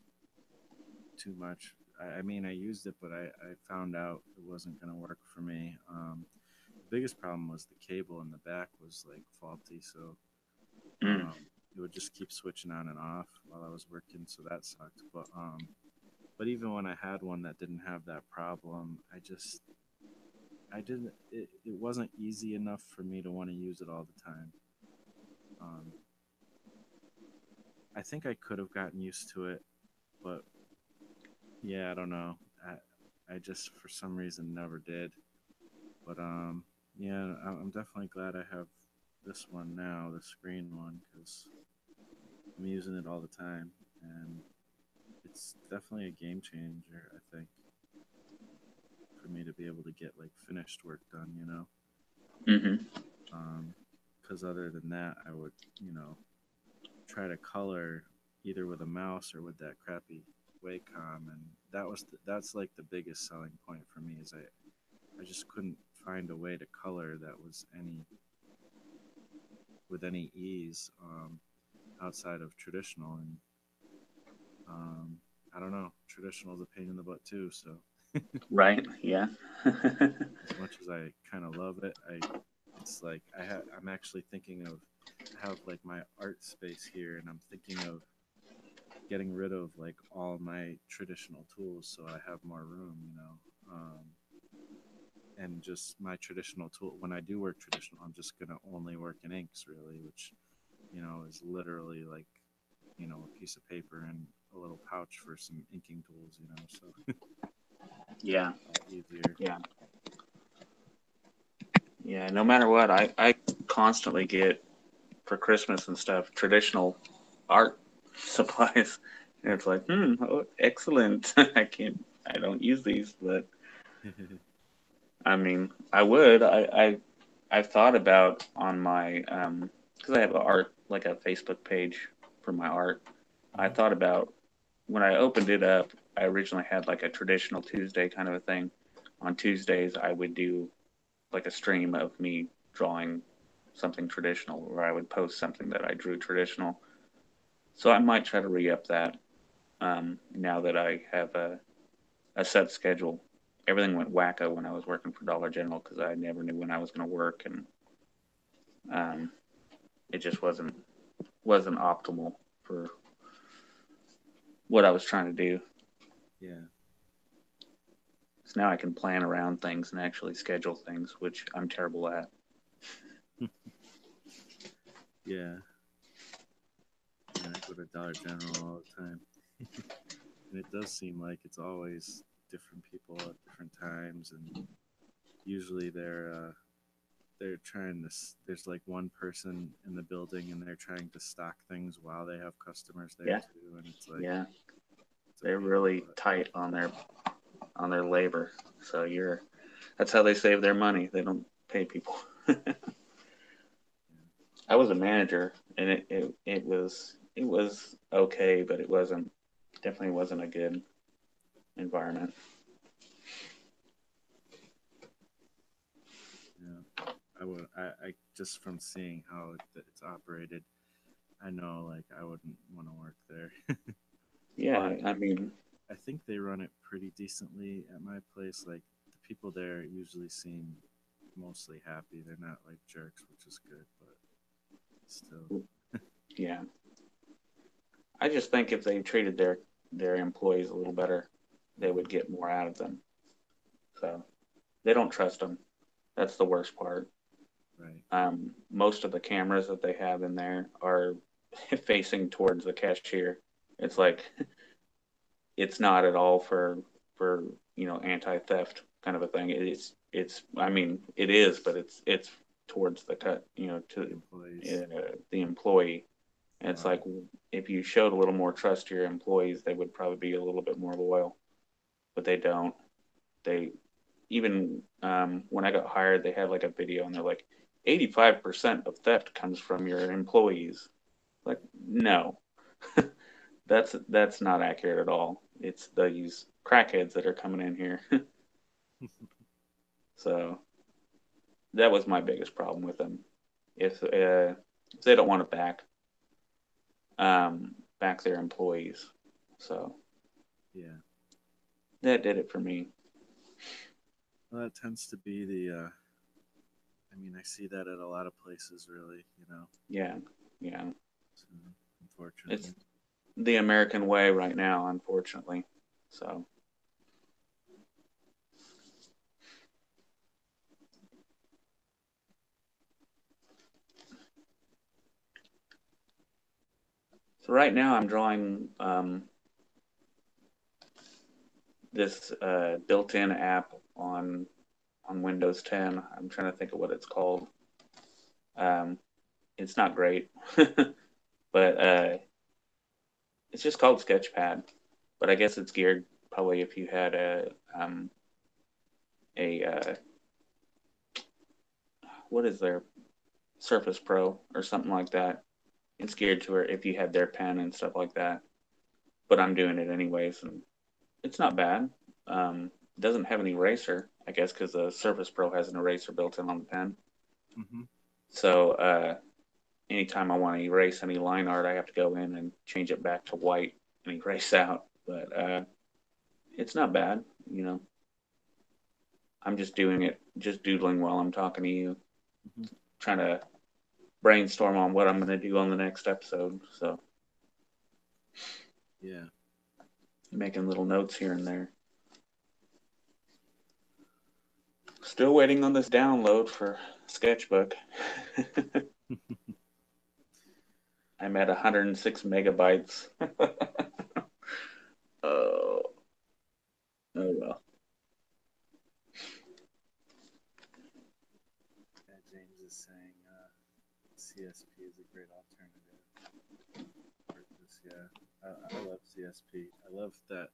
too much. I mean, I used it, but I found out it wasn't going to work for me. The biggest problem was the cable in the back was like faulty, so Mm, it would just keep switching on and off while I was working, so that sucked. But even when I had one that didn't have that problem, I didn't. It wasn't easy enough for me to want to use it all the time. Um, I think I could have gotten used to it, but yeah, I don't know. I just for some reason never did. But yeah, I'm definitely glad I have this one now, the screen one, because I'm using it all the time, and it's definitely a game changer. I think for me to be able to get like finished work done, you know. mm-hmm. Because other than that, I would, you know, try to color either with a mouse or with that crappy Wacom, and that's like the biggest selling point for me is I just couldn't find a way to color that was any with any ease outside of traditional, and um, I don't know, traditional is a pain in the butt too. So Right. Yeah. as much as I kind of love it, it's like I'm actually thinking of I have like my art space here, and I'm thinking of getting rid of like all my traditional tools so I have more room, you know. And just my traditional tool when I do work traditional, I'm just gonna only work in inks really, which you know is literally like you know a piece of paper and a little pouch for some inking tools, you know. So Yeah. a lot easier. Yeah. Yeah. No matter what, I constantly get for Christmas and stuff traditional art supplies. And it's like, oh, excellent. I don't use these, but I mean, I would. I've thought about on my because I have an art like a Facebook page for my art. I Mhm. thought about when I opened it up. I originally had like a traditional Tuesday kind of a thing. On Tuesdays, I would do like a stream of me drawing something traditional, where I would post something that I drew traditional. So I might try to re up that now that I have a set schedule. Everything went wacko when I was working for Dollar General because I never knew when I was going to work, and um, it just wasn't optimal for what I was trying to do. Yeah, So now I can plan around things and actually schedule things, which I'm terrible at. yeah, yeah. I go to Dollar General all the time, and it does seem like it's always different people at different times, and usually they're trying to there's like one person in the building and they're trying to stock things while they have customers there Yeah, too, and it's like yeah, it's a they're pain in the really butt. tight on their labor. So that's how they save their money. They don't pay people. I was a manager, and it was okay, but it wasn't definitely wasn't a good environment. Yeah, I just from seeing how it's operated, I know like I wouldn't want to work there. Yeah, But I mean, I think they run it pretty decently at my place. Like the people there usually seem mostly happy. They're not like jerks, which is good, but still. yeah. I just think if they treated their employees a little better, they Hmm. would get more out of them. So they don't trust them. That's the worst part. Right. Most of the cameras that they have in there are facing towards the cashier. It's like it's not at all for anti-theft kind of a thing. It's I mean it is, but it's towards the cut The to employees. the employee. And it's like Wow. if you showed a little more trust to your employees, they would probably be a little bit more loyal. But they don't. They even when I got hired, they had like a video, and they're like, 85% of theft comes from your employees. Like, no, that's not accurate at all. It's these crackheads that are coming in here. So that was my biggest problem with them. If they don't want to back their employees, so Yeah. that did it for me. Well, that tends to be the. I mean, I see that at a lot of places, really. Yeah, yeah. So, It's unfortunately. the American way right now, unfortunately. So so right now I'm drawing this built-in app on Windows 10. I'm trying to think of what it's called. Um, it's not great, but it's just called Sketchpad. But I guess it's geared probably if you had a what is their Surface Pro or something like that. It's geared to if you had their pen and stuff like that. But I'm doing it anyways, and it's not bad. It doesn't have an eraser, I guess, because the Surface Pro has an eraser built in on the pen. Hmm. So anytime I want to erase any line art, I have to go in and change it back to white and erase out. But it's not bad, you know. I'm just doing it, just doodling while I'm talking to you, Hmm. trying to brainstorm on what I'm going to do on the next episode. So Yeah. making little notes here and there. Still waiting on this download for Sketchbook. I'm at 106 megabytes. Oh, oh well. Yeah, James is saying CSP is a great alternative. Yeah, I love CSP. I love that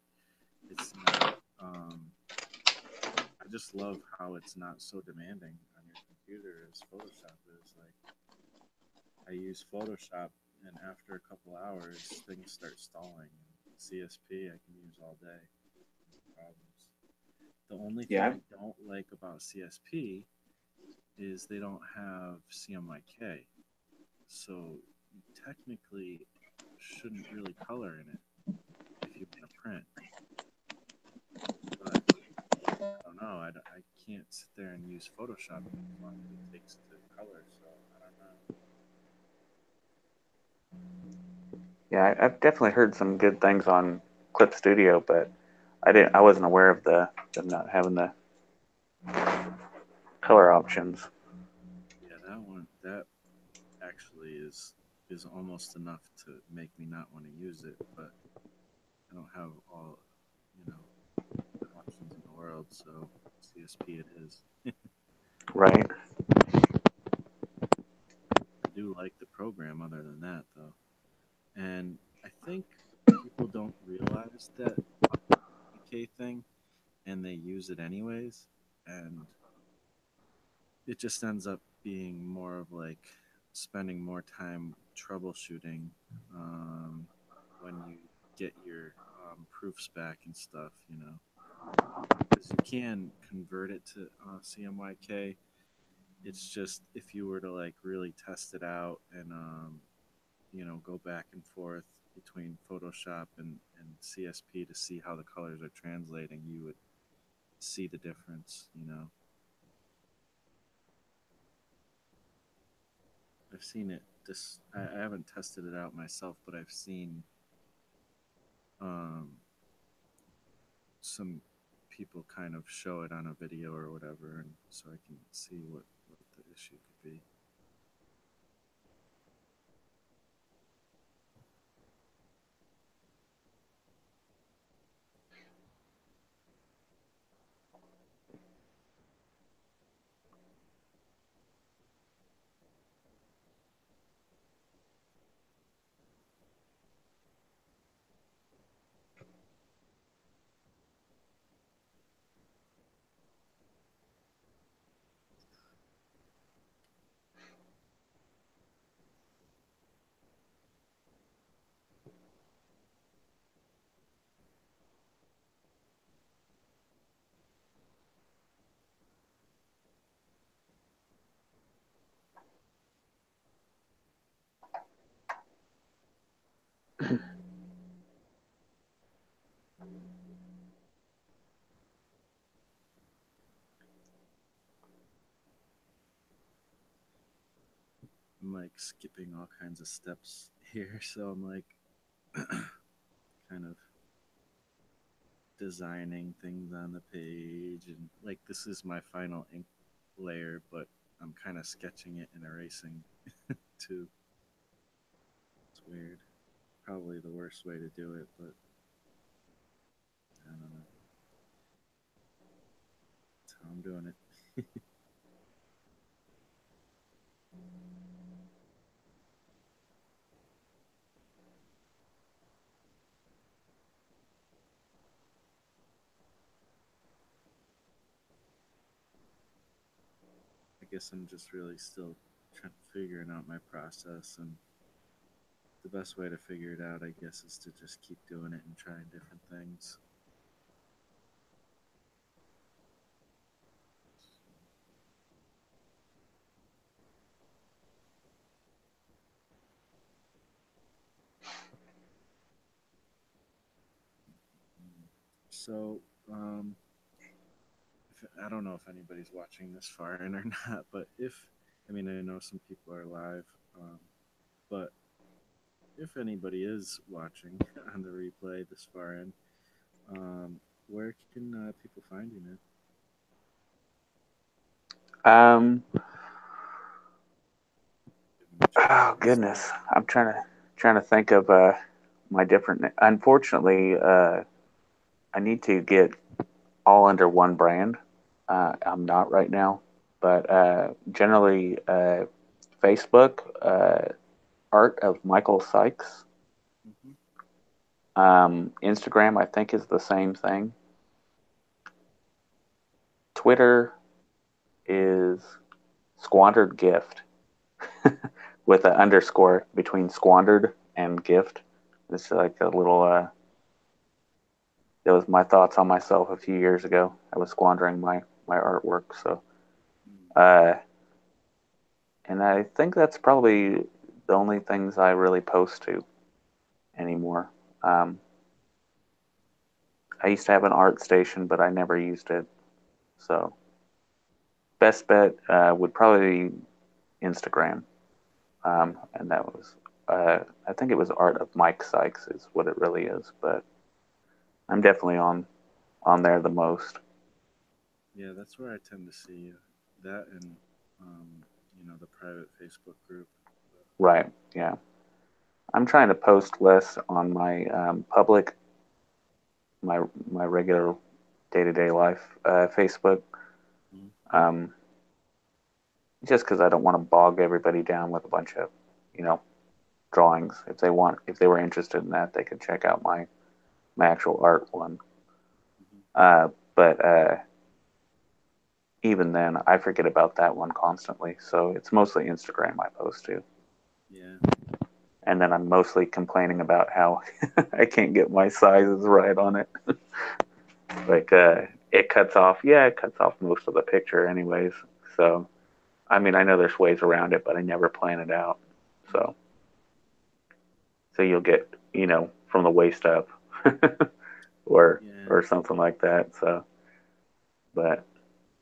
it's not. I just love how it's not so demanding on your computer as Photoshop is. Like, I use Photoshop, and after a couple hours, things start stalling. And CSP I can use all day, no problems. The only thing Yeah, I don't like about CSP is they don't have CMYK, so you technically shouldn't really color in it if you want to print. But I don't know. I can't sit there and use Photoshop as long as it takes to color. So I don't know. yeah. I've definitely heard some good things on Clip Studio, but I didn't. I wasn't aware of them not having the color options. Yeah, that actually is almost enough to make me not want to use it. But I don't have all you know the options in the world, so CSP it is. Right. I do like the program. Other than that, though, and I think people don't realize that PK thing, and they use it anyways, and it just ends up being more of like spending more time troubleshooting um, when you get your proofs back and stuff, because you can convert it to CMYK. It's just if you were to like really test it out and go back and forth between Photoshop and CSP to see how the colors are translating, you would see the difference. I've seen it. I haven't tested it out myself, but I've seen um, some people kind of show it on a video or whatever, and so I can see what the issue could be. I'm like skipping all kinds of steps here, so I'm like kind of designing things on the page, and like this is my final ink layer, but I'm kind of sketching it and erasing too. It's weird. Probably the worst way to do it, but I don't know. That's how I'm doing it. I guess I'm just really still trying figuring out my process, and the best way to figure it out, I guess, is to just keep doing it and trying different things. So, I don't know if anybody's watching this far in or not, but if, I mean, I know some people are live, um, but if anybody is watching on the replay this far in, where can people find you, man? Um, Give them a chance oh to goodness, respond. I'm trying to think of my different. Unfortunately, I need to get all under one brand. I'm not right now, but generally, Facebook, Art of Michael Sikes. Hmm. Instagram, I think, is the same thing. Twitter is Squandered Gift with an underscore between squandered and gift. It's like a little. That was my thoughts on myself a few years ago. I was squandering my artwork. So, uh, and I think that's probably the only things I really post to anymore. Um, I used to have an art station, but I never used it. So, best bet would probably be Instagram. Yeah, And that was, I think it was Art of Mike Sykes is what it really is. But I'm definitely on there the most. yeah, that's where I tend to see you. That and, um, the private Facebook group. Right. Yeah. I'm trying to post less on my public, my my regular day to day life Facebook, Mhm. um, just because I don't want to bog everybody down with a bunch of, you know, drawings. If they were interested in that, they could check out my actual art one. Mhm. But even then, I forget about that one constantly. So it's mostly Instagram I post to. Yeah, And then I'm mostly complaining about how I can't get my sizes right on it. Like it cuts off. Yeah, it cuts off most of the picture, anyways. So I mean, I know there's ways around it, but I never plan it out. mhm. So you'll get from the waist up, or Yeah, or something like that. So, but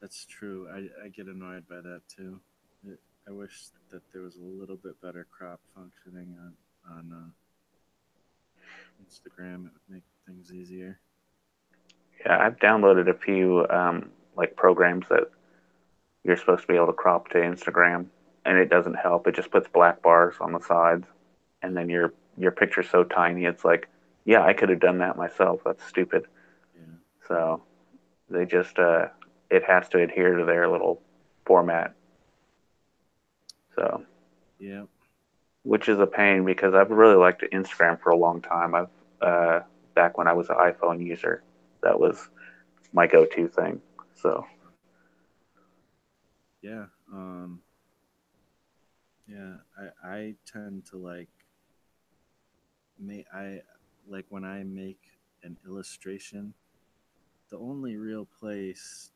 that's true. I get annoyed by that too. It, I wish that there was a little bit better crop functioning on Instagram. It would make things easier. yeah, I've downloaded a few like programs that you're supposed to be able to crop to Instagram, and it doesn't help. It just puts black bars on the sides, and Yeah, then your picture's so tiny. It's like, yeah, I could have done that myself. That's stupid. yeah, So they just it has to adhere to their little format. So yeah. which is a pain because I've really liked Instagram for a long time. I've back when I was an iPhone user, that was my go-to thing. So Yeah. Yeah. I tend to like I like when I make an illustration. The only real place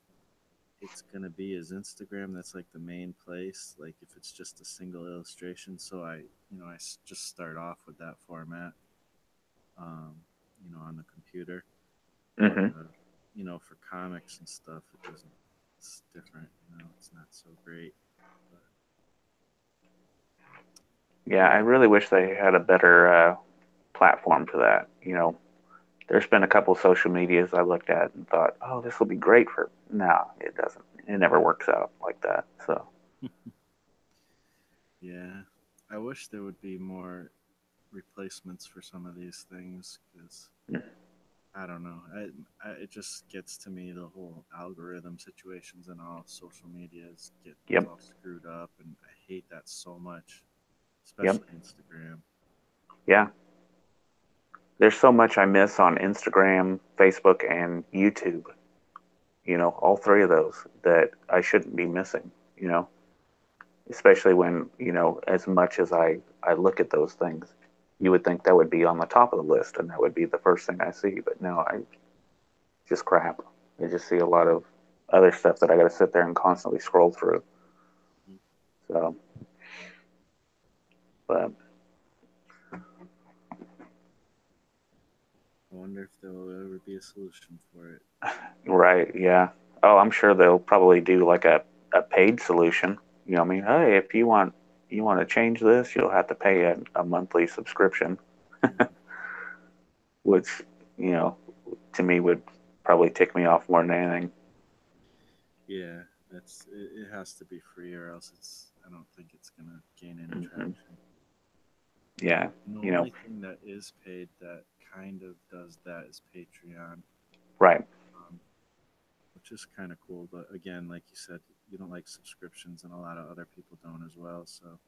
it's gonna be is Instagram. That's like the main place. Like if it's just a single illustration. So just start off with that format. um, on the computer. But Hmm. for comics and stuff, it doesn't. It's different. It's not so great. But Yeah, I yeah, really wish they had a better platform for that. There's been a couple social medias I looked at and thought, oh, this will be great for. No, it doesn't. It never works out like that. So, yeah. I wish there would be more replacements for some of these things because mm, I don't know. It just gets to me the whole algorithm situations and all social medias get yep, all screwed up, and I hate that so much, yep, especially Instagram. yeah. There's so much I miss on Instagram, Facebook, and YouTube. All three of those that I shouldn't be missing. You know, especially when as much as I look at those things, you would think that would be on the top of the list and that would be the first thing I see. But no, I just crap. I just see a lot of other stuff that I got to sit there and constantly scroll through. So, but I wonder if there will ever be a solution for it. right, yeah. Oh, I'm sure they'll probably do like a paid solution. I mean, hey, if you want to change this, you'll have to pay a monthly subscription, Mhm. which you know to me would probably tick me off more than anything. Yeah, it has to be free, or else I don't think it's gonna gain any Hmm. traction. Yeah, And the you know, only thing that is paid that kind of does that is Patreon, right. um, which is kind of cool. But again, like you said, you don't like subscriptions, and a lot of other people don't as well. So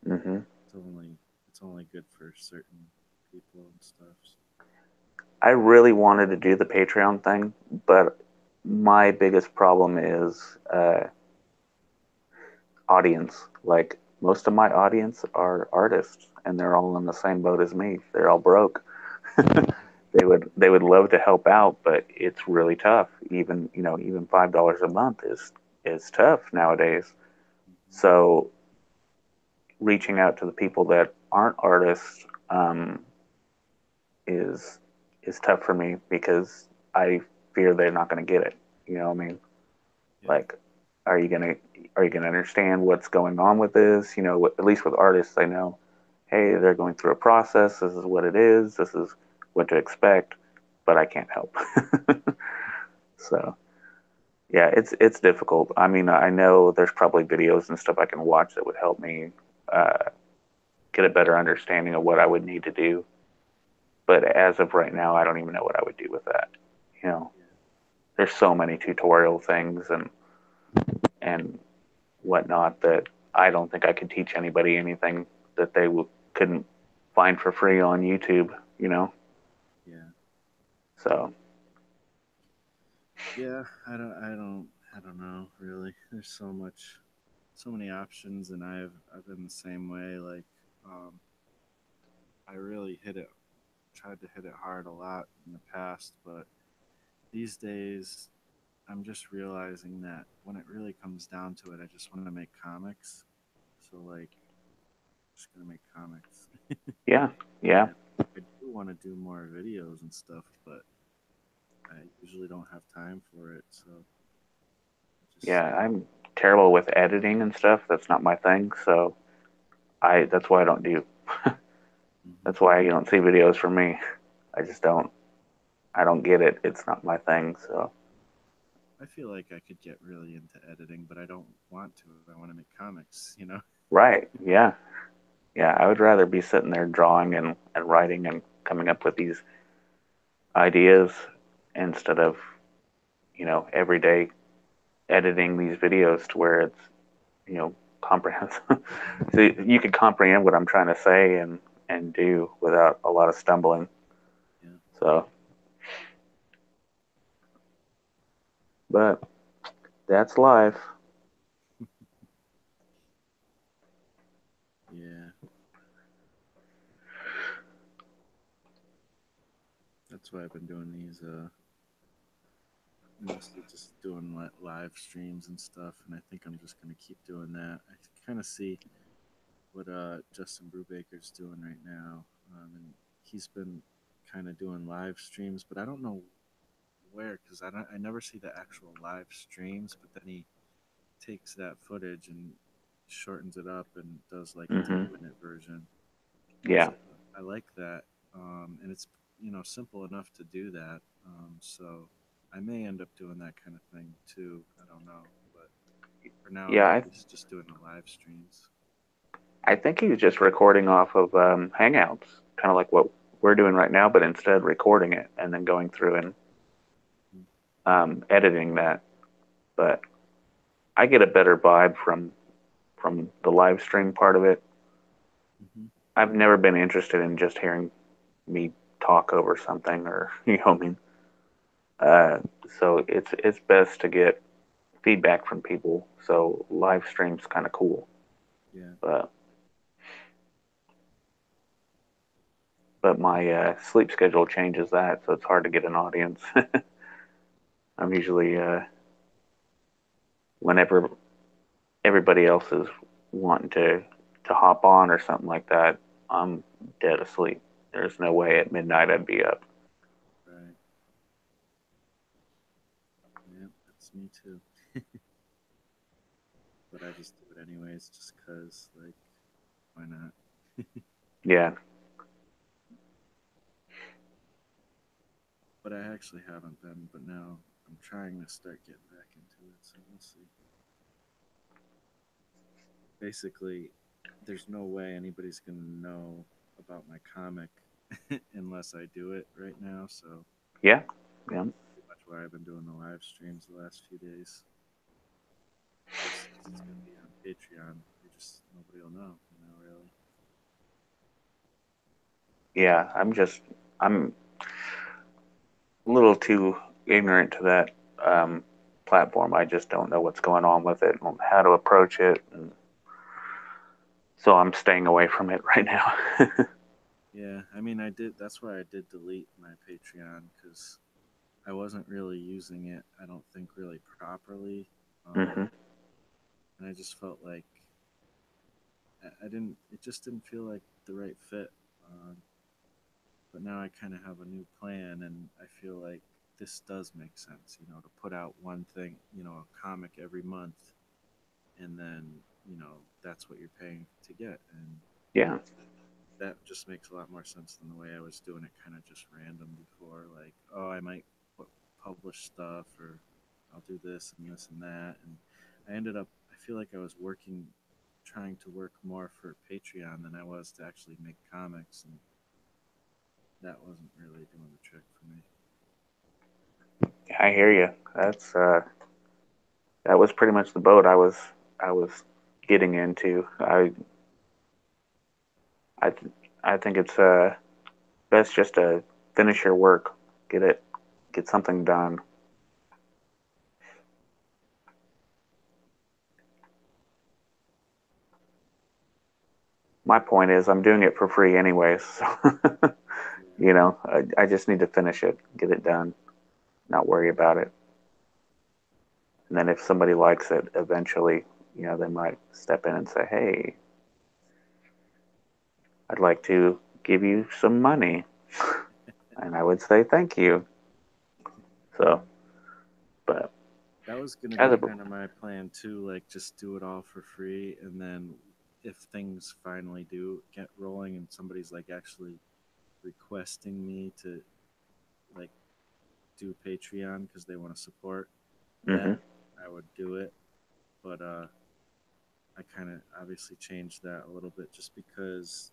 Hmm. it's only it's only good for certain people and stuff. I really wanted to do the Patreon thing, but my biggest problem is audience. Like most of my audience are artists, and they're all in the same boat as me. They're all broke. They would love to help out, but it's really tough. Even $5 a month is tough nowadays. Hmm. So reaching out to the people that aren't artists is is tough for me because I fear they're not going to get it. You know what I mean? Yeah, Like, are you gonna are you gonna understand what's going on with this? At least with artists, I know, hey, they're going through a process. This is what it is. This is what to expect, but I can't help. So yeah, it's difficult. I mean, I know there's probably videos and stuff I can watch that would help me uh, get a better understanding of what I would need to do. But as of right now, I don't even know what I would do with that. You know, yeah, there's so many tutorial things and whatnot that I don't think I could teach anybody anything that they couldn't find for free on YouTube. You know, yeah, so yeah. I don't know. Really, there's so many options, and I've been the same way. Like, um, I really tried to hit it hard a lot in the past, but these days I'm just realizing that when it really comes down to it, I just want to make comics. So like, I'm just gonna make comics. yeah, yeah, And I do want to do more videos and stuff, but I usually don't have time for it. So I just, yeah. I'm terrible with editing and stuff. That's not my thing. So that's why I don't do. hmm That's why you don't see videos from me. I just don't. I don't get it. It's not my thing. So I feel like I could get really into editing, but I don't want to. I want to make comics. right, yeah, yeah. I would rather be sitting there drawing and writing and coming up with these ideas instead of every day editing these videos to where it's comprehensive. So you could comprehend what I'm trying to say and do without a lot of stumbling. Yeah, So, but that's life. yeah. That's why I've been doing these. Mostly just doing live streams and stuff, and I think I'm just gonna keep doing that. I kind of see what Justin Brubaker's doing right now, and he's been kind of doing live streams, but I don't know where because I never see the actual live streams. But then he takes that footage and shortens it up and does like a Hmm. 10-minute version. Yeah. So I like that, and it's simple enough to do that. So I may end up doing that kind of thing too. I don't know, but for now Yeah. he's just doing the live streams. I think he was just recording off of Hangouts, kind of like what we're doing right now, but instead recording it and then going through and Mm-hmm. editing that. But I get a better vibe from the live stream part of it. Mm-hmm. I've never been interested in just hearing me talk over something, or I mean. Uh, so it's best to get feedback from people. So live stream's kind of cool, Yeah. but my sleep schedule changes that, so it's hard to get an audience. I'm usually whenever everybody else is wanting to hop on or something like that, I'm dead asleep. There's no way at midnight I'd be up. Right. Yeah, that's me too. But I just do it anyways, just cause like, why not? Yeah, But I actually haven't been. But now I'm trying to start getting back into it. So we'll see. Basically, there's no way anybody's gonna know about my comic unless I do it right now. So yeah, yeah, pretty much why I've been doing the live streams the last few days. Just 'cause it's gonna be on Patreon, you just nobody will know, really. yeah. I'm a little too ignorant to that platform. I just don't know what's going on with it and how to approach it, and so I'm staying away from it right now. Yeah, I mean, I did. That's why I did delete my Patreon because I wasn't really using it. I don't think really properly, Hmm. and I just felt like I didn't. It just didn't feel like the right fit. Um, but now I kind of have a new plan, and I feel like this does make sense. To put out one thing, a comic every month, and then that's what you're paying to get, and Yeah, that just makes a lot more sense than the way I was doing it, kind of just random before. Like, oh, I might publish stuff, or I'll do this and this and that, and I ended up. I feel like I was trying to work more for Patreon than I was to actually make comics, and that wasn't really doing the trick for me. I hear you. That was pretty much the boat I was getting into. I I think it's best just to finish your work, get something done. My point is, I'm doing it for free anyways. So, Yeah, I just need to finish it, get it done, not worry about it. And then if somebody likes it, eventually, they might step in and say, "Hey, I'd like to give you some money," and I would say, "Thank you." So, but that was gonna as be a kind of my plan too. Like, just do it all for free, and then if things finally do get rolling, and somebody's like actually requesting me to like do Patreon because they want to support, then hmm. I would do it. But I kind of obviously changed that a little bit just because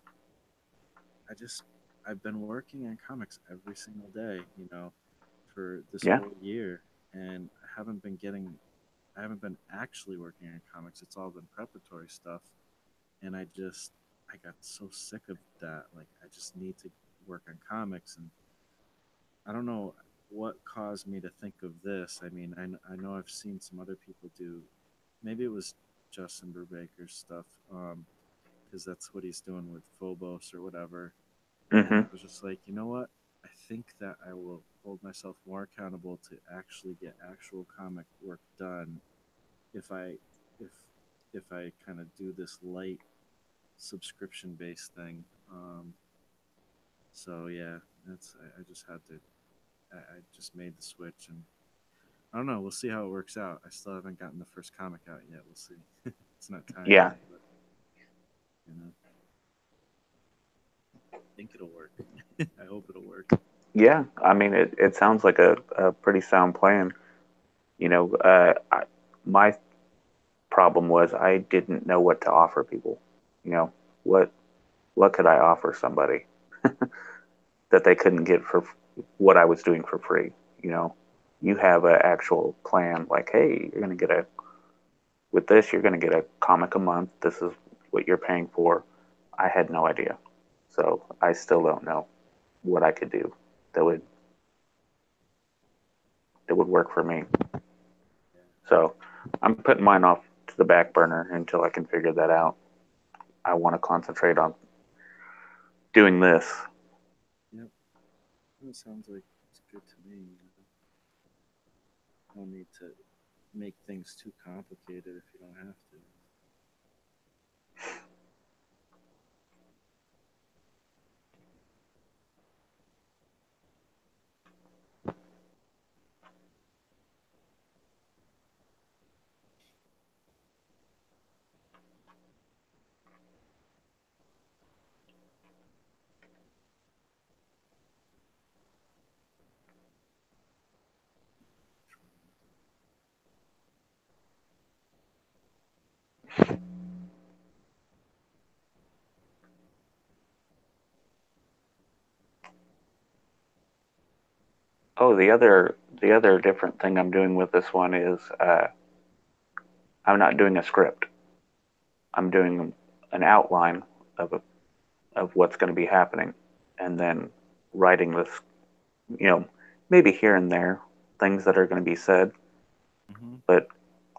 I just I've been working on comics every single day, for this Yeah, whole year, and I haven't been actually working on comics. It's all been preparatory stuff, and I got so sick of that. Like, I just need to work on comics, and I don't know what caused me to think of this. I mean, I know I've seen some other people do. Maybe it was Justin Brubaker's stuff, because that's what he's doing with Phobos or whatever. And I hmm, was just like, you know what? I think that I will hold myself more accountable to actually get actual comic work done if if I kind of do this light subscription based thing. So yeah, I just had to. I just made the switch, and I don't know. We'll see how it works out. I still haven't gotten the first comic out yet. We'll see. It's not time Yeah, yet, but I think it'll work. I hope it'll work. yeah. I mean, it sounds like a pretty sound plan. My problem was I didn't know what to offer people. You know, what what could I offer somebody that they couldn't get for what I was doing for free? You know, you have an actual plan like, hey, you're going to get a with this, you're going to get a comic a month. This is what you're paying for. I had no idea, so I still don't know what I could do that would work for me. So I'm putting mine off to the back burner until I can figure that out. I want to concentrate on doing this. Yep, that sounds like it's good to me. No need to make things too complicated if you don't have to. Oh, the other different thing I'm doing with this one is I'm not doing a script. I'm doing an outline of of what's going to be happening, and then writing this. You know, maybe here and there things that are going to be said, Mm-hmm. but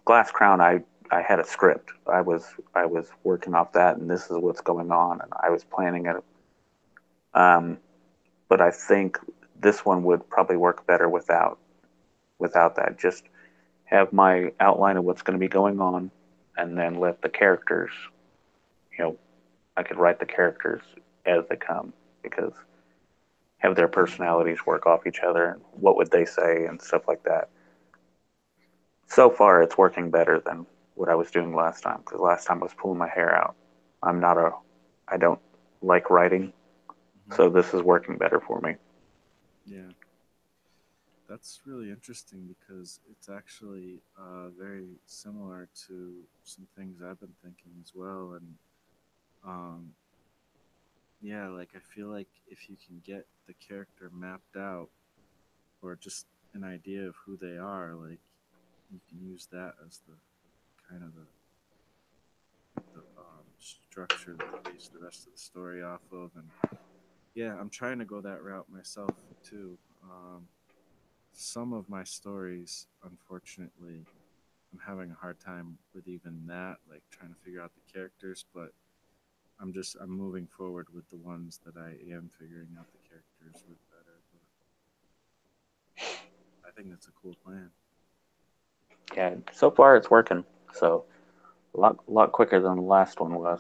Glass Crown, I had a script. I was working off that, and this is what's going on, and I was planning it. Um, but I think this one would probably work better without that. Just have my outline of what's going to be going on, and then let the characters. You know, I could write the characters as they come because have their personalities work off each other and what would they say and stuff like that. So far, it's working better than what I was doing last time because last time I was pulling my hair out. I'm not a, I don't like writing, Mm-hmm. so this is working better for me. Yeah, that's really interesting because it's actually very similar to some things I've been thinking as well. And um, yeah, like I feel like if you can get the character mapped out or just an idea of who they are, like you can use that as the kind of the structure that you base the rest of the story off of. And yeah, I'm trying to go that route myself too. Some of my stories, unfortunately, I'm having a hard time with even that, like trying to figure out the characters, but I'm moving forward with the ones that I am figuring out the characters with better. But I think that's a cool plan. Yeah, so far it's working. So a lot quicker than the last one was.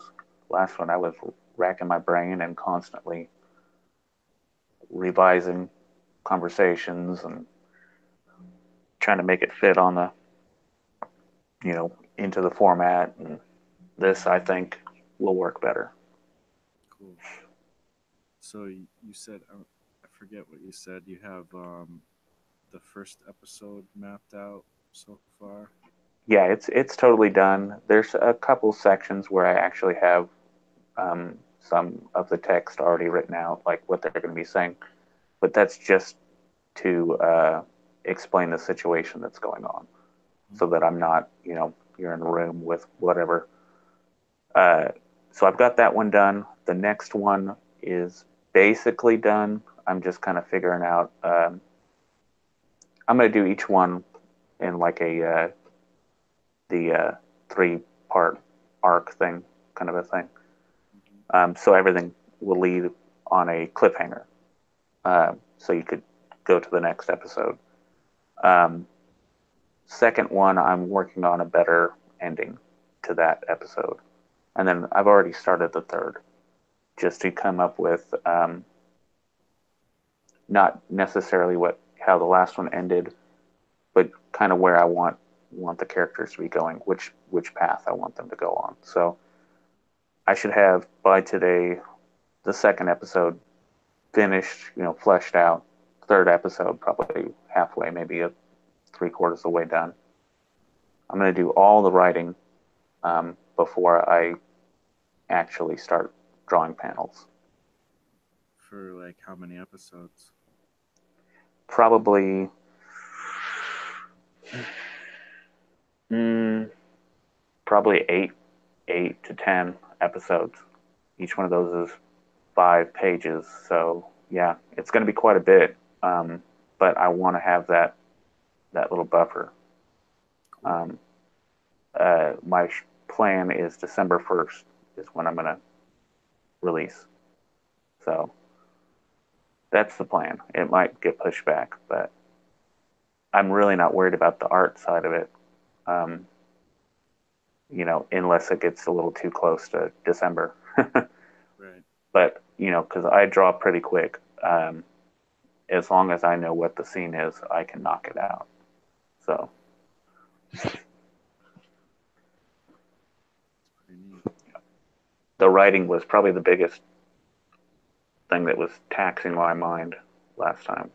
Last one I was racking my brain and constantly revising conversations and trying to make it fit on the into the format. And this I think will work better. Cool. So you said I forget what you said. You have the first episode mapped out so far. Yeah, it's totally done. There's a couple sections where I actually have um, some of the text already written out, like what they're going to be saying. But that's just to explain the situation that's going on, Mhm. so that I'm not, you're in a room with whatever. Uh, so I've got that one done. The next one is basically done. I'm just kind of figuring out. I'm going to do each one in like the 3-part arc thing, kind of a thing. Mhm. So everything will lead on a cliffhanger. So you could go to the next episode. Um, Second one, I'm working on a better ending to that episode. And then I've already started the third just to come up with not necessarily how the last one ended, but kind of where I want the characters to be going, which path I want them to go on. So I should have by today the second episode finished, fleshed out. Third episode probably halfway, maybe three-quarters of the way done. I'm going to do all the writing before I actually start drawing panels. For like how many episodes? Probably probably 8 to 10 episodes. Each one of those is 5 pages. So yeah, it's going to be quite a bit. But I want to have that little buffer. Cool. My plan is December 1st is when I'm going to release. So that's the plan. It might get pushed back, but I'm really not worried about the art side of it. Unless it gets a little too close to December. Right. But, because I draw pretty quick, as long as I know what the scene is, I can knock it out. So. Pretty neat. The writing was probably the biggest thing that was taxing my mind last time.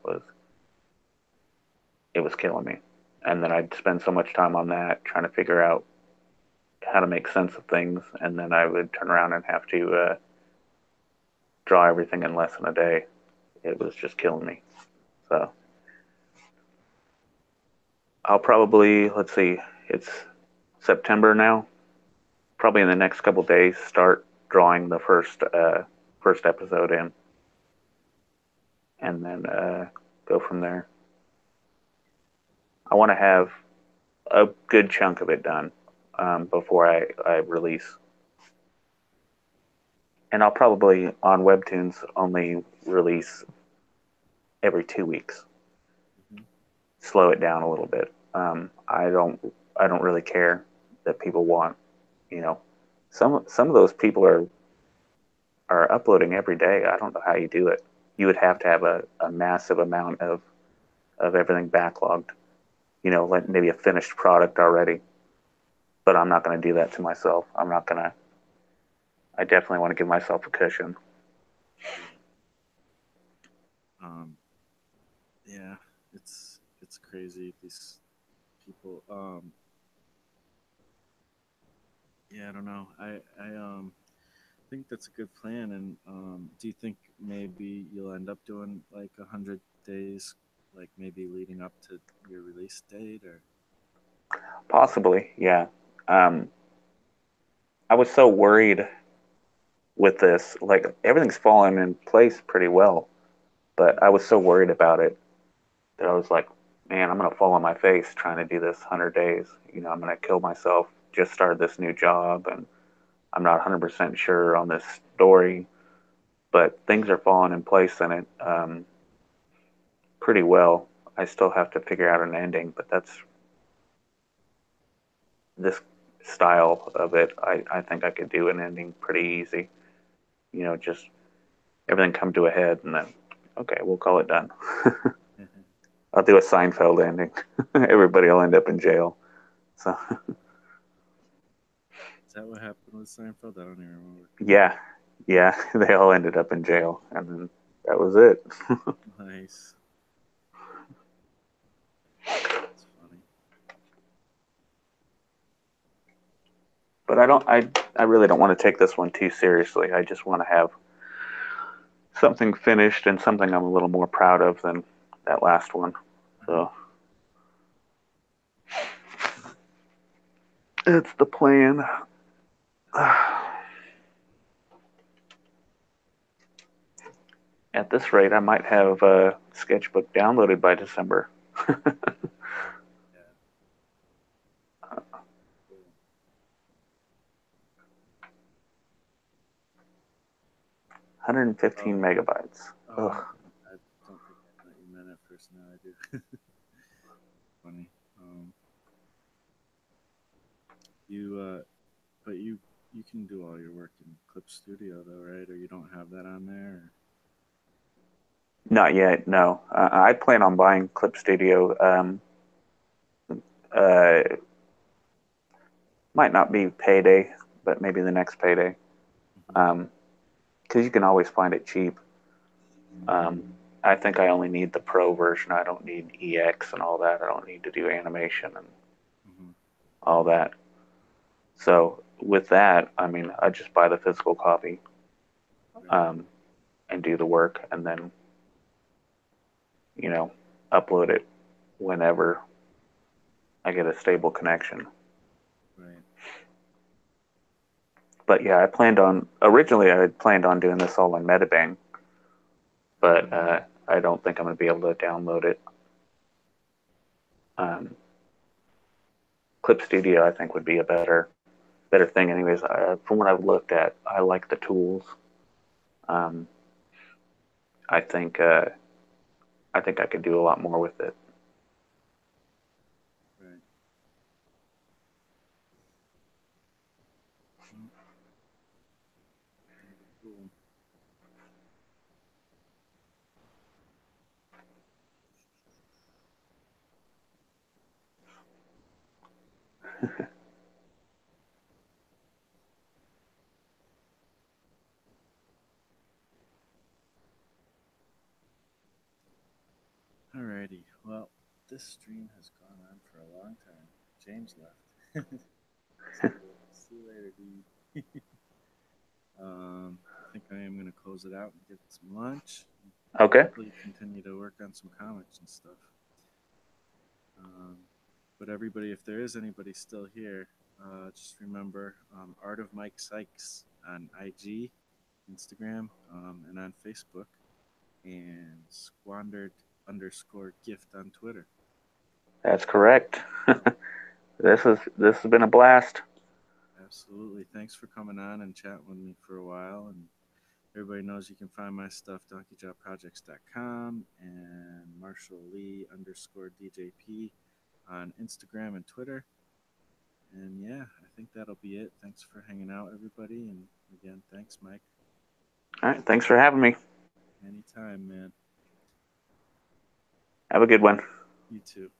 It was killing me. And then I'd spend so much time on that, trying to figure out how to make sense of things, and then I would turn around and have to draw everything in less than a day. It was just killing me. So I'll probably, let's see, it's September now. Probably in the next couple days, start drawing the first episode in, and then go from there. I want to have a good chunk of it done before I release. And I'll probably on Webtoons only release every 2 weeks. Mm-hmm. Slow it down a little bit. I don't really care that people want, some of those people are uploading every day. I don't know how you do it. You would have to have a massive amount of everything backlogged, like maybe a finished product already. But I'm not going to do that to myself. I definitely want to give myself a cushion. Yeah, it's crazy. These people. Yeah, I don't know. I think that's a good plan. And do you think maybe you'll end up doing like 100 days, like maybe leading up to your release date, or? Possibly, yeah. I was so worried with this. Like everything's fallen in place pretty well, but I was so worried about it that I was like, man, I'm gonna fall on my face trying to do this 100 days. I'm gonna kill myself. Just started this new job, and I'm not 100% sure on this story, but things are falling in place in it pretty well. I still have to figure out an ending, but that's this style of it. I think I could do an ending pretty easy. Just everything come to a head, and then okay, we'll call it done. I'll do a Seinfeld ending. Everybody will end up in jail. So Is that what happened with Seinfeld? I don't even remember. yeah, they all ended up in jail, and then that was it. Nice. That's funny. But I really don't want to take this one too seriously. I just want to have something finished and something I'm a little more proud of than that last one. So it's the plan. At this rate, I might have a sketchbook downloaded by December. Yeah. Cool. 115 megabytes. Ugh. I don't think I thought you meant it first. Now I do. Funny. But you can do all your work in Clip Studio though, right? Or you don't have that on there? Or? Not yet, no. I plan on buying Clip Studio. Uh, might not be payday, but maybe the next payday. Because you can always find it cheap. I think I only need the Pro version. I don't need EX and all that. I don't need to do animation and all that. So with that, I mean, I just buy the physical copy and do the work, and then, upload it whenever I get a stable connection. Right. But yeah, originally I had planned on doing this all on Metabang, but I don't think I'm going to be able to download it. Clip Studio, I think, would be a better thing. Anyways, from what I've looked at, I like the tools. I think I could do a lot more with it. Right. Cool. Alrighty. Well, this stream has gone on for a long time. James left. So see you later, dude. I think I am gonna close it out and get some lunch. Okay. Hopefully continue to work on some comics and stuff. But everybody, if there is anybody still here, just remember Art of Mike Sikes on IG, Instagram, and on Facebook, and squandered_gift on Twitter. That's correct. This has been a blast. Absolutely. Thanks for coming on and chatting with me for a while. And everybody knows you can find my stuff donkeyjobprojects.com and MarshallLee_DJP on Instagram and Twitter. And yeah, I think that'll be it. Thanks for hanging out, everybody. And again, thanks, Mike. All right. Thanks for having me. Anytime, man. Have a good one. You too.